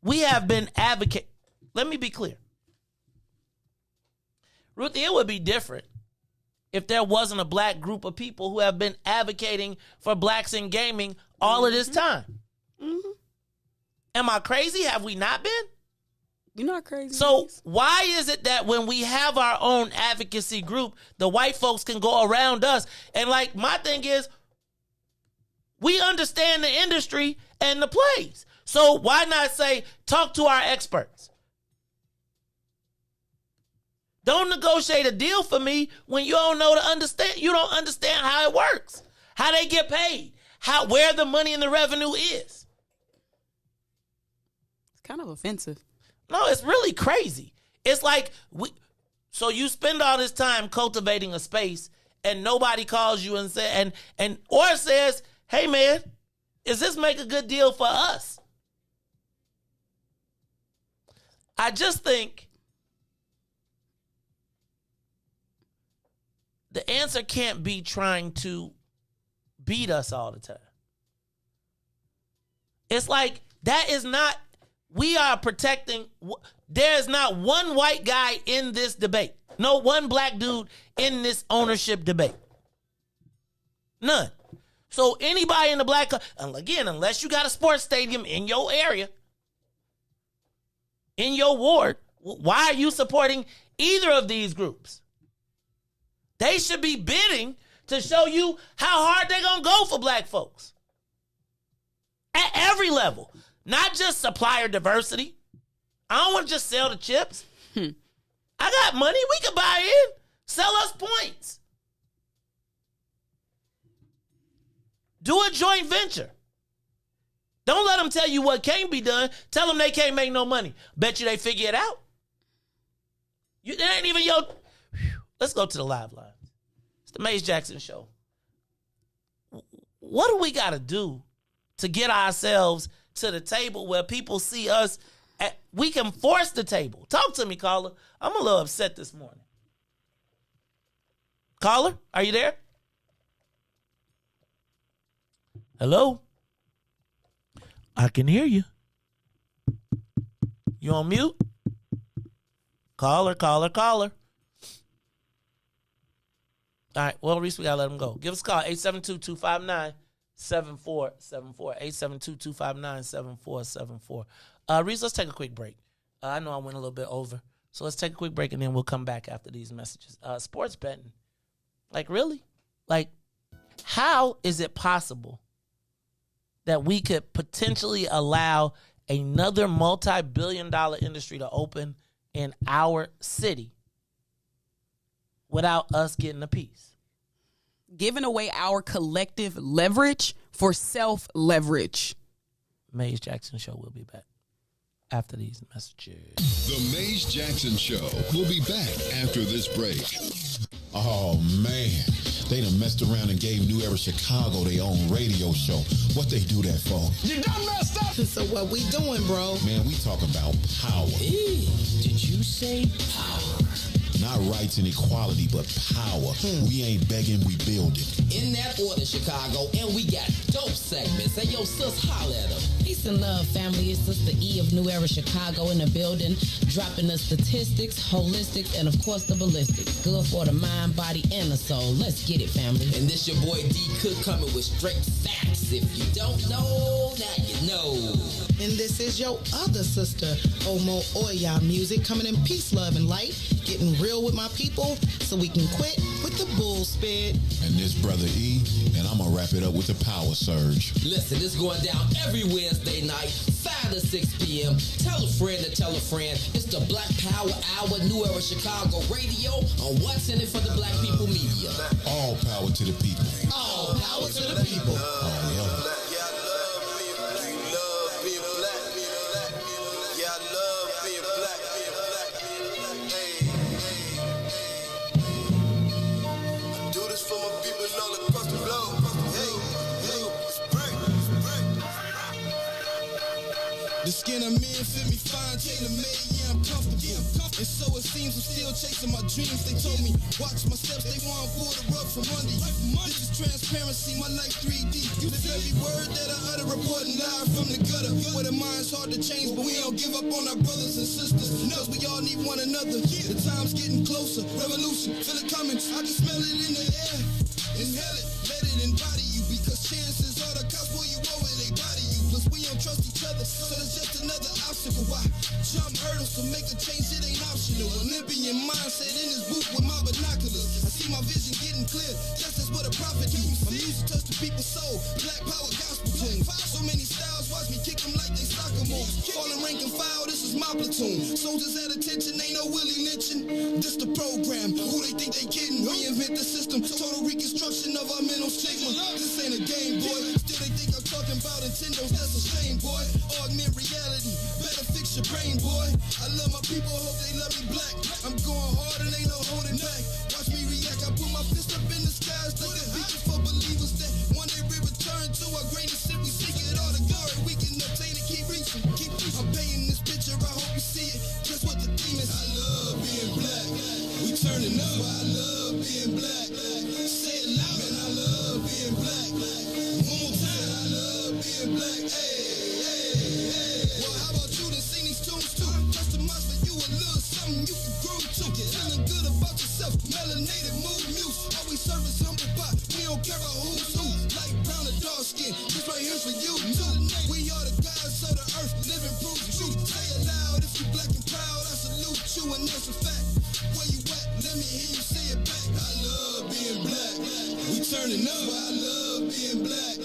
We have been advocating. Let me be clear. Ruthie, it would be different if there wasn't a black group of people who have been advocating for blacks in gaming all of this time. Am I crazy? Have we not been? You're not crazy. So why is it that when we have our own advocacy group, the white folks can go around us? And like, my thing is, we understand the industry and the plays. So why not say, talk to our experts? Don't negotiate a deal for me when you don't know to understand. You don't understand how it works, how they get paid, where the money and the revenue is. It's kind of offensive. No, it's really crazy. It's like, so you spend all this time cultivating a space and nobody calls you and says, hey man, is this make a good deal for us? I just think the answer can't be trying to beat us all the time. It's like, that is not, we are protecting, there is not one white guy in this debate. No one black dude in this ownership debate. None. So anybody in the black, and again, unless you got a sports stadium in your area, in your ward, why are you supporting either of these groups? They should be bidding to show you how hard they're going to go for black folks. At every level. Not just supplier diversity. I don't want to just sell the chips. I got money. We can buy in. Sell us points. Do a joint venture. Don't let them tell you what can't be done. Tell them they can't make no money. Bet you they figure it out. It ain't even your... Let's go to the live line. It's the Mace Jackson Show. What do we got to do to get ourselves to the table where people see us? We can force the table. Talk to me, caller. I'm a little upset this morning. Caller, are you there? Hello? I can hear you. You on mute? Caller. All right, well, Riis, we got to let him go. Give us a call, 872-259-7474. 872-259-7474. Riis, let's take a quick break. I know I went a little bit over. So let's take a quick break and then we'll come back after these messages. Sports betting. Like, really? Like, how is it possible that we could potentially allow another multi-billion-dollar industry to open in our city without us getting a piece? Giving away our collective leverage for self-leverage. Maze Jackson Show will be back after these messages. The Maze Jackson Show will be back after this break. Oh, man. They done messed around and gave New Era Chicago their own radio show. What they do that for? You done messed up. So what we doing, bro? Man, we talking about power. Did you say power? Not rights and equality, but power. We ain't begging, we building. In that order, Chicago, and we got dope segments. Hey, yo, sis, holla at them. Peace and love, family. It's Sister E of New Era Chicago in the building, dropping the statistics, holistics, and of course the ballistics. Good for the mind, body, and the soul. Let's get it, family. And this your boy D Cook coming with straight facts. If you don't know, now you know. And this is your other sister, Omo Oya Music, coming in peace, love, and light, getting real with my people so we can quit with the bull spit. And this brother E, and I'm gonna wrap it up with the power surge. Listen, it's going down every Wednesday night, 5 to 6 p.m. Tell a friend to tell a friend. It's the Black Power Hour, New Era Chicago Radio on What's in It for the Black People Media. All power to the people. All power to the people. The skin of men fit me fine, tailor-made, yeah, I'm comfortable. And so it seems I'm still chasing my dreams. They told me, watch my steps, they want to pull the rug from under you. This is transparency, my life 3D. You live every word that I utter, reporting live from the gutter. Where the mind's hard to change, but we don't give up on our brothers and sisters. Cause we all need one another. The time's getting closer, revolution, feel it coming. I can smell it in the air. Inhale it, let it embody you. Because chances are the cops pull you over, they body you. Plus we don't trust each other, so there's just another obstacle. Why jump hurdles to make a change? It ain't optional. Olympian mindset in this booth with my binoculars. I see my vision getting clear, just as what a prophet do. My music touch the people's soul, black power gospel tune. So many styles, watch me kick them like they soccer moves. Falling rank and file, this is my platoon. Soldiers at attention, ain't no Willie lynching. This the program, who they think they kidding? Reinvent the system, total reconstruction of our mental stigma. This ain't a game, boy. Still they think I'm talking about Nintendo's, that's a shame, boy. Augment reality, better fix your brain, boy. I love my people, hope they love me black. I'm going hard and ain't no holding back. Watch me react, I put my fist up in the skies like a beacon for believers that one day we return to our greatest shit. We seek it all the glory we can obtain and keep reaching. I'm painting this picture, I hope you see it. Just what the theme is. I love being black. We turning up. I love being black. Say it loud, man. I love being black. One more time. I love being black. Hey. Well, how about you to sing these tunes too? Customize for you a little something you can groove to. Feeling good about yourself. Melanated mood muse. Always service humble pie. We don't care about who's who. Light brown or dark skin. This right here's for you too. We are the gods of the earth. Living proof truth. Say it loud if you black and proud. I salute you and that's a fact. Where you at? Let me hear you say it back. I love being black. We turning up. I love being black.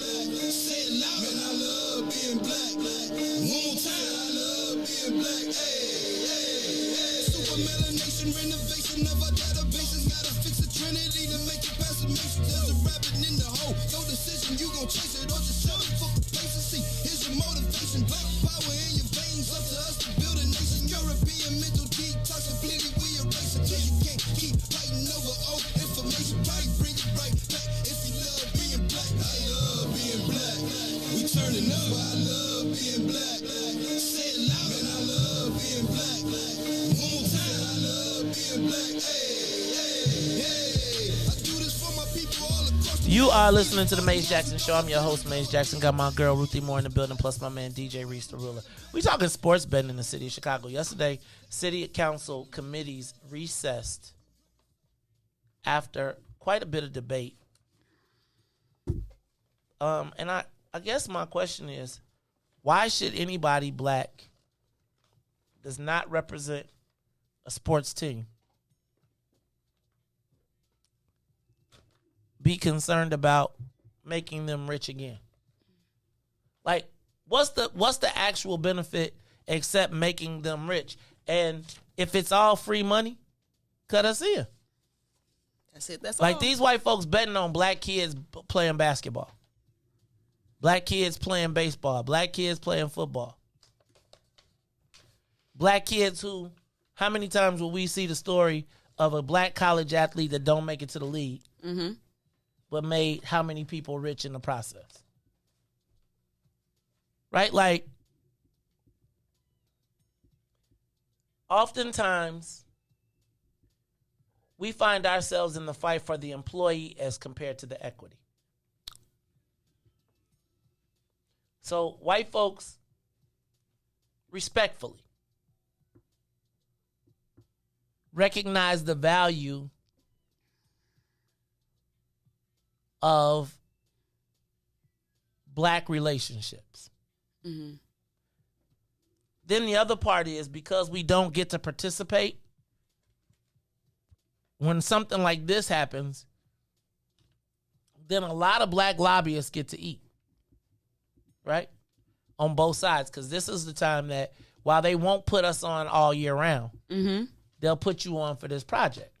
Say it loud. Man, I love being black. One more time. I love being black. Hey. Super melanation, renovation of our databases. Gotta fix the trinity to make it past the matrix. There's a rabbit in the hole. Your decision, you gon' chase it or just shove it for complacency. Here's your motivation. Black power in your veins. Up to us to build a nation. European mental detox completely we erase it. Cause you can't keep fighting over old information. Probably bring it right back if you love being black. I love being black. We turning up. I love being black. Say it loud. Man, I love being black. One more time. I love being black. Hey. I do this for my people all across the You are listening to the Maze Jackson Show. I'm your host, Maze Jackson. Got my girl Ruthie Moore in the building, plus my man DJ Riis the Ruler. We talking sports betting in the city of Chicago. Yesterday, city council committees recessed after quite a bit of debate. And I guess my question is, why should anybody black does not represent a sports team be concerned about making them rich again? Like, what's the actual benefit except making them rich? And if it's all free money, cut us in. That's it. That's like all. These white folks betting on black kids playing basketball, black kids playing baseball, black kids playing football, black kids who, how many times will we see the story of a black college athlete that don't make it to the league, but made how many people rich in the process? Right? Like, oftentimes, we find ourselves in the fight for the employee as compared to the equity. So white folks, respectfully, recognize the value of black relationships. Then the other part is, because we don't get to participate, when something like this happens, then a lot of black lobbyists get to eat, right? On both sides, because this is the time that, while they won't put us on all year round, they'll put you on for this project.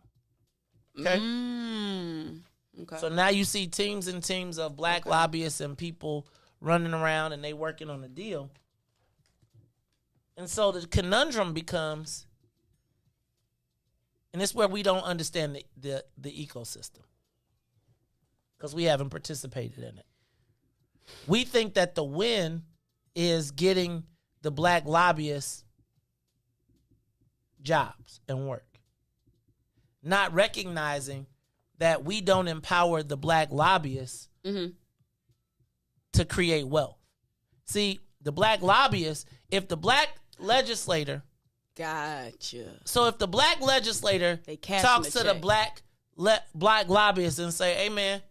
Okay? Okay. So now you see teams and teams of black lobbyists and people running around, and they working on a deal. And so the conundrum becomes, and it's where we don't understand the ecosystem, because we haven't participated in it. We think that the win is getting the black lobbyists jobs and work, not recognizing that we don't empower the black lobbyists to create wealth. See, the black lobbyists, if the black legislator, gotcha. So if the black legislator talks to the black lobbyists and say, hey man,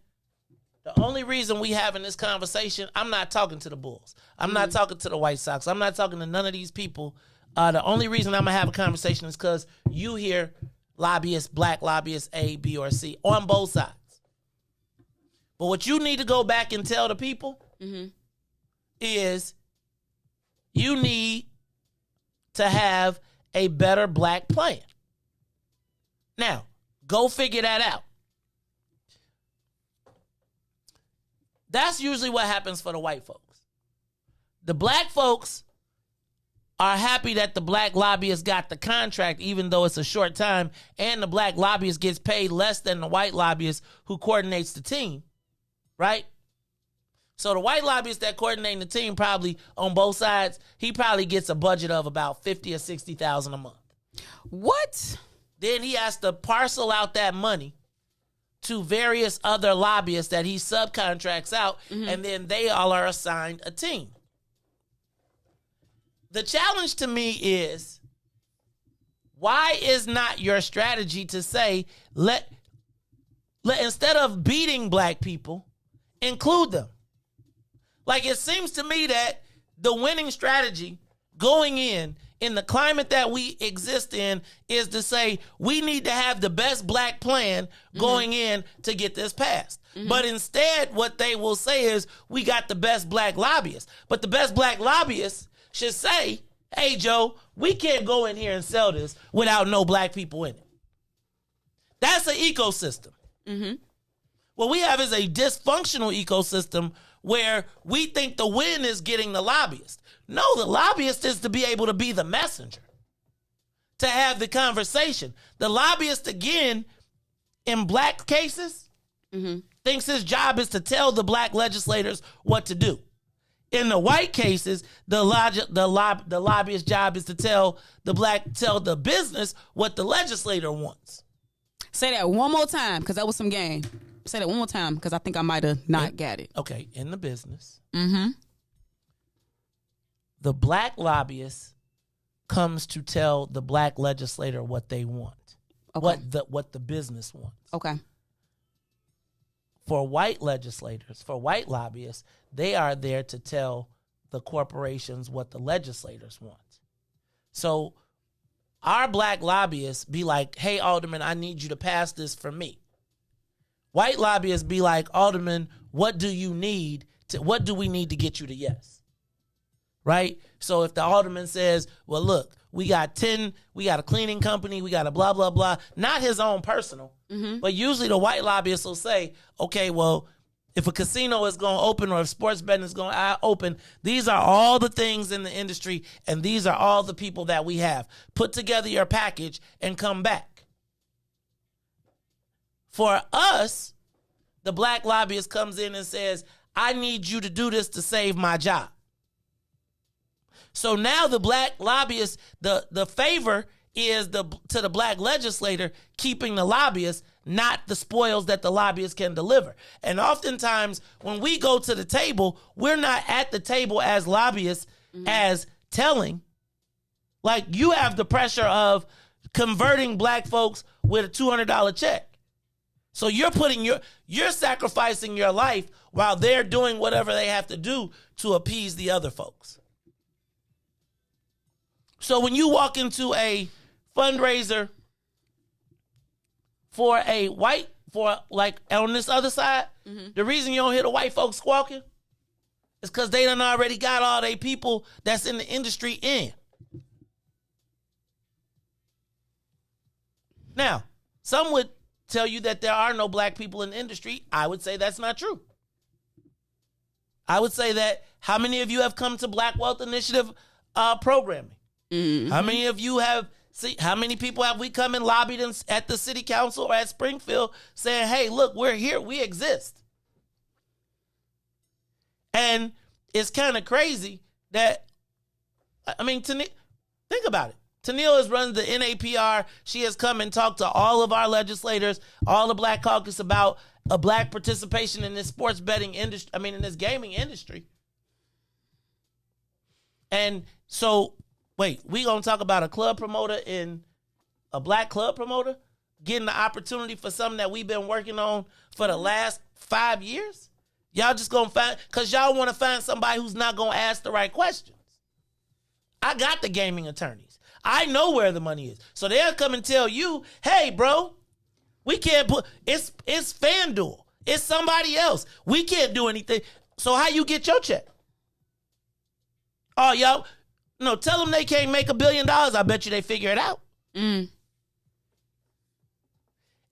the only reason we having this conversation, I'm not talking to the Bulls. I'm not talking to the White Sox. I'm not talking to none of these people. The only reason I'm going to have a conversation is because you hear lobbyists, black lobbyists A, B, or C on both sides. But what you need to go back and tell the people is you need to have a better black plan. Now, go figure that out. That's usually what happens for the white folks. The black folks are happy that the black lobbyist got the contract, even though it's a short time, and the black lobbyist gets paid less than the white lobbyist who coordinates the team, right? So the white lobbyist that coordinating the team, probably on both sides, he probably gets a budget of about $50,000 or $60,000 a month. What? Then he has to parcel out that money to various other lobbyists that he subcontracts out, and then they all are assigned a team. The challenge to me is, why is not your strategy to say, let instead of beating black people, include them? Like, it seems to me that the winning strategy going in the climate that we exist in is to say, we need to have the best black plan going in to get this passed. But instead, what they will say is, we got the best black lobbyists. But the best black lobbyists should say, hey, Joe, we can't go in here and sell this without no black people in it. That's an ecosystem. What we have is a dysfunctional ecosystem where we think the win is getting the lobbyist. No, the lobbyist is to be able to be the messenger, to have the conversation. The lobbyist, again, in black cases, thinks his job is to tell the black legislators what to do. In the white cases, the lobbyist job is to tell the business what the legislator wants. Say that one more time, because that was some game. Say that one more time, because I think I might have not got it. Okay, in the business, the black lobbyist comes to tell the black legislator what they want, what the business wants. Okay. For white legislators, for white lobbyists, they are there to tell the corporations what the legislators want. So our black lobbyists be like, hey, Alderman, I need you to pass this for me. White lobbyists be like, Alderman, what do you need? What do we need to get you to yes? Right? So if the alderman says, well, look, we got a cleaning company, we got a blah, blah, blah, not his own personal, but usually the white lobbyists will say, okay, well, if a casino is going to open or if sports betting is going to open, these are all the things in the industry and these are all the people that we have. Put together your package and come back. For us, the black lobbyist comes in and says, I need you to do this to save my job. So now the black lobbyist, the favor is to the black legislator keeping the lobbyist, not the spoils that the lobbyist can deliver. And oftentimes when we go to the table, we're not at the table as lobbyists, as telling. Like you have the pressure of converting black folks with a $200 check. So you're sacrificing your life while they're doing whatever they have to do to appease the other folks. So when you walk into a fundraiser for like on this other side, the reason you don't hear the white folks squawking is because they done already got all they people that's in the industry in. Now, some would tell you that there are no black people in the industry. I would say that's not true. I would say that how many of you have come to Black Wealth Initiative programming? How many of you how many people have we come and lobbied at the city council or at Springfield saying, hey, look, we're here, we exist. And it's kind of crazy that, I mean, think about it. Tennille has run the NAPR. She has come and talked to all of our legislators, all the Black Caucus about a black participation in this sports betting industry, in this gaming industry. And so, wait, we gonna talk about a club promoter and a black club promoter getting the opportunity for something that we've been working on for the last 5 years? Y'all just gonna find, because y'all want to find somebody who's not gonna ask the right questions. I got the gaming attorneys. I know where the money is. So they'll come and tell you, hey, bro, we can't it's FanDuel. It's somebody else. We can't do anything. So how you get your check? Oh, y'all, no, tell them they can't make $1 billion. I bet you they figure it out.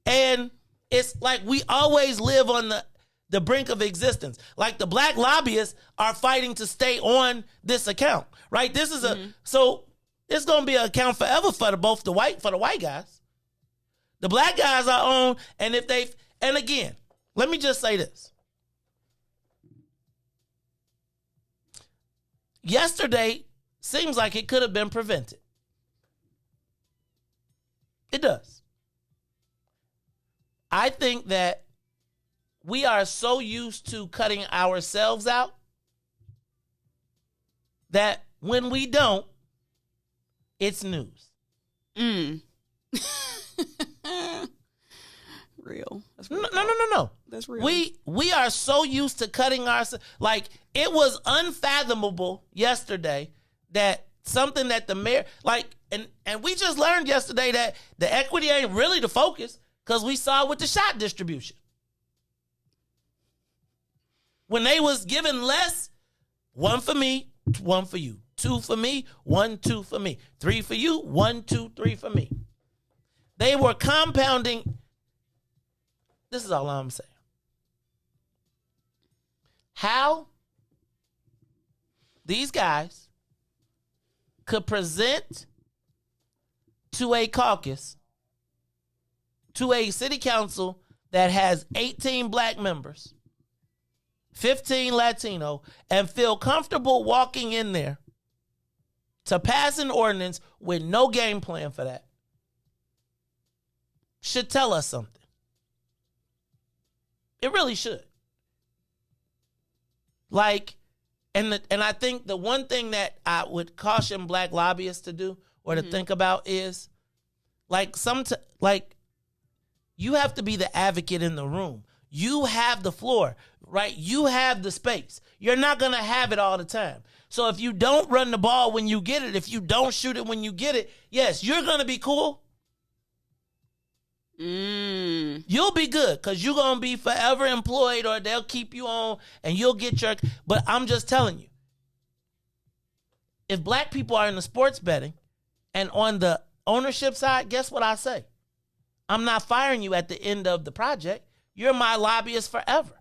And it's like we always live on the brink of existence. Like the black lobbyists are fighting to stay on this account, right? This is so it's gonna be an account forever for the white guys. The black guys are on, and and again, let me just say this. Yesterday seems like it could have been prevented. It does. I think that we are so used to cutting ourselves out that when we don't, it's news. Real. That's real. No. That's real. We are so used to cutting ourselves. Like, it was unfathomable yesterday that something that the mayor, like, and we just learned yesterday that the equity ain't really the focus because we saw with the shot distribution. When they was given less, 1 for me, 1 for you. 2 for me, 1, 2 for me. 3 for you, 1, 2, 3 for me. They were compounding. This is all I'm saying. How these guys could present to a caucus, to a city council that has 18 black members, 15 Latino, and feel comfortable walking in there to pass an ordinance with no game plan for that, should tell us something. It really should. Like, and I think the one thing that I would caution black lobbyists to do or to think about is, like, you have to be the advocate in the room. You have the floor. right? You have the space. You're not going to have it all the time. So if you don't run the ball when you get it, if you don't shoot it when you get it, yes, you're going to be cool. You'll be good because you're going to be forever employed, or they'll keep you on and you'll get your... But I'm just telling you, if black people are in the sports betting and on the ownership side, guess what I say? I'm not firing you at the end of the project. You're my lobbyist forever.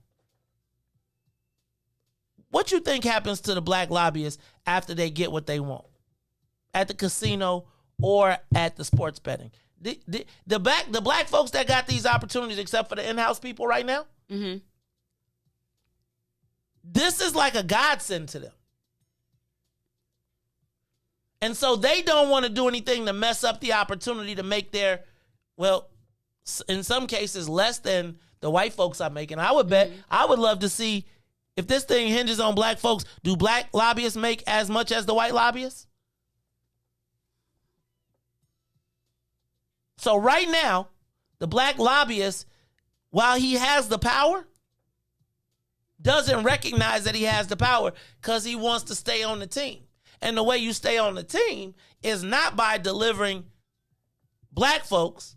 What you think happens to the black lobbyists after they get what they want? At the casino or at the sports betting? The black folks that got these opportunities, except for the in-house people right now, this is like a godsend to them. And so they don't want to do anything to mess up the opportunity to make their, well, in some cases, less than the white folks are making. I would bet, I would love to see, if this thing hinges on black folks, do black lobbyists make as much as the white lobbyists? So right now, the black lobbyist, while he has the power, doesn't recognize that he has the power because he wants to stay on the team. And the way you stay on the team is not by delivering black folks.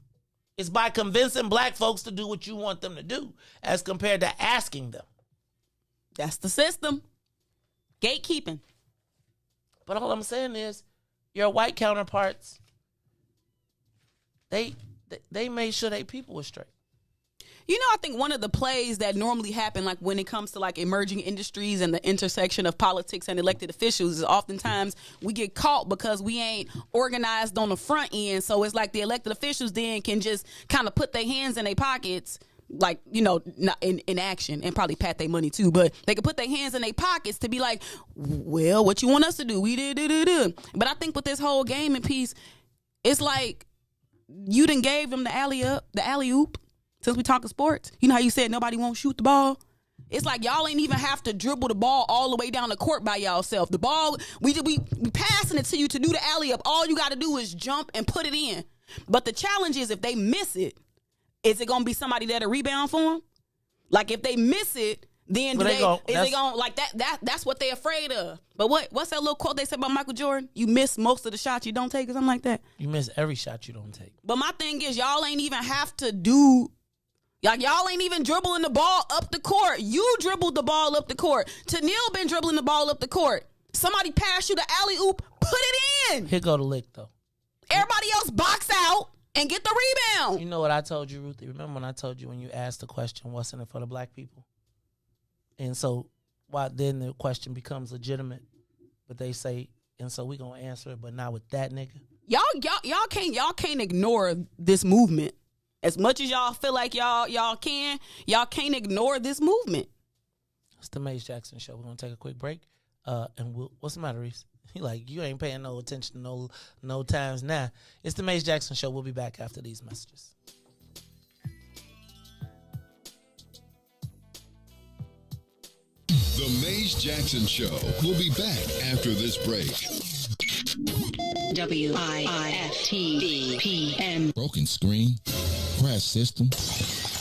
It's by convincing black folks to do what you want them to do as compared to asking them. That's the system. Gatekeeping. But all I'm saying is your white counterparts, they made sure they people were straight. You know, I think one of the plays that normally happen, like when it comes to like emerging industries and the intersection of politics and elected officials, is oftentimes we get caught because we ain't organized on the front end. So it's like the elected officials then can just kind of put their hands in their pockets, like, you know, not in action, and probably pat their money too, but they can put their hands in their pockets to be like, well, what you want us to do? We do. But I think with this whole gaming piece, it's like you done gave them the alley-oop. Since we talking sports, you know how you said nobody won't shoot the ball? It's like y'all ain't even have to dribble the ball all the way down the court by y'allself. The ball, we passing it to you to do the alley-up. All you got to do is jump and put it in. But the challenge is if they miss it, is it going to be somebody that'll rebound for them? Like if they miss it, then that's what they afraid of. But what's that little quote they said about Michael Jordan? You miss most of the shots you don't take or something like that. You miss every shot you don't take. But my thing is y'all ain't even have to do... Like, y'all ain't even dribbling the ball up the court. You dribbled the ball up the court. Tennille been dribbling the ball up the court. Somebody pass you the alley-oop, put it in. Here go the lick, though. Everybody else box out and get the rebound. You know what I told you, Ruthie? Remember when I told you when you asked the question, what's in it for the black people? And so then the question becomes legitimate, but they say, and so we going to answer it, but not with that nigga. Y'all can't ignore this movement. As much as y'all feel like y'all can't ignore this movement. It's the Maze Jackson Show. We're going to take a quick break. And what's the matter, Riis? Like, you ain't paying no attention no times now. It's the Maze Jackson Show. We'll be back after these messages. The Maze Jackson Show will be back after this break. WIIFTBP. Broken screen? Crash system?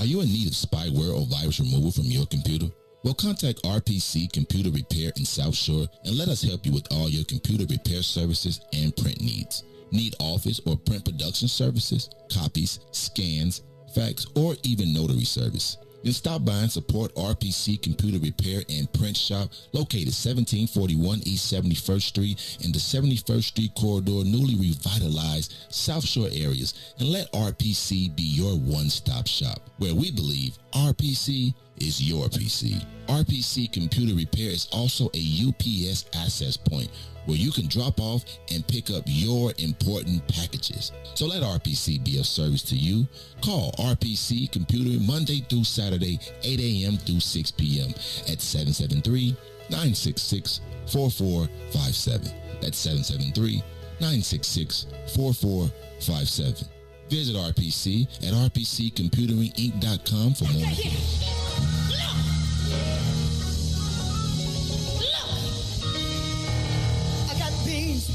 Are you in need of spyware or virus removal from your computer? Well, contact RPC Computer Repair in South Shore and let us help you with all your computer repair services and print needs. Need office or print production services, copies, scans, fax, or even notary service? Then stop by and support RPC Computer Repair and Print Shop located 1741 East 71st Street in the 71st Street corridor, newly revitalized South Shore areas, and let RPC be your one-stop shop, where we believe RPC is your PC. RPC Computer Repair is also a UPS access point where you can drop off and pick up your important packages. So let RPC be of service to you. Call RPC Computer Monday through Saturday, 8 a.m. through 6 p.m. at 773-966-4457. That's 773-966-4457. Visit RPC at rpccomputeringinc.com for more information.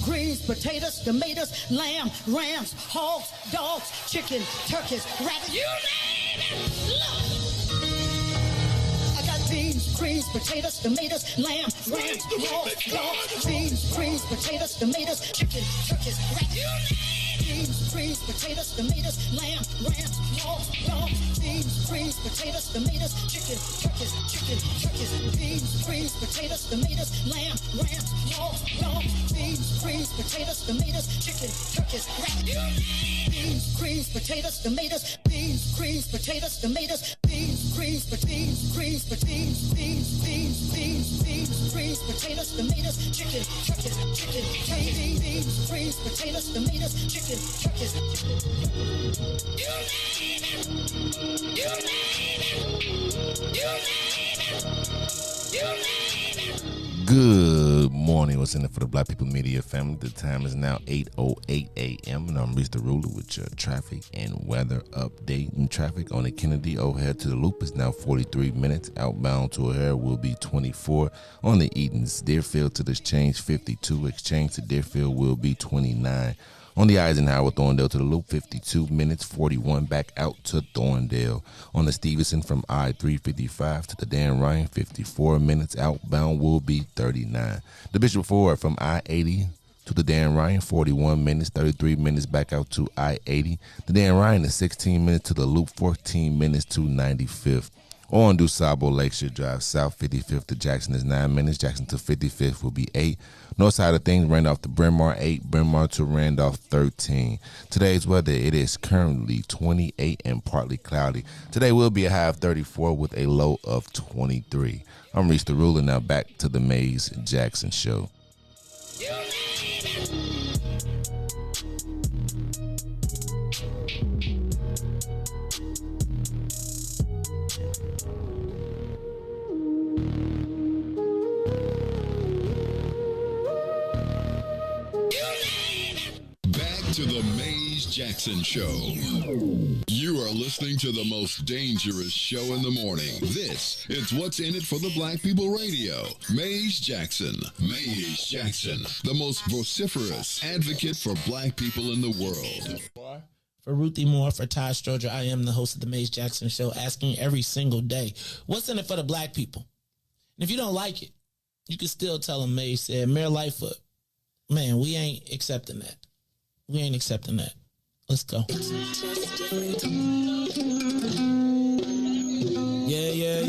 Greens, potatoes, tomatoes, lamb, rams, hogs, dogs, chicken, turkeys, rabbits. You name it! Look! I got beans, greens, potatoes, tomatoes, lamb, ram, pork, beans, greens, potatoes, tomatoes, chicken, turkeys, rat. Beans, greens, potatoes, tomatoes, lamb, ram, pork, beans, greens, potatoes, tomatoes, chicken, turkeys, beans, greens, potatoes, tomatoes, lamb, ram, pork, beans, greens, potatoes, tomatoes, chicken, turkeys, rat. Beans, greens, potatoes, tomatoes, beans, greens, potatoes, tomatoes, beans, greens, beans, greens, beans, greens, potatoes, tomatoes, chicken, beans, greens, potatoes, tomatoes, chicken, turkeys. Good morning. What's in it for the Black People Media family? The time is now 8:08 a.m. and I'm Riis the Ruler with your traffic and weather update. And traffic on the Kennedy O'Hare to the Loop is now 43 minutes. Outbound to O'Hare will be 24. On the Edens, Deerfield to the Exchange, 52. Exchange to Deerfield will be 29. On the Eisenhower, Thorndale to the Loop, 52 minutes, 41 back out to Thorndale. On the Stevenson from I-355 to the Dan Ryan, 54 minutes, outbound will be 39. The Bishop Ford from I-80 to the Dan Ryan, 41 minutes, 33 minutes back out to I-80. The Dan Ryan is 16 minutes to the Loop, 14 minutes to 95th. On DuSable Lakeshore Drive, South 55th to Jackson is 9 minutes. Jackson to 55th will be 8. North side of things, Randolph to Bryn Mawr, 8. Bryn Mawr to Randolph, 13. Today's weather, it is currently 28 and partly cloudy. Today will be a high of 34 with a low of 23. I'm Riis the Ruler. Now back to the Mays Jackson Show. To the Mays Jackson Show. You are listening to the most dangerous show in the morning. This is What's in It for the Black People Radio. Mays Jackson, the most vociferous advocate for black people in the world. For Ruthie Moore, for Todd Stoger, I am the host of the Mays Jackson Show, asking every single day, what's in it for the black people? And if you don't like it, you can still tell them Mays said, Mayor Lightfoot, man, we ain't accepting that. We ain't accepting that. Let's go. Yeah.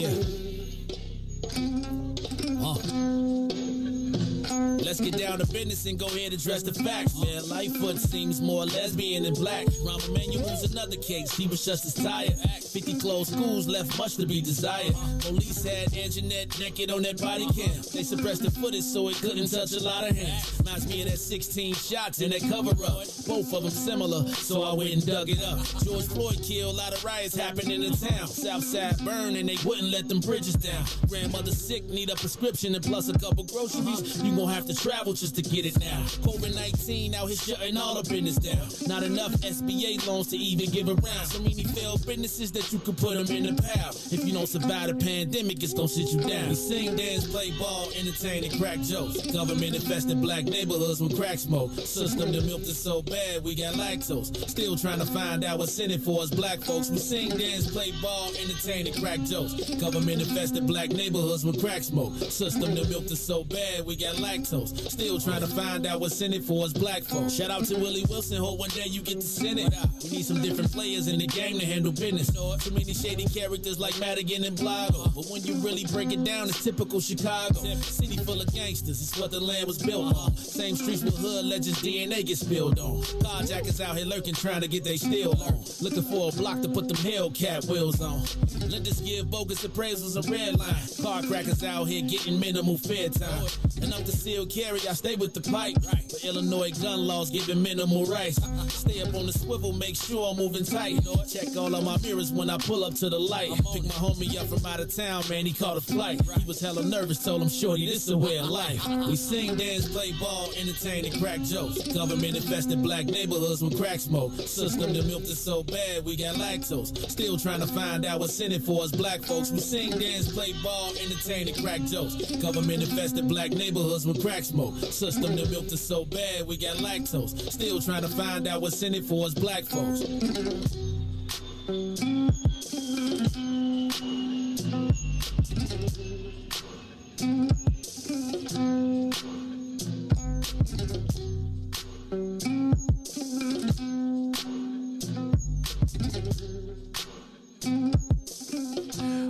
Let's get down to business and go ahead and address the facts, man. Lightfoot seems more lesbian than black. Rahm Emanuel's another case. He was just as tired. 50 closed schools left much to be desired. Police had Anjanette naked on that body cam. They suppressed the footage so it couldn't touch a lot of hands. Reminds me of that 16 shots in that cover up. Both of them similar, so I went and dug it up. George Floyd killed, a lot of riots happened in the town. Southside burned and they wouldn't let them bridges down. Grandmother sick, need a prescription and plus a couple groceries. You gon' have to travel just to get it now. COVID-19 out here shutting all the business down. Not enough SBA loans to even give around. So many failed businesses that you could put them in the pile. If you don't survive the pandemic, it's gonna sit you down. We sing, dance, play ball, entertain, and crack jokes. Government infested black neighborhoods with crack smoke. System that milked us so bad, we got lactose. Still trying to find out what's in it for us black folks. We sing, dance, play ball, entertain, and crack jokes. Government infested black neighborhoods with crack smoke. System that milked us so bad, we got lactose. Still trying to find out what's in it for us black folks. Shout out to Willie Wilson, hope one day you get to send it. We need some different players in the game to handle business. Too many shady characters like Madigan and Blago. But when you really break it down, it's typical Chicago. City full of gangsters, it's what the land was built on. Same streets with hood legends, DNA get spilled on. Carjackers out here lurking, trying to get they steal on. Looking for a block to put them Hellcat wheels on. Let us give bogus appraisals a red line. Car crackers out here getting minimal fair time. And I'm concealed carry, I stay with the pipe. But Illinois gun laws giving minimal rights. Stay up on the swivel, make sure I'm moving tight. Check all of my mirrors when I pull up to the light. Pick my homie up from out of town, man, he caught a flight. He was hella nervous, told him, shorty, this a way of life. We sing, dance, play ball, entertain, and crack jokes. Government infested black neighborhoods with crack smoke. System that milked us so bad, we got lactose. Still trying to find out what's in it for us black folks. We sing, dance, play ball, entertain, and crack jokes. Government infested black neighborhoods with crack smoke. System that milked us so bad, we got lactose. Still trying to find out what's in it for us black folks.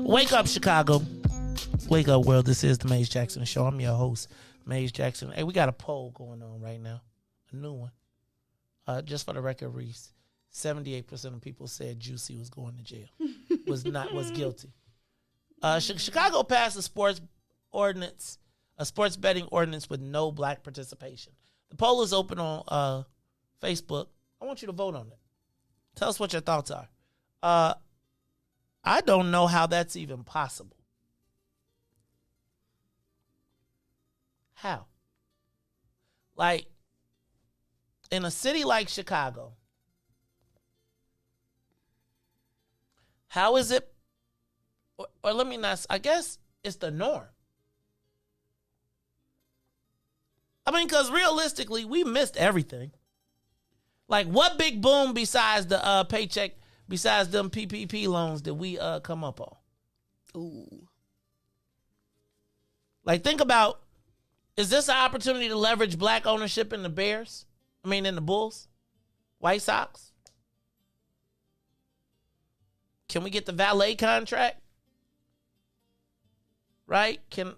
Wake up, Chicago. Wake up, world. This is the Maze Jackson Show. I'm your host, Maze Jackson. Hey, we got a poll going on right now. A new one. Just for the record, Riis, 78% of people said Juicy was going to jail. was guilty. Chicago passed a sports betting ordinance with no black participation. The poll is open on Facebook. I want you to vote on it. Tell us what your thoughts are. I don't know how that's even possible. How? Like, in a city like Chicago, how is it, or let me not, I guess it's the norm. I mean, because realistically, we missed everything. Like, what big boom besides the paycheck, besides them PPP loans did we come up on? Ooh. Like, think about, is this an opportunity to leverage black ownership in the Bears? I mean, in the Bulls? White Sox? Can we get the valet contract? Right? Can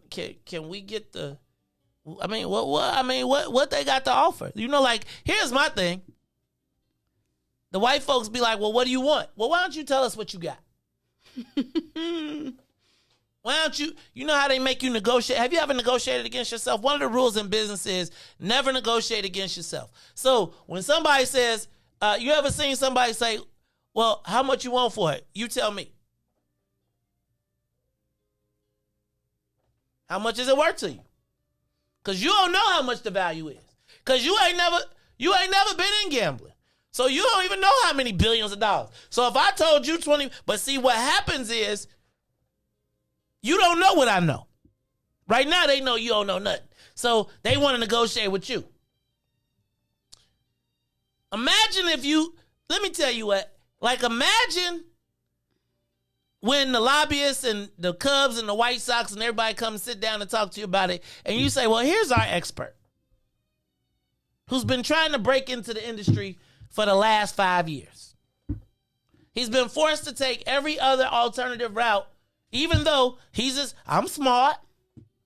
we get the, I mean, what they got to offer? You know, like, here's my thing. The white folks be like, well, what do you want? Well, why don't you tell us what you got? Why don't you know how they make you negotiate? Have you ever negotiated against yourself? One of the rules in business is never negotiate against yourself. So when somebody says, you ever seen somebody say, well, how much you want for it? You tell me. How much is it worth to you? Because you don't know how much the value is. Because you ain't never been in gambling. So you don't even know how many billions of dollars. So if I told you 20, but see what happens is you don't know what I know. Right now they know you don't know nothing. So they want to negotiate with you. Imagine if let me tell you what, like imagine when the lobbyists and the Cubs and the White Sox and everybody come sit down and talk to you about it and you say, well, here's our expert who's been trying to break into the industry for the last 5 years. He's been forced to take every other alternative route, even though he's just, I'm smart,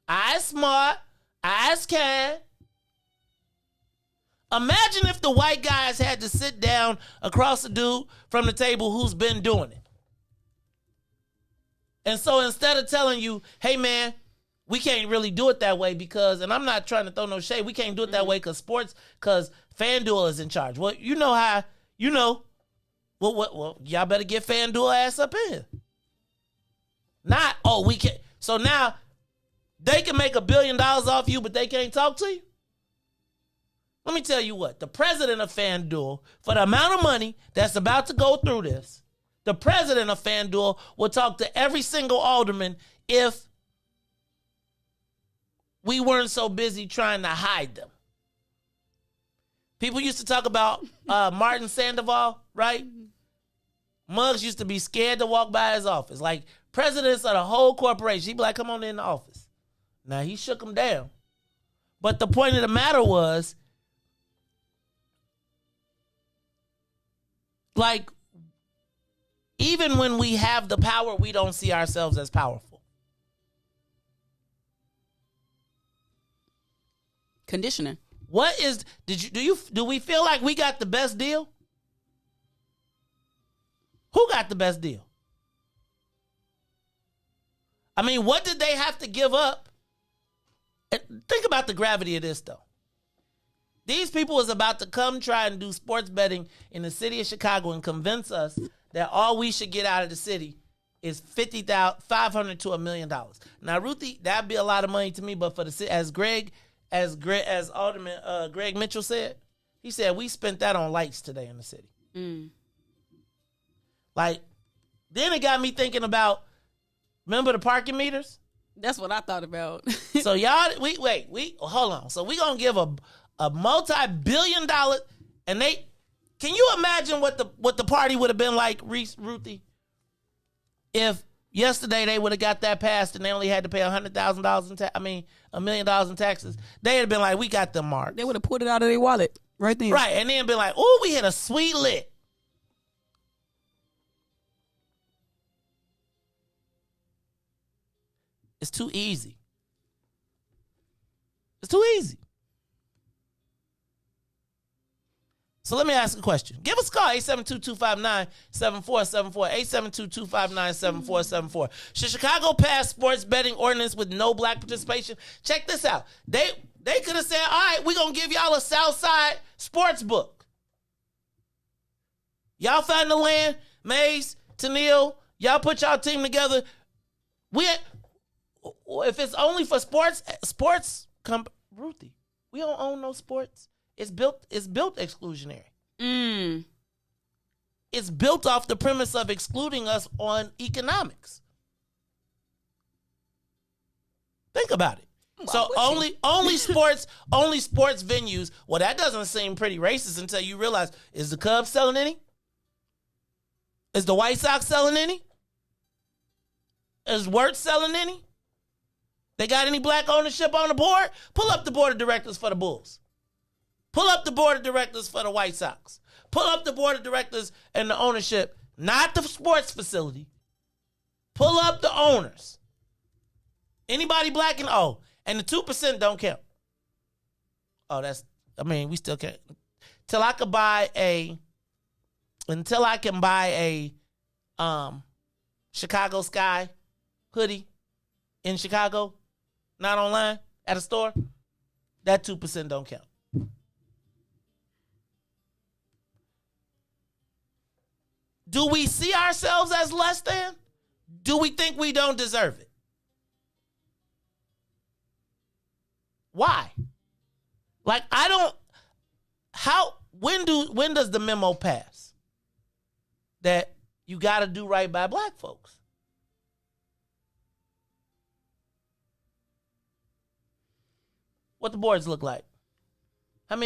I can. Imagine if the white guys had to sit down across the dude from the table who's been doing it. And so instead of telling you, hey man, we can't really do it that way because, and I'm not trying to throw no shade, we can't do it that way because FanDuel is in charge. Well, you know how, well, y'all better get FanDuel ass up in here. Not, we can't. So now they can make $1 billion off you, but they can't talk to you. Let me tell you what, the president of FanDuel, for the amount of money that's about to go through this, the president of FanDuel will talk to every single alderman if we weren't so busy trying to hide them. People used to talk about Martin Sandoval, right? Muggs used to be scared to walk by his office. Like, presidents of the whole corporation, he'd be like, come on in the office. Now, he shook him down. But the point of the matter was, like, even when we have the power, we don't see ourselves as powerful. Conditioning. What is, do we feel like we got the best deal? Who got the best deal? I mean, what did they have to give up? And think about the gravity of this, though. These people was about to come try and do sports betting in the city of Chicago and convince us that all we should get out of the city is $500,000 to $1 million. Now, Ruthie, that'd be a lot of money to me, but for the city, as Alderman Greg Mitchell said, he said we spent that on lights today in the city. Like, then it got me thinking about, remember the parking meters? That's what I thought about. So y'all, hold on. So we gonna give a multi-billion-dollar, and can you imagine what the party would have been like, Ruthie, if yesterday they would have got that passed and they only had to pay $100,000 in $1 million in taxes, they'd have been like, we got them marks. They would have pulled it out of their wallet right then. Right, and then been like, oh, we hit a sweet lick. It's too easy. It's too easy. So let me ask a question. Give us a call, 872-259-7474, 872-259-7474. Should Chicago pass sports betting ordinance with no black participation? Check this out. They could have said, all right, we're going to give y'all a Southside sports book. Y'all find the land, Maze, Tennille, y'all put y'all team together. If it's only for Ruthie, we don't own no sports. It's built exclusionary. It's built off the premise of excluding us on economics. Think about it. So only sports venues. Well, that doesn't seem pretty racist until you realize, is the Cubs selling any? Is the White Sox selling any? Is Wirtz selling any? They got any black ownership on the board? Pull up the board of directors for the Bulls. Pull up the board of directors for the White Sox. Pull up the board of directors and the ownership, not the sports facility. Pull up the owners. Anybody black and the 2% don't count. We still can't. Until I can buy a Chicago Sky hoodie in Chicago, not online, at a store, that 2% don't count. Do we see ourselves as less than? Do we think we don't deserve it? Why? Like, when does the memo pass that you got to do right by black folks? What the boards look like? I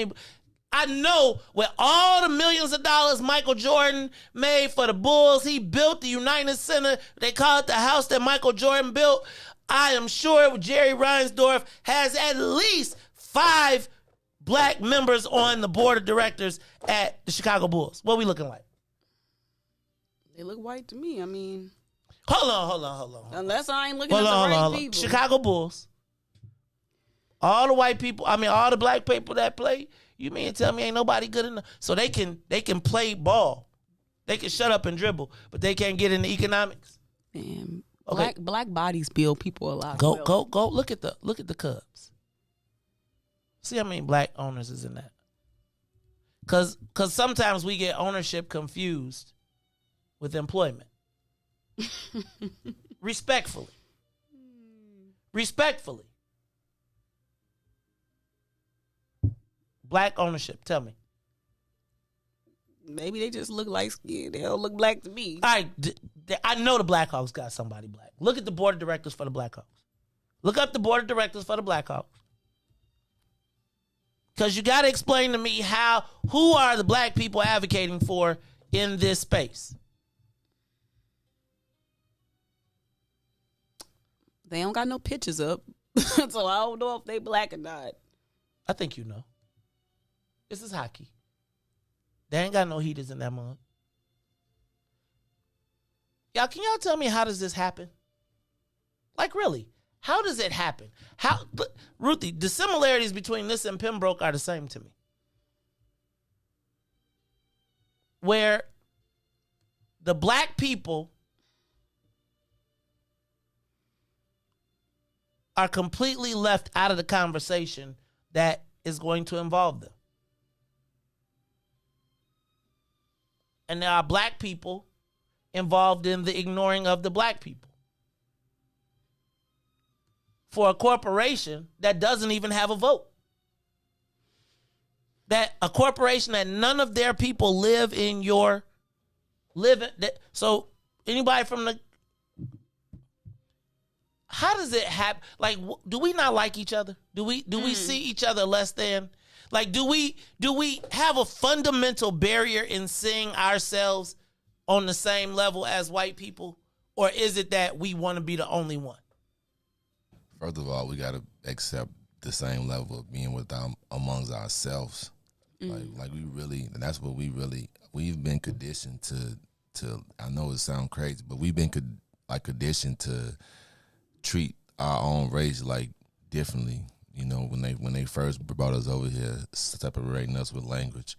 know with all the millions of dollars Michael Jordan made for the Bulls, he built the United Center. They call it the house that Michael Jordan built. I am sure Jerry Reinsdorf has at least 5 black members on the board of directors at the Chicago Bulls. What are we looking like? They look white to me. Hold on. Unless I ain't looking at the right people. Chicago Bulls. All the white people, all the black people that play, you mean tell me ain't nobody good enough? So they can play ball. They can shut up and dribble, but they can't get into economics. Man, okay. black bodies build people a lot. Go look at the Cubs. See how many black owners is in that? Cause sometimes we get ownership confused with employment. Respectfully. Black ownership, tell me. Maybe they just look light skinned. They don't look black to me. All right, I know the Blackhawks got somebody black. Look at the board of directors for the Blackhawks. Look up the board of directors for the Blackhawks. Because you got to explain to me who are the black people advocating for in this space? They don't got no pictures up. So I don't know if they black or not. I think you know. This is hockey. They ain't got no heaters in that mug. Can y'all tell me how does this happen? Like, really, how does it happen? Ruthie, the similarities between this and Pembroke are the same to me. Where the black people are completely left out of the conversation that is going to involve them. And there are black people involved in the ignoring of the black people. For a corporation that doesn't even have a vote. That a corporation that none of their people live in your so anybody from the, how does it happen? Like, do we not like each other? Do we see each other less than? Like, do we have a fundamental barrier in seeing ourselves on the same level as white people? Or is it that we want to be the only one? First of all, we got to accept the same level of being with amongst ourselves. Like we really, and that's what we've been conditioned to. I know it sounds crazy, but we've been conditioned to treat our own race like differently. You know, when they first brought us over here, separating us with language,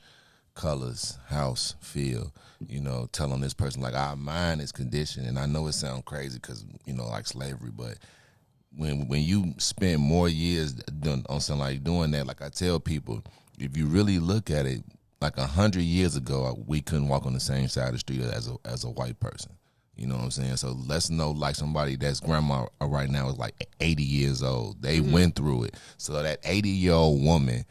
colors, house, feel, you know, telling this person like our mind is conditioned. And I know it sounds crazy because, you know, like slavery, but when you spend more years on something like doing that, like I tell people, if you really look at it, like 100 years ago, we couldn't walk on the same side of the street as a white person. You know what I'm saying? So let's know, like somebody that's grandma right now is like 80 years old. They went through it. So that 80-year-old woman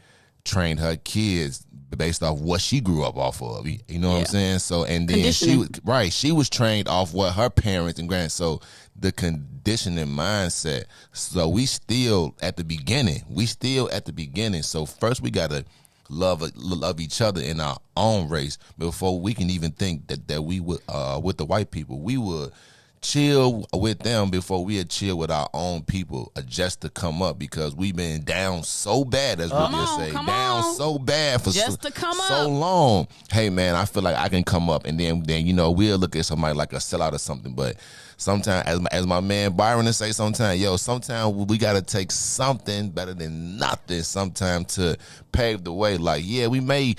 trained her kids based off what she grew up off of. You know what I'm saying? So, and then she was trained off what her parents and so the conditioning mindset. So we still at the beginning. So first we got to love each other in our own race before we can even think that we would with the white people. We would chill with them before we had chill with our own people just to come up, because we've been down so bad, as Ruthie say, down so bad for so long. Hey man, I feel like I can come up, and then you know, we'll look at somebody like a sellout or something. But sometimes, as my man Byron would say, sometimes we gotta take something better than nothing sometimes to pave the way. Like, yeah, we may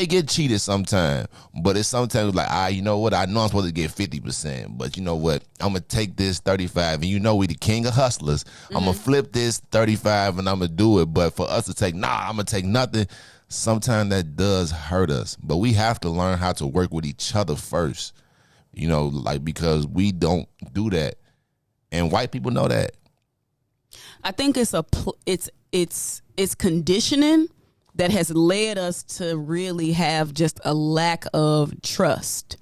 get cheated sometime, but it's sometimes like, you know what, I know I'm supposed to get 50%, but you know what, I'm gonna take this 35, and you know we the king of hustlers. I'm gonna flip this 35 and I'm gonna do it. But for us to take, I'm gonna take nothing, sometimes that does hurt us. But we have to learn how to work with each other first. You know, like, because we don't do that, and white people know that. I think it's conditioning that has led us to really have just a lack of trust,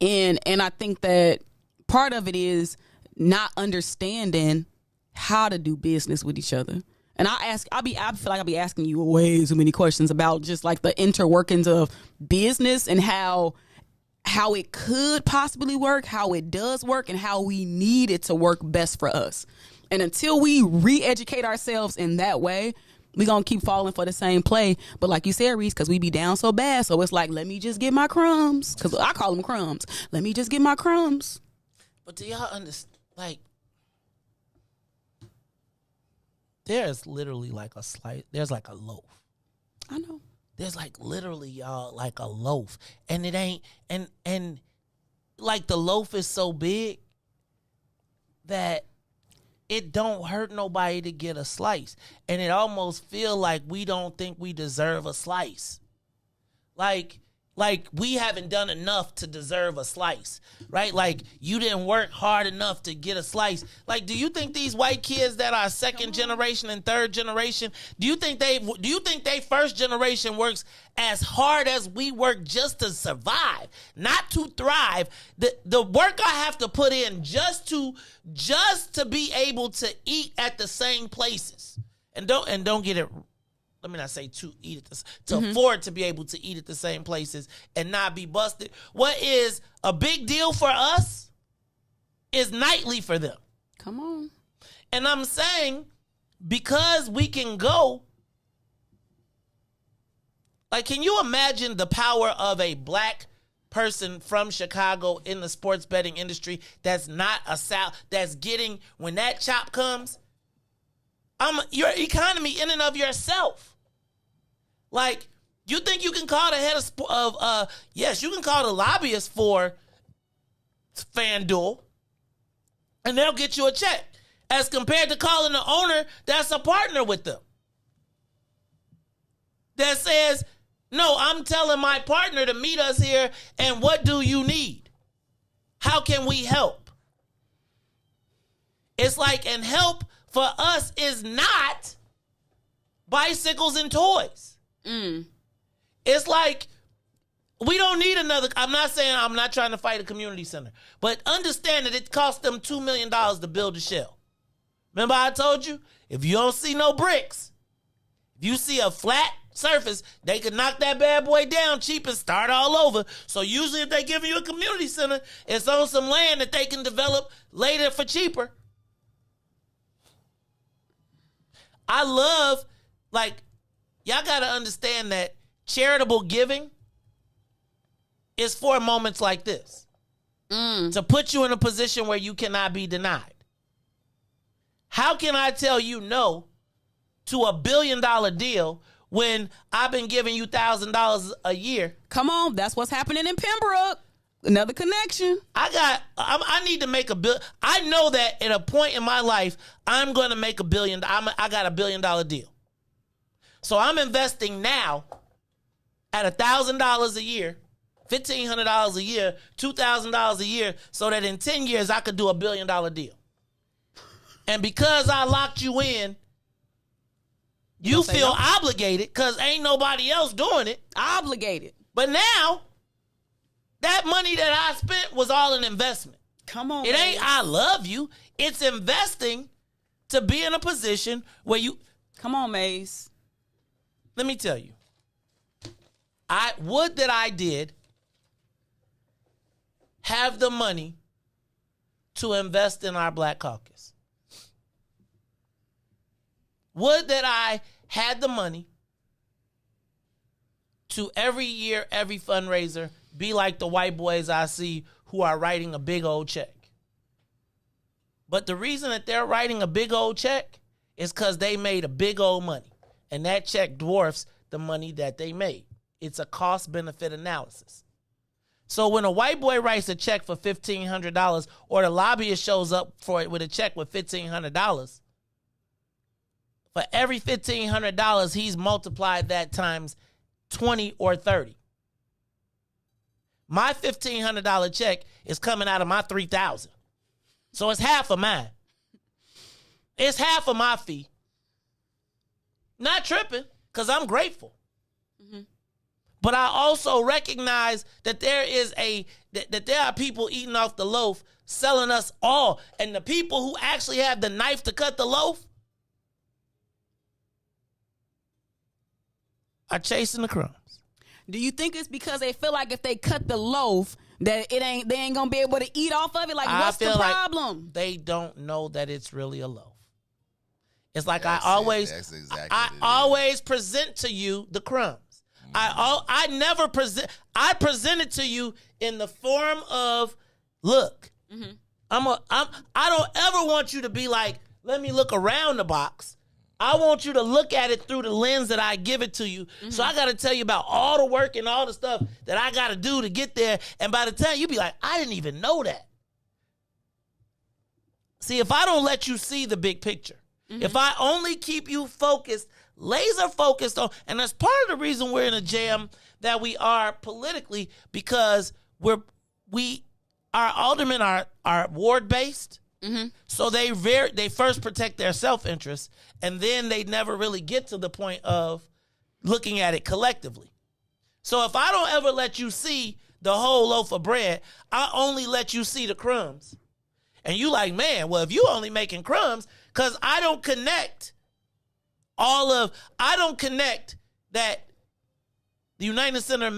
and I think that part of it is not understanding how to do business with each other. And I feel like I'll be asking you way too many questions about just like the interworkings of business and how it could possibly work, how it does work, and how we need it to work best for us. And until we re-educate ourselves in that way, we're going to keep falling for the same play. But like you said, Riis, because we be down so bad, so it's like, let me just get my crumbs. Because I call them crumbs. Let me just get my crumbs. But do y'all understand, like, there's literally like a slice, there's like a loaf. I know. There's like literally, y'all, like a loaf. And it ain't, and like the loaf is so big that it don't hurt nobody to get a slice. And it almost feel like we don't think we deserve a slice. Like we haven't done enough to deserve a slice, right? Like you didn't work hard enough to get a slice. Like, do you think these white kids that are second generation and third generation, do you think they first generation works as hard as we work just to survive, not to thrive? The work I have to put in just to be able to eat at the same places, and don't get it. Let me not say to eat at this, to afford to be able to eat at the same places and not be busted. What is a big deal for us is nightly for them. Come on. And I'm saying, because we can go, like, can you imagine the power of a black person from Chicago in the sports betting industry that's not a South, that's getting, when that chop comes, your economy in and of yourself. Like, you think you can call the head of yes, you can call the lobbyist for FanDuel, and they'll get you a check, as compared to calling the owner that's a partner with them, that says, no, I'm telling my partner to meet us here, and what do you need? How can we help? It's like, and help for us is not bicycles and toys. It's like, we don't need another. I'm not saying, I'm not trying to fight a community center, but understand that it cost them $2 million to build a shell. Remember I told you, if you don't see no bricks, if you see a flat surface, they could knock that bad boy down cheap and start all over. So usually if they give you a community center, it's on some land that they can develop later for cheaper. I love, like, y'all got to understand that charitable giving is for moments like this. To put you in a position where you cannot be denied. How can I tell you no to $1 billion deal when I've been giving you $1,000 a year? Come on, that's what's happening in Pembroke. Another connection. I need to make $1 billion. I know that at a point in my life, I'm going to make $1 billion. I got $1 billion deal. So I'm investing now at $1,000 a year, $1,500 a year, $2,000 a year, so that in 10 years I could do $1 billion deal. And because I locked you in, you feel obligated because ain't nobody else doing it. Obligated. But now, that money that I spent was all an investment. Come on, It ain't I love you. It's investing to be in a position where you... Come on, Maze. Let me tell you. Would that I did have the money to invest in our Black Caucus. Would that I had the money to every year, every fundraiser, be like the white boys I see who are writing a big old check. But the reason that they're writing a big old check is because they made a big old money. And that check dwarfs the money that they made. It's a cost-benefit analysis. So when a white boy writes a check for $1,500 or the lobbyist shows up for it with a check with $1,500, for every $1,500, he's multiplied that times 20 or 30. My $1,500 check is coming out of my $3,000. So it's half of mine. It's half of my fee. Not tripping, because I'm grateful. Mm-hmm. But I also recognize that that there are people eating off the loaf, selling us all. And the people who actually have the knife to cut the loaf are chasing the crumbs. Do you think it's because they feel like if they cut the loaf that they ain't gonna be able to eat off of it? Like, what's the problem? Like they don't know that it's really a loaf. It's like I always present to you the crumbs. I never present. I present it to you in the form of, look, I don't ever want you to be like, let me look around the box. I want you to look at it through the lens that I give it to you. Mm-hmm. So I got to tell you about all the work and all the stuff that I got to do to get there. And by the time you be like, I didn't even know that. See, if I don't let you see the big picture, if I only keep you focused, laser focused on, and that's part of the reason we're in a jam that we are politically, because our aldermen are ward based. Mm-hmm. So they first protect their self-interest, and then they never really get to the point of looking at it collectively. So if I don't ever let you see the whole loaf of bread, I only let you see the crumbs. And you like, man, well, if you only making crumbs, because I don't connect that the United Center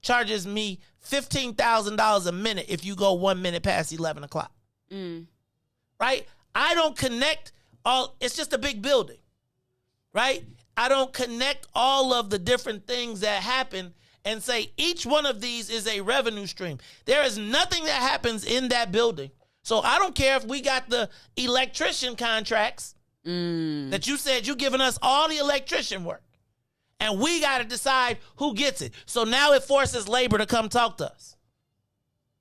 charges me $15,000 a minute if you go 1 minute past 11 o'clock. Right? I don't connect it's just a big building. Right? I don't connect all of the different things that happen and say each one of these is a revenue stream. There is nothing that happens in that building. So I don't care if we got the electrician contracts that you said you're giving us all the electrician work. And we got to decide who gets it. So now it forces labor to come talk to us.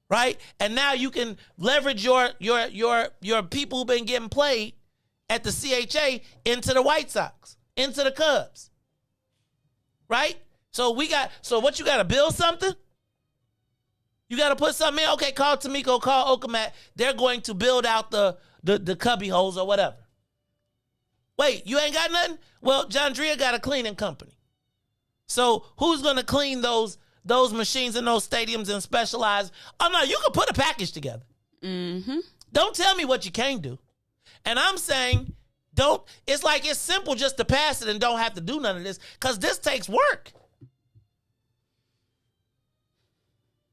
Right? And now you can leverage your people who've been getting played at the CHA into the White Sox, into the Cubs. Right? So what, you got to build something? You got to put something in? Okay, call Tamiko, call Okamat. They're going to build out the cubby holes or whatever. Wait, you ain't got nothing? Well, Jandria got a cleaning company. So who's going to clean those machines in those stadiums and specialize? Oh, no, you can put a package together. Mm-hmm. Don't tell me what you can't do. And I'm saying It's like it's simple just to pass it and don't have to do none of this because this takes work.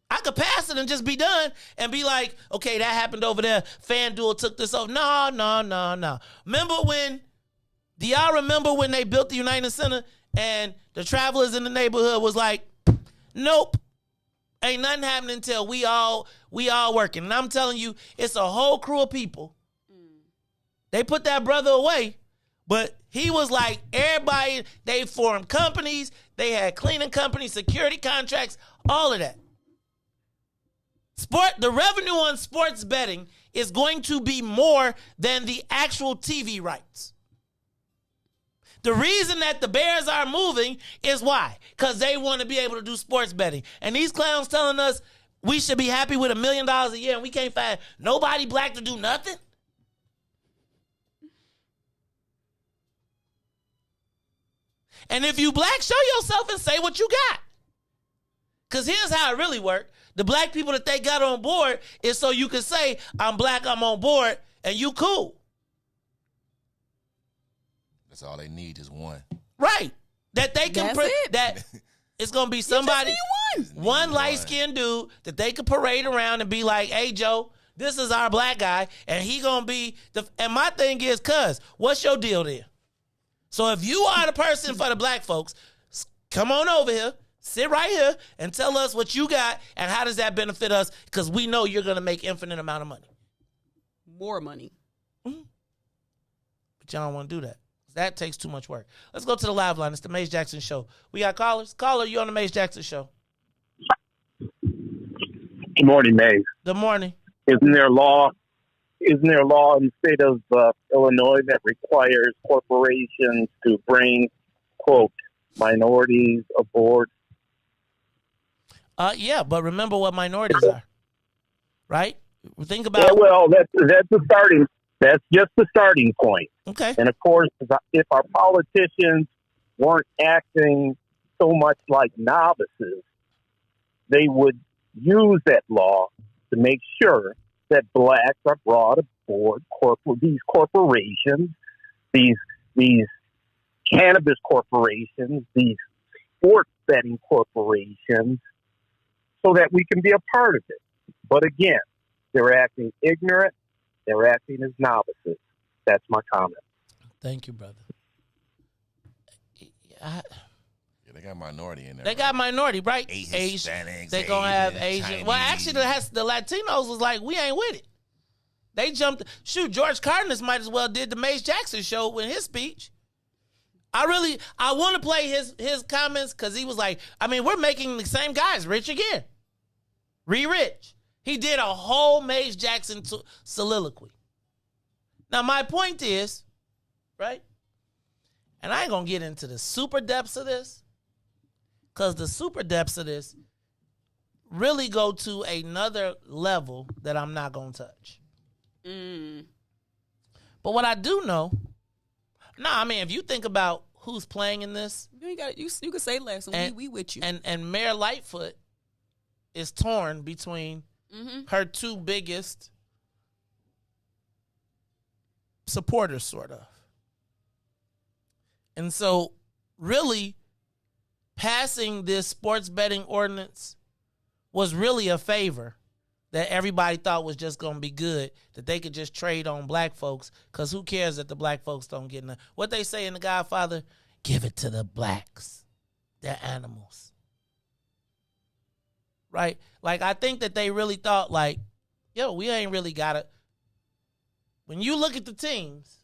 I could pass it and just be done and be like, okay, that happened over there. FanDuel took this over. No. Do y'all remember when they built the United Center and the travelers in the neighborhood was like, nope, ain't nothing happening until we all working. And I'm telling you, it's a whole crew of people. They put that brother away, but he was like, everybody, they formed companies, they had cleaning companies, security contracts, all of that. The revenue on sports betting is going to be more than the actual TV rights. The reason that the Bears are moving is why? Because they want to be able to do sports betting. And these clowns telling us we should be happy with $1 million a year and we can't find nobody black to do nothing? And if you black, show yourself and say what you got. Because here's how it really worked. The black people that they got on board is so you can say, I'm black, I'm on board, and you cool. That's all they need is one. Right. That they can, that it's going to be somebody, one light-skinned dude that they could parade around and be like, hey, Joe, this is our black guy, and he going to be, and my thing is, cuz, what's your deal there? So if you are the person for the black folks, come on over here, sit right here, and tell us what you got and how does that benefit us, because we know you're going to make infinite amount of money. More money. Mm-hmm. But y'all don't want to do that. That takes too much work. Let's go to the live line. It's the Mace Jackson Show. We got callers. Caller, you on the Mace Jackson Show. Good morning, Mace. Good morning. Isn't there a law in the state of Illinois that requires corporations to bring, quote, minorities aboard? Yeah, but remember what minorities are, right? Think about. Yeah, well, that's the starting. That's just the starting point. Okay. And of course, if our politicians weren't acting so much like novices, they would use that law to make sure that blacks are brought aboard these corporations, these cannabis corporations, these sports betting corporations, so that we can be a part of it. But again, they're acting ignorant. They're acting as novices. That's my comment. Thank you, brother. Yeah, they got minority in there. They got minority, right? Hispanics, They gonna have Asian, Asian. Well, actually, the Latinos was like, we ain't with it. They jumped. Shoot, George Cardenas might as well did the Mace Jackson Show in his speech. I want to play his comments because he was like, I mean, we're making the same guys rich again. Rich. He did a whole Mace Jackson soliloquy. Now, my point is, right? And I ain't going to get into the super depths of this, because the super depths of this really go to another level that I'm not going to touch. But what I do know, if you think about who's playing in this. You can say less, and we with you. And Mayor Lightfoot is torn between her two biggest supporters, sort of. And so, really, passing this sports betting ordinance was really a favor that everybody thought was just going to be good, that they could just trade on black folks, because who cares that the black folks don't get enough? What they say in The Godfather, give it to the blacks. They're animals. Right? Like, I think that they really thought, like, yo, we ain't really got it. When you look at the teams,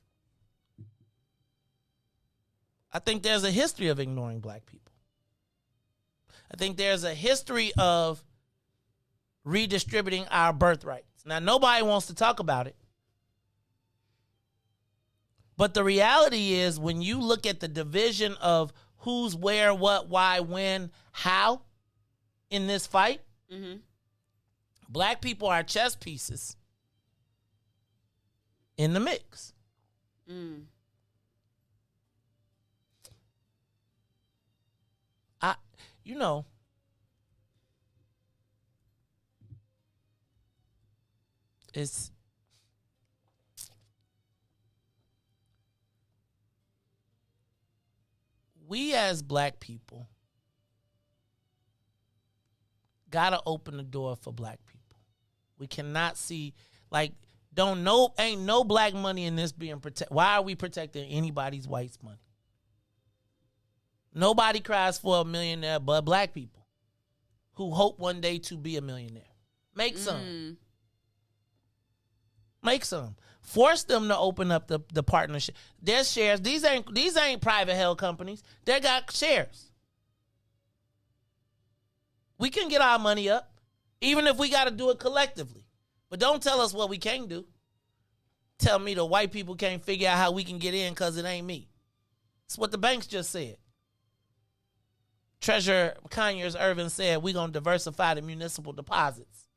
I think there's a history of ignoring black people. I think there's a history of redistributing our birthrights. Now, nobody wants to talk about it. But the reality is, when you look at the division of who's where, what, why, when, how in this fight, black people are chess pieces in the mix. we as black people gotta open the door for black people. We cannot see, like, ain't no black money in this being protected. Why are we protecting anybody's white's money? Nobody cries for a millionaire but black people who hope one day to be a millionaire. Make some. Make some. Force them to open up the partnership. There's shares. These ain't private held companies. They got shares. We can get our money up, even if we got to do it collectively. But don't tell us what we can't do. Tell me the white people can't figure out how we can get in because it ain't me. That's what the banks just said. Treasurer Conyers Irvin said we're going to diversify the municipal deposits.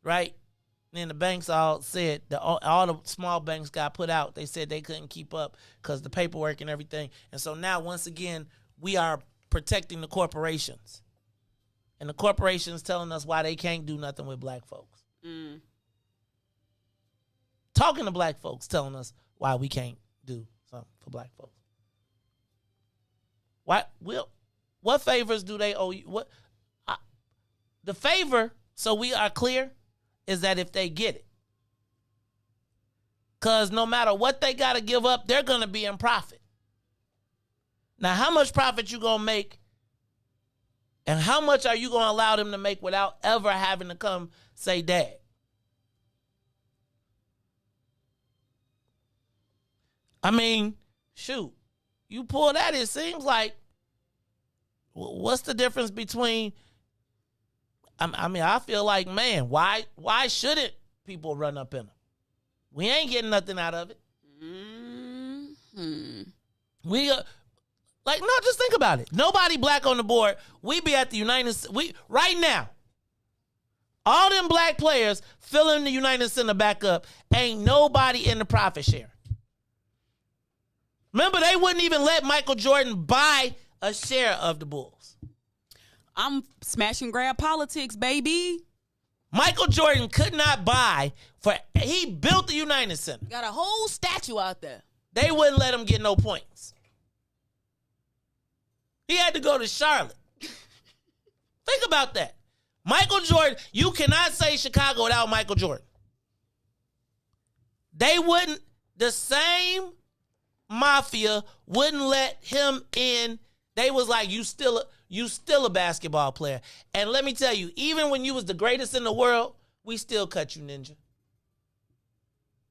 Right? And then the banks all said, all the small banks got put out. They said they couldn't keep up because the paperwork and everything. And so now, once again, we are protecting the corporations. And the corporations telling us why they can't do nothing with black folks. Talking to black folks telling us why we can't do something for black folks. What favors do they owe you? The favor, so we are clear, is that if they get it. Because no matter what they got to give up, they're going to be in profit. Now, how much profit you going to make and how much are you going to allow them to make without ever having to come say, Dad? I mean, shoot, you pull that, it seems like, what's the difference between, I feel like, man, why shouldn't people run up in them? We ain't getting nothing out of it. Just think about it. Nobody black on the board. We be at the right now. All them black players filling the United Center back up. Ain't nobody in the profit share. Remember, they wouldn't even let Michael Jordan buy a share of the Bulls. I'm smashing grab politics, baby. Michael Jordan could not buy he built the United Center. Got a whole statue out there. They wouldn't let him get no points. He had to go to Charlotte. Think about that. Michael Jordan, you cannot say Chicago without Michael Jordan. They wouldn't, the same mafia wouldn't let him in. They was like, you still a basketball player. And let me tell you, even when you was the greatest in the world, we still cut you, ninja.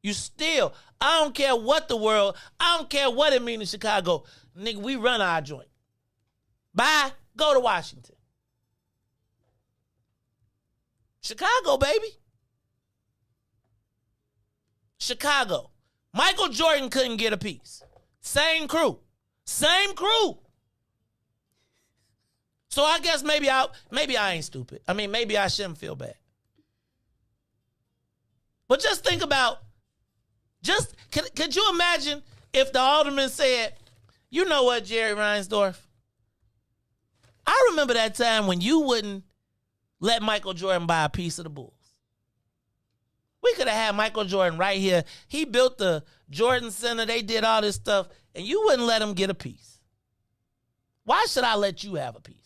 You still, I don't care what I don't care what it means in Chicago. Nigga, we run our joint. Bye, go to Washington. Chicago, baby. Chicago. Michael Jordan couldn't get a piece. Same crew. So I guess maybe I ain't stupid. I mean, maybe I shouldn't feel bad. But just think about, could you imagine if the alderman said, you know what, Jerry Reinsdorf? I remember that time when you wouldn't let Michael Jordan buy a piece of the Bulls. We could have had Michael Jordan right here. He built the Jordan Center. They did all this stuff, and you wouldn't let him get a piece. Why should I let you have a piece?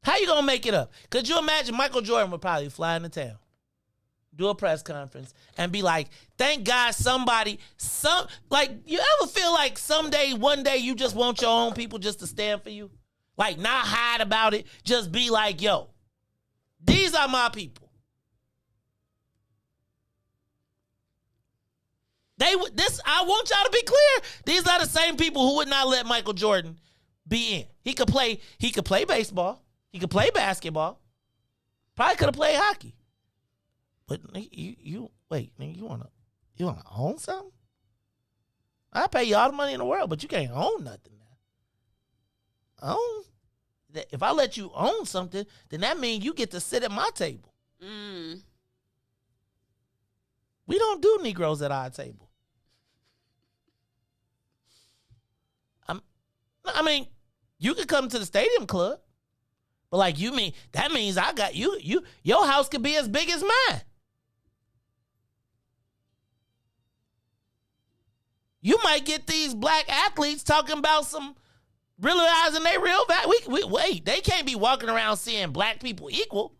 How you going to make it up? Could you imagine Michael Jordan would probably fly into town, do a press conference, and be like, thank God you ever feel like one day you just want your own people just to stand for you? Like, not hide about it. Just be like, yo, these are my people. I want y'all to be clear. These are the same people who would not let Michael Jordan be in. He could play baseball. He could play basketball. Probably could have played hockey. But you wanna own something? I pay you all the money in the world, but you can't own nothing now. If I let you own something, then that means you get to sit at my table. We don't do Negroes at our table. I mean, you could come to the stadium club, but that means I got you. Your house could be as big as mine. You might get these black athletes talking about some realizing they real value. Wait, they can't be walking around seeing black people equal.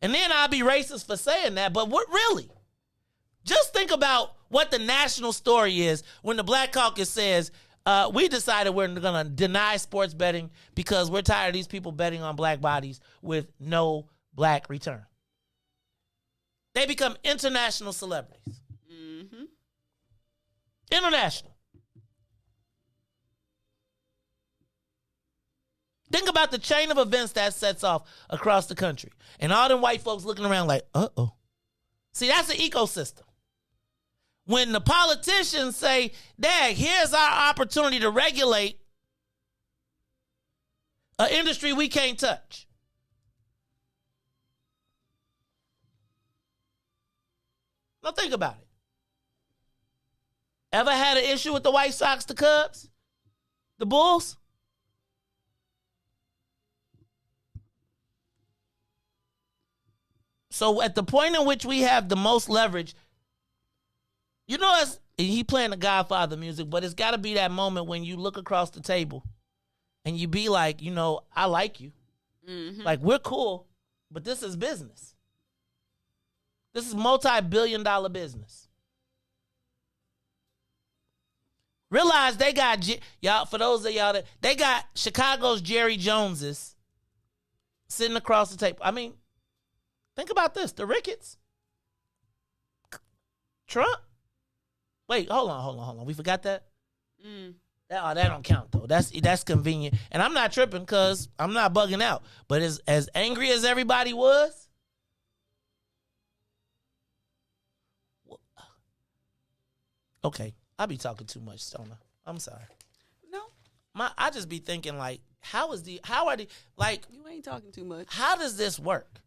And then I'll be racist for saying that, but what really? Just think about what the national story is when the Black Caucus says, we decided we're going to deny sports betting because we're tired of these people betting on black bodies with no black return. They become international celebrities. Mm-hmm. International. Think about the chain of events that sets off across the country. And all them white folks looking around like, uh-oh. See, that's an ecosystem. When the politicians say, Dad, here's our opportunity to regulate an industry we can't touch. Now think about it. Ever had an issue with the White Sox, the Cubs, the Bulls? So at the point in which we have the most leverage, you know, he playing the Godfather music, but it's got to be that moment when you look across the table and you be like, you know, I like you. Mm-hmm. Like, we're cool, but this is business. This is multi-billion-dollar business. Realize they got, y'all, for those of y'all that, they got Chicago's Jerry Joneses sitting across the table. I mean, think about this. The Ricketts. Trump. Wait, hold on. We forgot that? That don't count, though. That's convenient. And I'm not tripping because I'm not bugging out. But as angry as everybody was, okay, I be talking too much, Stoner. I'm sorry. No. I just be thinking, like, how are the, like... You ain't talking too much. How does this work?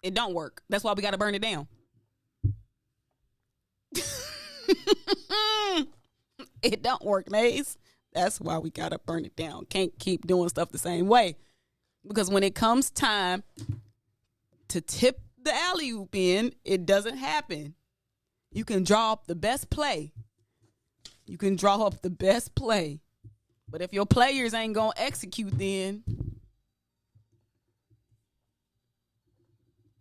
It don't work. That's why we got to burn it down. It don't work, Maze. That's why we got to burn it down. Can't keep doing stuff the same way. Because when it comes time to tip the alley-oop in, it doesn't happen. You can draw up the best play. But if your players ain't going to execute, then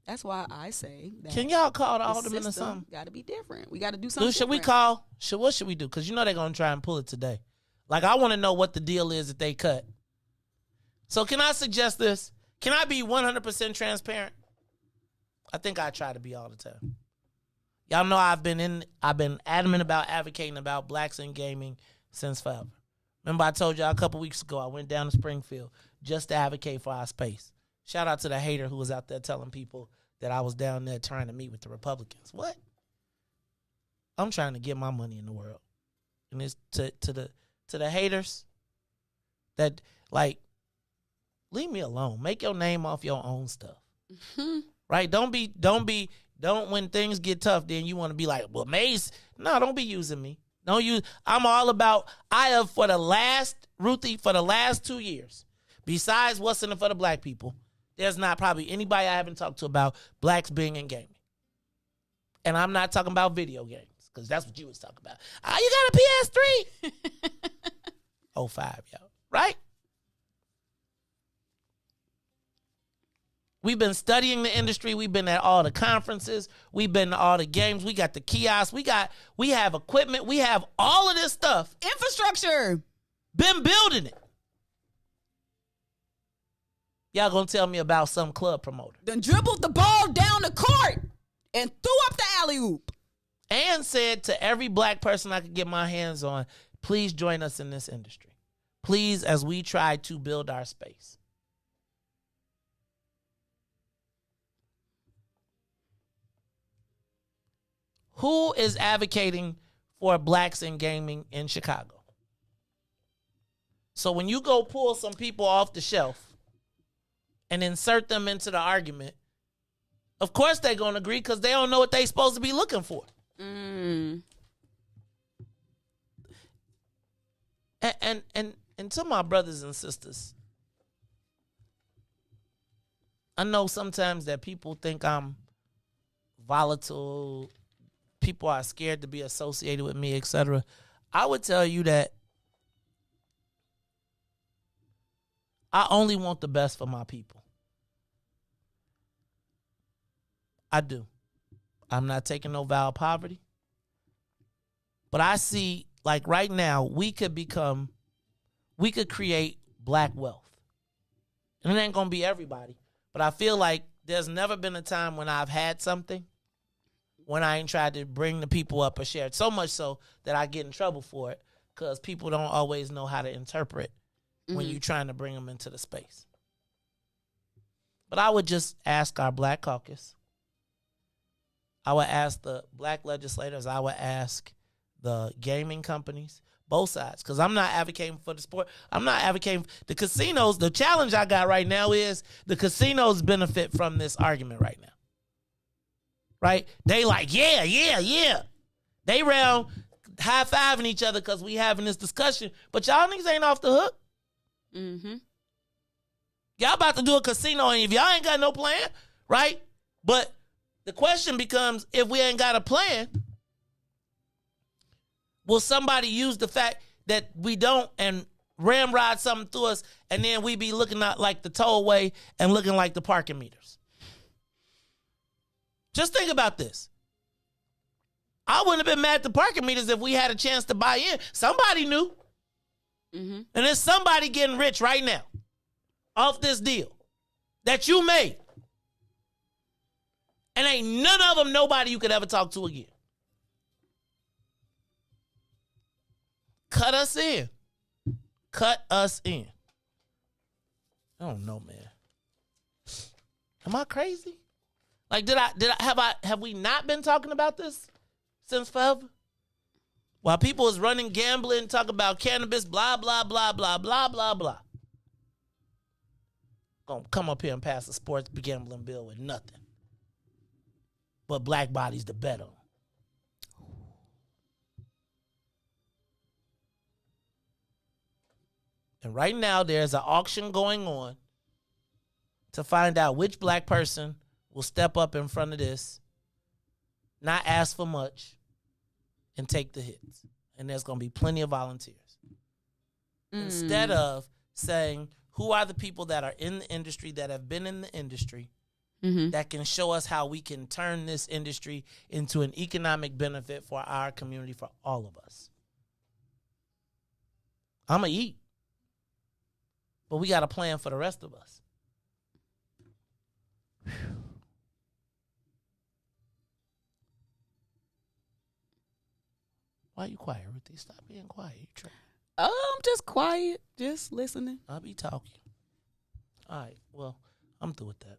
that's why I say that. Can y'all call the alderman or something? Got to be different. We got to do something. What should we do? Because you know they're going to try and pull it today. Like, I want to know what the deal is that they cut. So can I suggest this? Can I be 100% transparent? I think I try to be all the time. Y'all know I've been adamant about advocating about blacks in gaming since forever. Remember I told y'all a couple weeks ago I went down to Springfield just to advocate for our space. Shout out to the hater who was out there telling people that I was down there trying to meet with the Republicans. What? I'm trying to get my money in the world. And it's to the haters that, like, leave me alone. Make your name off your own stuff. Mm-hmm. Right? Don't when things get tough, then you want to be like, well, Mace. No, don't be using me. I'm all about, for the last 2 years, besides what's in it for the black people, there's not probably anybody I haven't talked to about blacks being in gaming. And I'm not talking about video games, because that's what you was talking about. You got a PS3? 05, y'all. Right? We've been studying the industry. We've been at all the conferences. We've been to all the games. We got the kiosks. We have equipment. We have all of this stuff. Infrastructure. Been building it. Y'all gonna tell me about some club promoter. Then dribbled the ball down the court and threw up the alley-oop. And said to every black person I could get my hands on, please join us in this industry. Please, as we try to build our space. Who is advocating for blacks in gaming in Chicago? So when you go pull some people off the shelf and insert them into the argument, of course they're going to agree because they don't know what they're supposed to be looking for. And to my brothers and sisters, I know sometimes that people think I'm volatile, people are scared to be associated with me, etc. I would tell you that I only want the best for my people. I do. I'm not taking no vow of poverty. But I see, like right now, we could create black wealth. And it ain't going to be everybody. But I feel like there's never been a time when I've had something when I ain't tried to bring the people up or share it. So much so that I get in trouble for it because people don't always know how to interpret when you're trying to bring them into the space. But I would just ask our Black Caucus. I would ask the black legislators. I would ask the gaming companies, both sides, because I'm not advocating for the sport. I'm not advocating the casinos. The challenge I got right now is the casinos benefit from this argument right now. Right? They like, yeah. They round high-fiving each other because we having this discussion. But y'all niggas ain't off the hook. Mm-hmm. Y'all about to do a casino, and if y'all ain't got no plan, right? But the question becomes, if we ain't got a plan, will somebody use the fact that we don't and ramrod something through us, and then we be looking out like the tollway and looking like the parking meters? Just think about this. I wouldn't have been mad at the parking meters if we had a chance to buy in. Somebody knew. Mm-hmm. And there's somebody getting rich right now off this deal that you made. And ain't none of them nobody you could ever talk to again. Cut us in. Cut us in. I don't know, man. Am I crazy? Like, have we not been talking about this since forever? While people is running gambling, talk about cannabis, blah, blah, blah, blah, blah, blah, blah. Gonna come up here and pass a sports gambling bill with nothing but black bodies to bet on. And right now, there's an auction going on to find out which black person will step up in front of this, not ask for much, and take the hits. And there's going to be plenty of volunteers. Instead of saying, who are the people that are in the industry, that have been in the industry, that can show us how we can turn this industry into an economic benefit for our community, for all of us. I'm going to eat. But we got a plan for the rest of us. Whew. Why are you quiet, Ruthie? Stop being quiet. You try. I'm just quiet, just listening. I'll be talking. All right. Well, I'm through with that.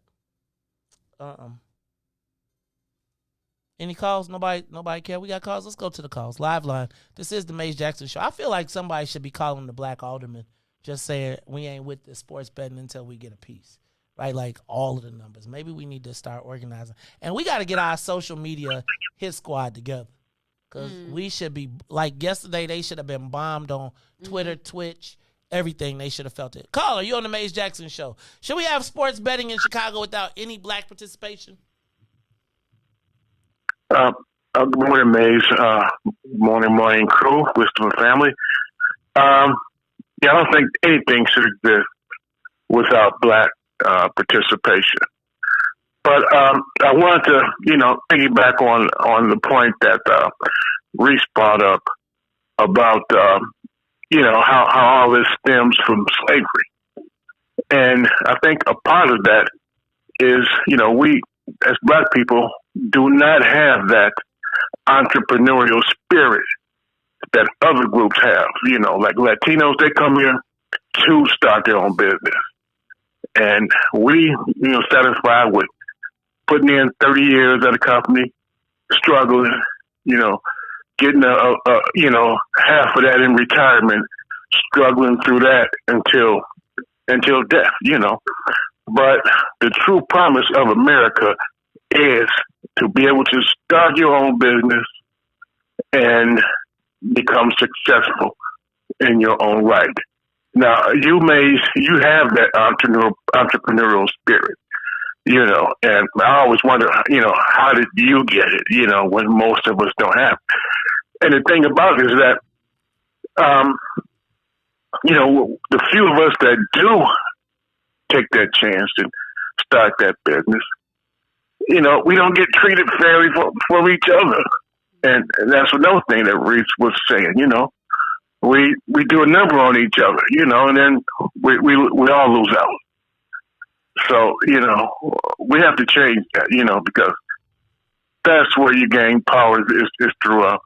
Any calls? Nobody care. We got calls. Let's go to the calls. Live line. This is the Maze Jackson Show. I feel like somebody should be calling the black alderman, just saying we ain't with the sports betting until we get a piece. Right? Like all of the numbers. Maybe we need to start organizing. And we got to get our social media hit squad together. Because we should be, like yesterday, they should have been bombed on Twitter, Twitch, everything. They should have felt it. Caller, you on the Maze Jackson Show. Should we have sports betting in Chicago without any black participation? Good morning, Maze. Morning crew, Wisdom family. I don't think anything should exist without black participation. But I wanted to, piggyback on the point that Riis brought up about, how all this stems from slavery. And I think a part of that is, we as black people do not have that entrepreneurial spirit that other groups have. Like Latinos, they come here to start their own business. And we, satisfied with putting in 30 years at a company, struggling, getting half of that in retirement, struggling through that until death, But the true promise of America is to be able to start your own business and become successful in your own right. Now, you have that entrepreneurial spirit. You know, and I always wonder, you know, how did you get it? You know, when most of us don't have. And the thing about it is that, you know, the few of us that do take that chance and start that business, you know, we don't get treated fairly for each other. And that's another thing that Riis was saying, you know. We do a number on each other, you know, and then we all lose out. So, you know, we have to change that, you know, because that's where you gain power is through,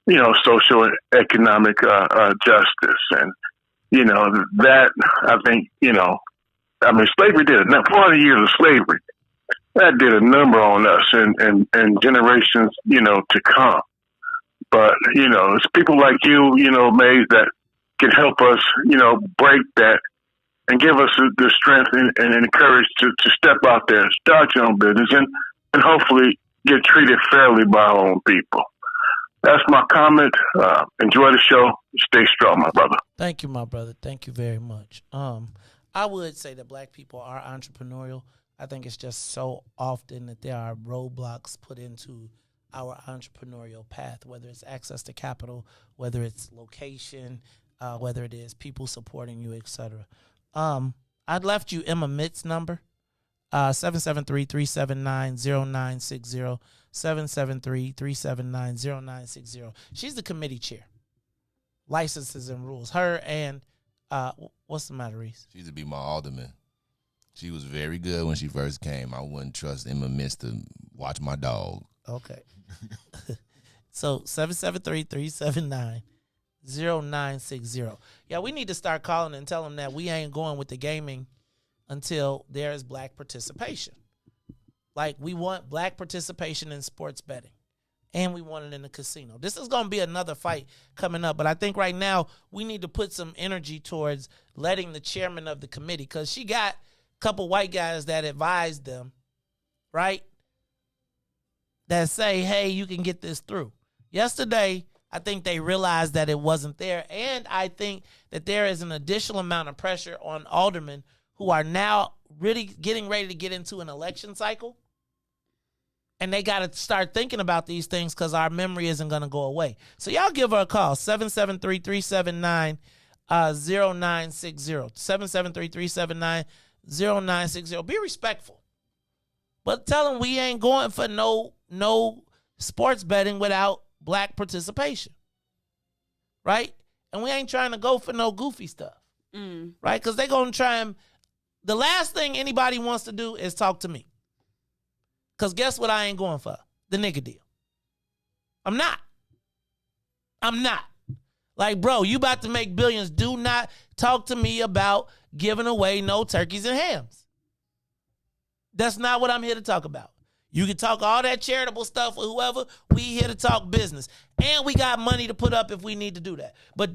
you know, social and economic justice. And, you know, that, I think, you know, I mean, slavery did it. Now, 40 years of slavery, that did a number on us and generations, you know, to come. But, you know, it's people like you know, Mays, that can help us, you know, break that and give us the strength and courage to step out there, start your own business, and hopefully get treated fairly by our own people. That's my comment. Enjoy the show. Stay strong, my brother. Thank you, my brother. Thank you very much. I would say that black people are entrepreneurial. I think it's just so often that there are roadblocks put into our entrepreneurial path, whether it's access to capital, whether it's location, whether it is people supporting you, etc. I left you Emma Mitt's number, 773-379-0960, 773-379-0960. She's the committee chair, licenses and rules. Her and, what's the matter, Riis? She used to be my alderman. She was very good when she first came. I wouldn't trust Emma Mitt to watch my dog. Okay. So 773-379-0960. Yeah, we need to start calling and tell them that we ain't going with the gaming until there is black participation. Like, we want black participation in sports betting, and we want it in the casino. This is going to be another fight coming up, but I think right now we need to put some energy towards letting the chairman of the committee, because she got a couple white guys that advised them, right? That say, hey, you can get this through. Yesterday, I think they realized that it wasn't there, and I think that there is an additional amount of pressure on aldermen who are now really getting ready to get into an election cycle, and they got to start thinking about these things because our memory isn't going to go away. So y'all give her a call, 773-379-0960, 773-379-0960. Be respectful. But tell them we ain't going for no sports betting without black participation, right? And we ain't trying to go for no goofy stuff, right? Because they're going to try and... The last thing anybody wants to do is talk to me. Because guess what I ain't going for? The nigga deal. I'm not. Like, bro, you about to make billions. Do not talk to me about giving away no turkeys and hams. That's not what I'm here to talk about. You can talk all that charitable stuff with whoever. We here to talk business. And we got money to put up if we need to do that. But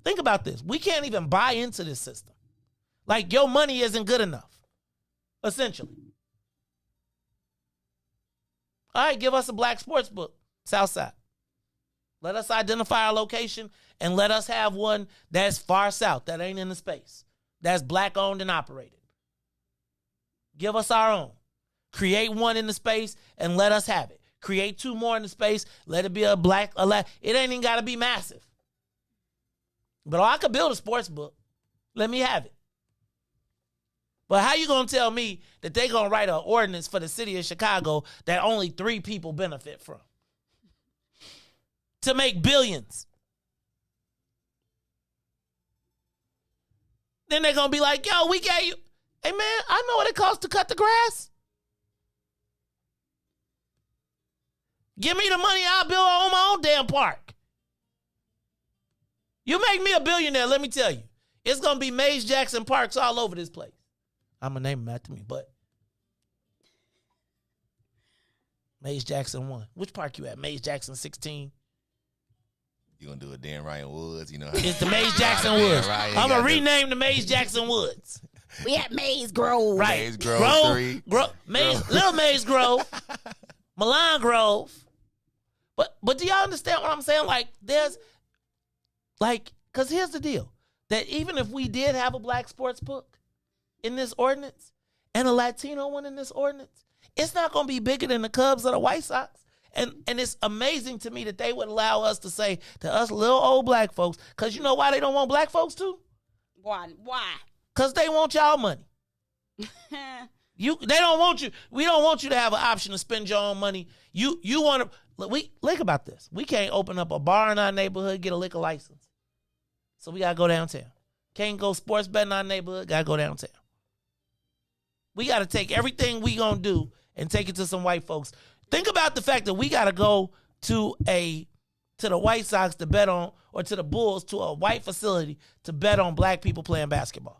think about this. We can't even buy into this system. Like, your money isn't good enough, essentially. All right, give us a black sports book, Southside. Let us identify our location and let us have one that's far south, that ain't in the space, that's black owned and operated. Give us our own. Create one in the space and let us have it. Create two more in the space. Let it be a black. It ain't even got to be massive. But I could build a sports book. Let me have it. But how you going to tell me that they going to write an ordinance for the city of Chicago that only 3 people benefit from? To make billions. Then they're going to be like, yo, we gave you. Hey, man, I know what it costs to cut the grass. Give me the money, I'll build on my own damn park. You make me a billionaire, let me tell you. It's going to be Mays Jackson parks all over this place. I'm going to name them after me, but Mays Jackson 1. Which park you at? Mays Jackson 16? You going to do a Dan Ryan Woods? You know how it's the Mays Jackson Woods. I'm going to rename the Mays Jackson Woods. We at Mays Grove. Right. Mays Grove 3. Little Mays Grove. Milan Grove. But do y'all understand what I'm saying? Like, there's, like, because here's the deal. That even if we did have a black sports book in this ordinance, and a Latino one in this ordinance, it's not going to be bigger than the Cubs or the White Sox. And it's amazing to me that they would allow us to say to us little old black folks, because you know why they don't want black folks to? Why? Because they want y'all money. They don't want you. We don't want you to have an option to spend your own money. You want to. Think about this. We can't open up a bar in our neighborhood, get a liquor license. So we gotta go downtown. Can't go sports bet in our neighborhood. Gotta go downtown. We gotta take everything we gonna do and take it to some white folks. Think about the fact that we gotta go to the White Sox to bet on, or to the Bulls, to a white facility to bet on black people playing basketball.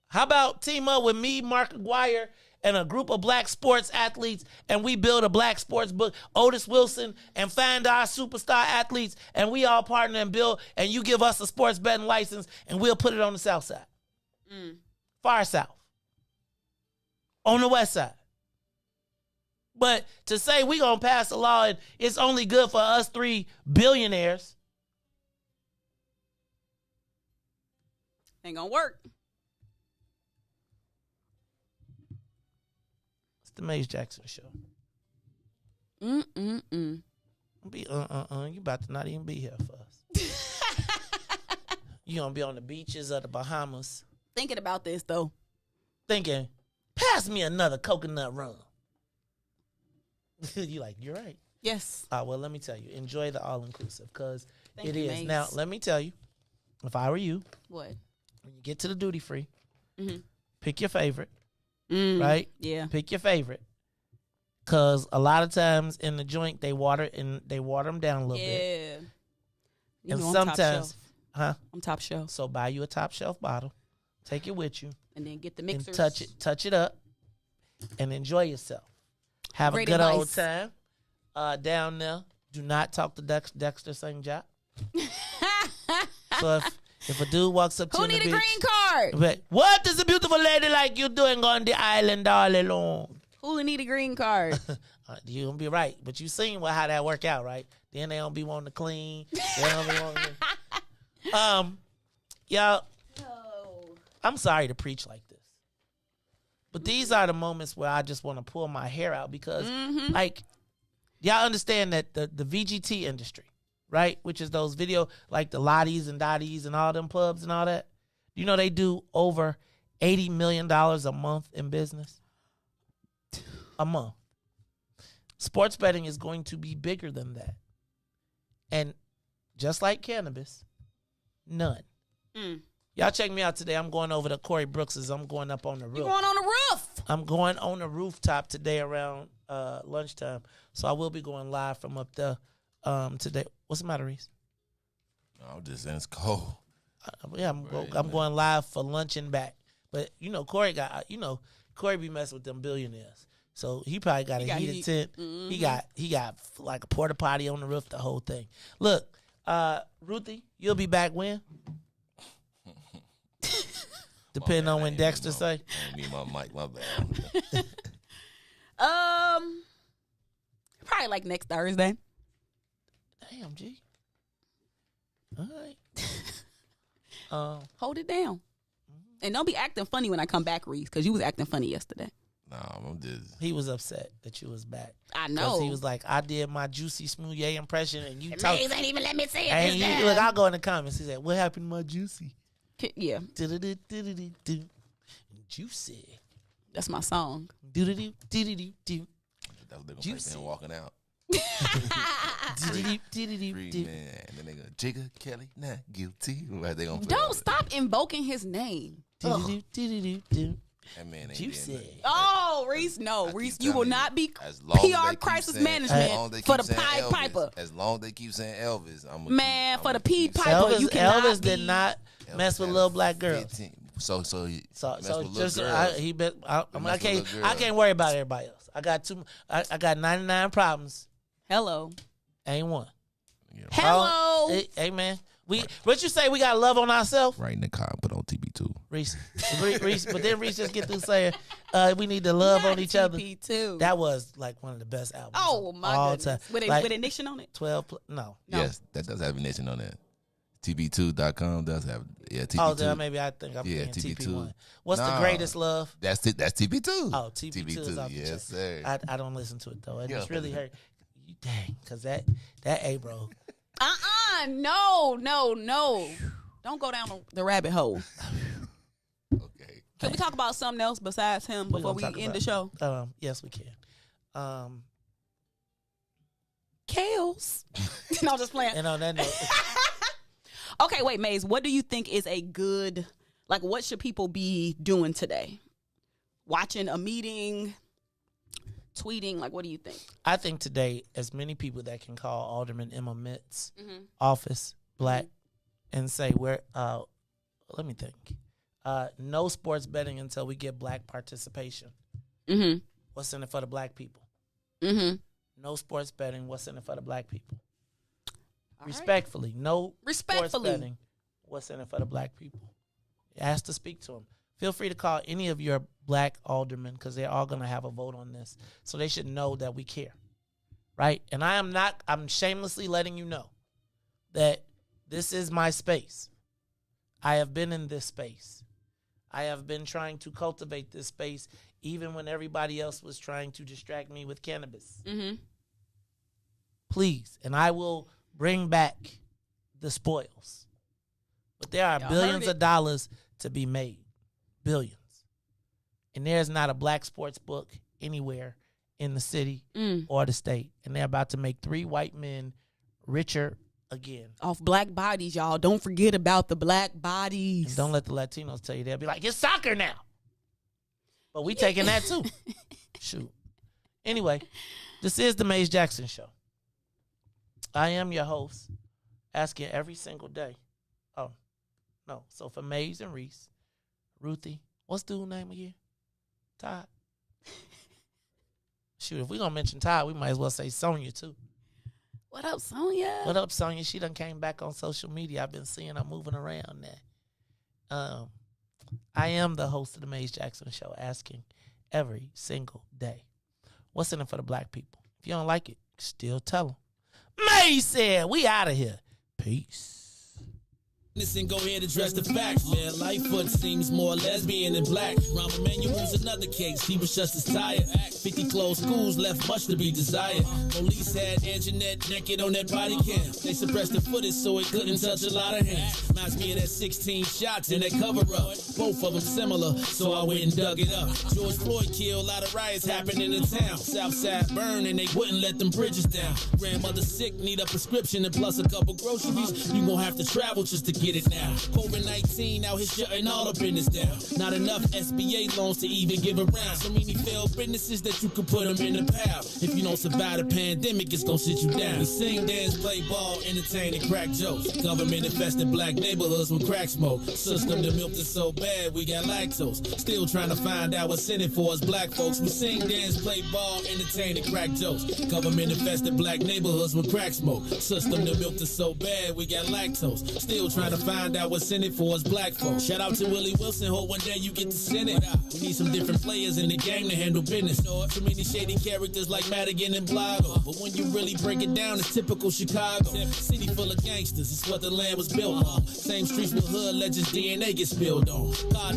How about team up with me, Mark Aguirre, and a group of black sports athletes, and we build a black sports book, Otis Wilson, and find our superstar athletes, and we all partner and build, and you give us a sports betting license, and we'll put it on the south side. Far south. On the west side. But to say we going to pass a law and it's only good for us 3 billionaires. Ain't going to work. The Maze Jackson Show. You about to not even be here for us. You gonna be on the beaches of the Bahamas. Thinking about this though. Thinking, pass me another coconut rum. You like, you're right. Yes. Well, let me tell you, enjoy the all-inclusive, because it you, is. Mace. Now, let me tell you, if I were you, what? When you get to the duty free, Mhm. pick your favorite. Right? Yeah. Pick your favorite. Cause a lot of times in the joint they water them down a little bit. Yeah. And I'm sometimes, I'm top shelf. So buy you a top shelf bottle, take it with you, and then get the mixers. And touch it up, and enjoy yourself. Have Great a good old advice. time down there. Do not talk to Dexter St. John. So if a dude walks up to you Who on the need a beach, green card? but what is a beautiful lady like you doing on the island all alone? Who need a green card? You gonna be right, but you seen how that work out, right? Then they don't be wanting to clean. They don't be wanting to... y'all. I'm sorry to preach like this, but these are the moments where I just want to pull my hair out because, like, y'all understand that the VGT industry, right? Which is those video, like the Lotties and Dotties and all them pubs and all that. You know, they do over $80 million a month in business. A month. Sports betting is going to be bigger than that. And just like cannabis, none. Y'all check me out today. I'm going over to Corey Brooks's. I'm going up on the roof. You going on the roof? I'm going on the rooftop today around lunchtime. So I will be going live from up there today. What's the matter, Reese? Oh, just it's cold. I'm going live for lunch and back. But Corey Corey be messing with them billionaires. So he probably got a heated tent. He got like a porta potty on the roof, the whole thing. Look, Ruthie, you'll be back when? Depending on when Dexter say. I need my mic, my bad. Probably like next Thursday. Damn, G. All right. Hold it down. And don't be acting funny when I come back, Reese, because you was acting funny yesterday. No, I'm just... He was upset that you was back. I know. He was like, I did my Juicy Smoothie impression, and you talk. Ain't even let me say it. And look, I'll go in the comments. He said, what happened to my Juicy? Yeah. Juicy. That's my song. That was they gonna play him walking out. Free man. And then they go, Jigga Kelly, not guilty. Right, they gonna don't stop invoking his name. That man ain't Juicy. Oh, Reese, no. Reese, you will not be PR crisis management for the Pied Elvis, Piper. As long as they keep saying Elvis, for the Pied Piper, you cannot Elvis did not mess with little black girls. 15. So he I can't worry about everybody else. I got 99 problems. Hello. Ain't one. Hello. Hey man, What you say? We got love on ourselves. Right in the car, put on TB2. Reese, but then Reese just get through saying, we need to love on each other. TP2. That was like one of the best albums. Oh my all goodness! time. With Like, Ignition on it? 12. No. Yes, that does have Ignition on that. TB2.com does have TB2. Oh, then maybe I think I'm thinking TP1. What's the greatest love? That's TB2. Oh, TP2 is off the yes, chain. sir. I don't listen to it though. It just really hurt. You dang, cause that bro. No. Don't go down the rabbit hole. Okay. Can we talk about something else besides him before we end the show? Yes, we can. Chaos. No, just playing. And on that note. Okay, wait, Maze, what do you think is a good, like, what should people be doing today? Watching a meeting, tweeting, like, what do you think? I think today, as many people that can call Alderman Emma Mitt's office black and say, let me think. No sports betting until we get black participation. What's in it for the black people? No sports betting. What's in it for the black people? Respectfully, no sports betting. What's in it for the black people? Ask to speak to them. Feel free to call any of your black aldermen because they're all going to have a vote on this. So they should know that we care, right? And I'm shamelessly letting you know that this is my space. I have been in this space. I have been trying to cultivate this space even when everybody else was trying to distract me with cannabis. Please, and I will bring back the spoils. But there are billions of dollars to be made. Billions. And there's not a black sports book anywhere in the city or the state. And they're about to make 3 white men richer again. Off black bodies, y'all. Don't forget about the black bodies. And don't let the Latinos tell you. They'll be like, it's soccer now. But we taking that too. Shoot. Anyway, this is the Maze Jackson Show. I am your host, asking every single day. Oh, no. So for Maze and Reese, Ruthie, what's dude's name again? Todd. Shoot, if we're going to mention Todd, we might as well say Sonya too. What up, Sonya? What up, Sonya? She done came back on social media. I've been seeing her moving around there. I am the host of the Maze Jackson Show, asking every single day, what's in it for the black people? If you don't like it, still tell them. Maze said, we out of here. Peace. And go ahead and address the facts, man. Lightfoot seems more lesbian than black. Rahm Emanuel's another case. He was just as tired. 50 closed schools left much to be desired. Police had Anjanette naked on that body cam. They suppressed the footage so it couldn't touch a lot of hands. Reminds me of that 16 shots in that cover-up. Both of them similar, so I went and dug it up. George Floyd killed, a lot of riots happened in the town. Southside burned and they wouldn't let them bridges down. Grandmother sick, need a prescription and plus a couple groceries. You gon' have to travel just to get it now. COVID-19 out here shutting all the business down. Not enough SBA loans to even give around. So many failed businesses that you could put them in the pile. If you don't survive the pandemic, it's gonna sit you down. We sing, dance, play ball, entertain, and crack jokes. Government infested black neighborhoods with crack smoke. System that milked us so bad, we got lactose. Still trying to find out what's in it for us black folks. We sing, dance, play ball, entertain, and crack jokes. Government infested black neighborhoods with crack smoke. System that milked us so bad, we got lactose. Still trying to find out what's in it for us black folks. Shout out to Willie Wilson, hope one day you get to send it. We need some different players in the game to handle business. Too many shady characters like Madigan and Blago. But when you really break it down, it's typical Chicago. City full of gangsters, it's what the land was built on. Same streets with hood legends DNA get spilled on. God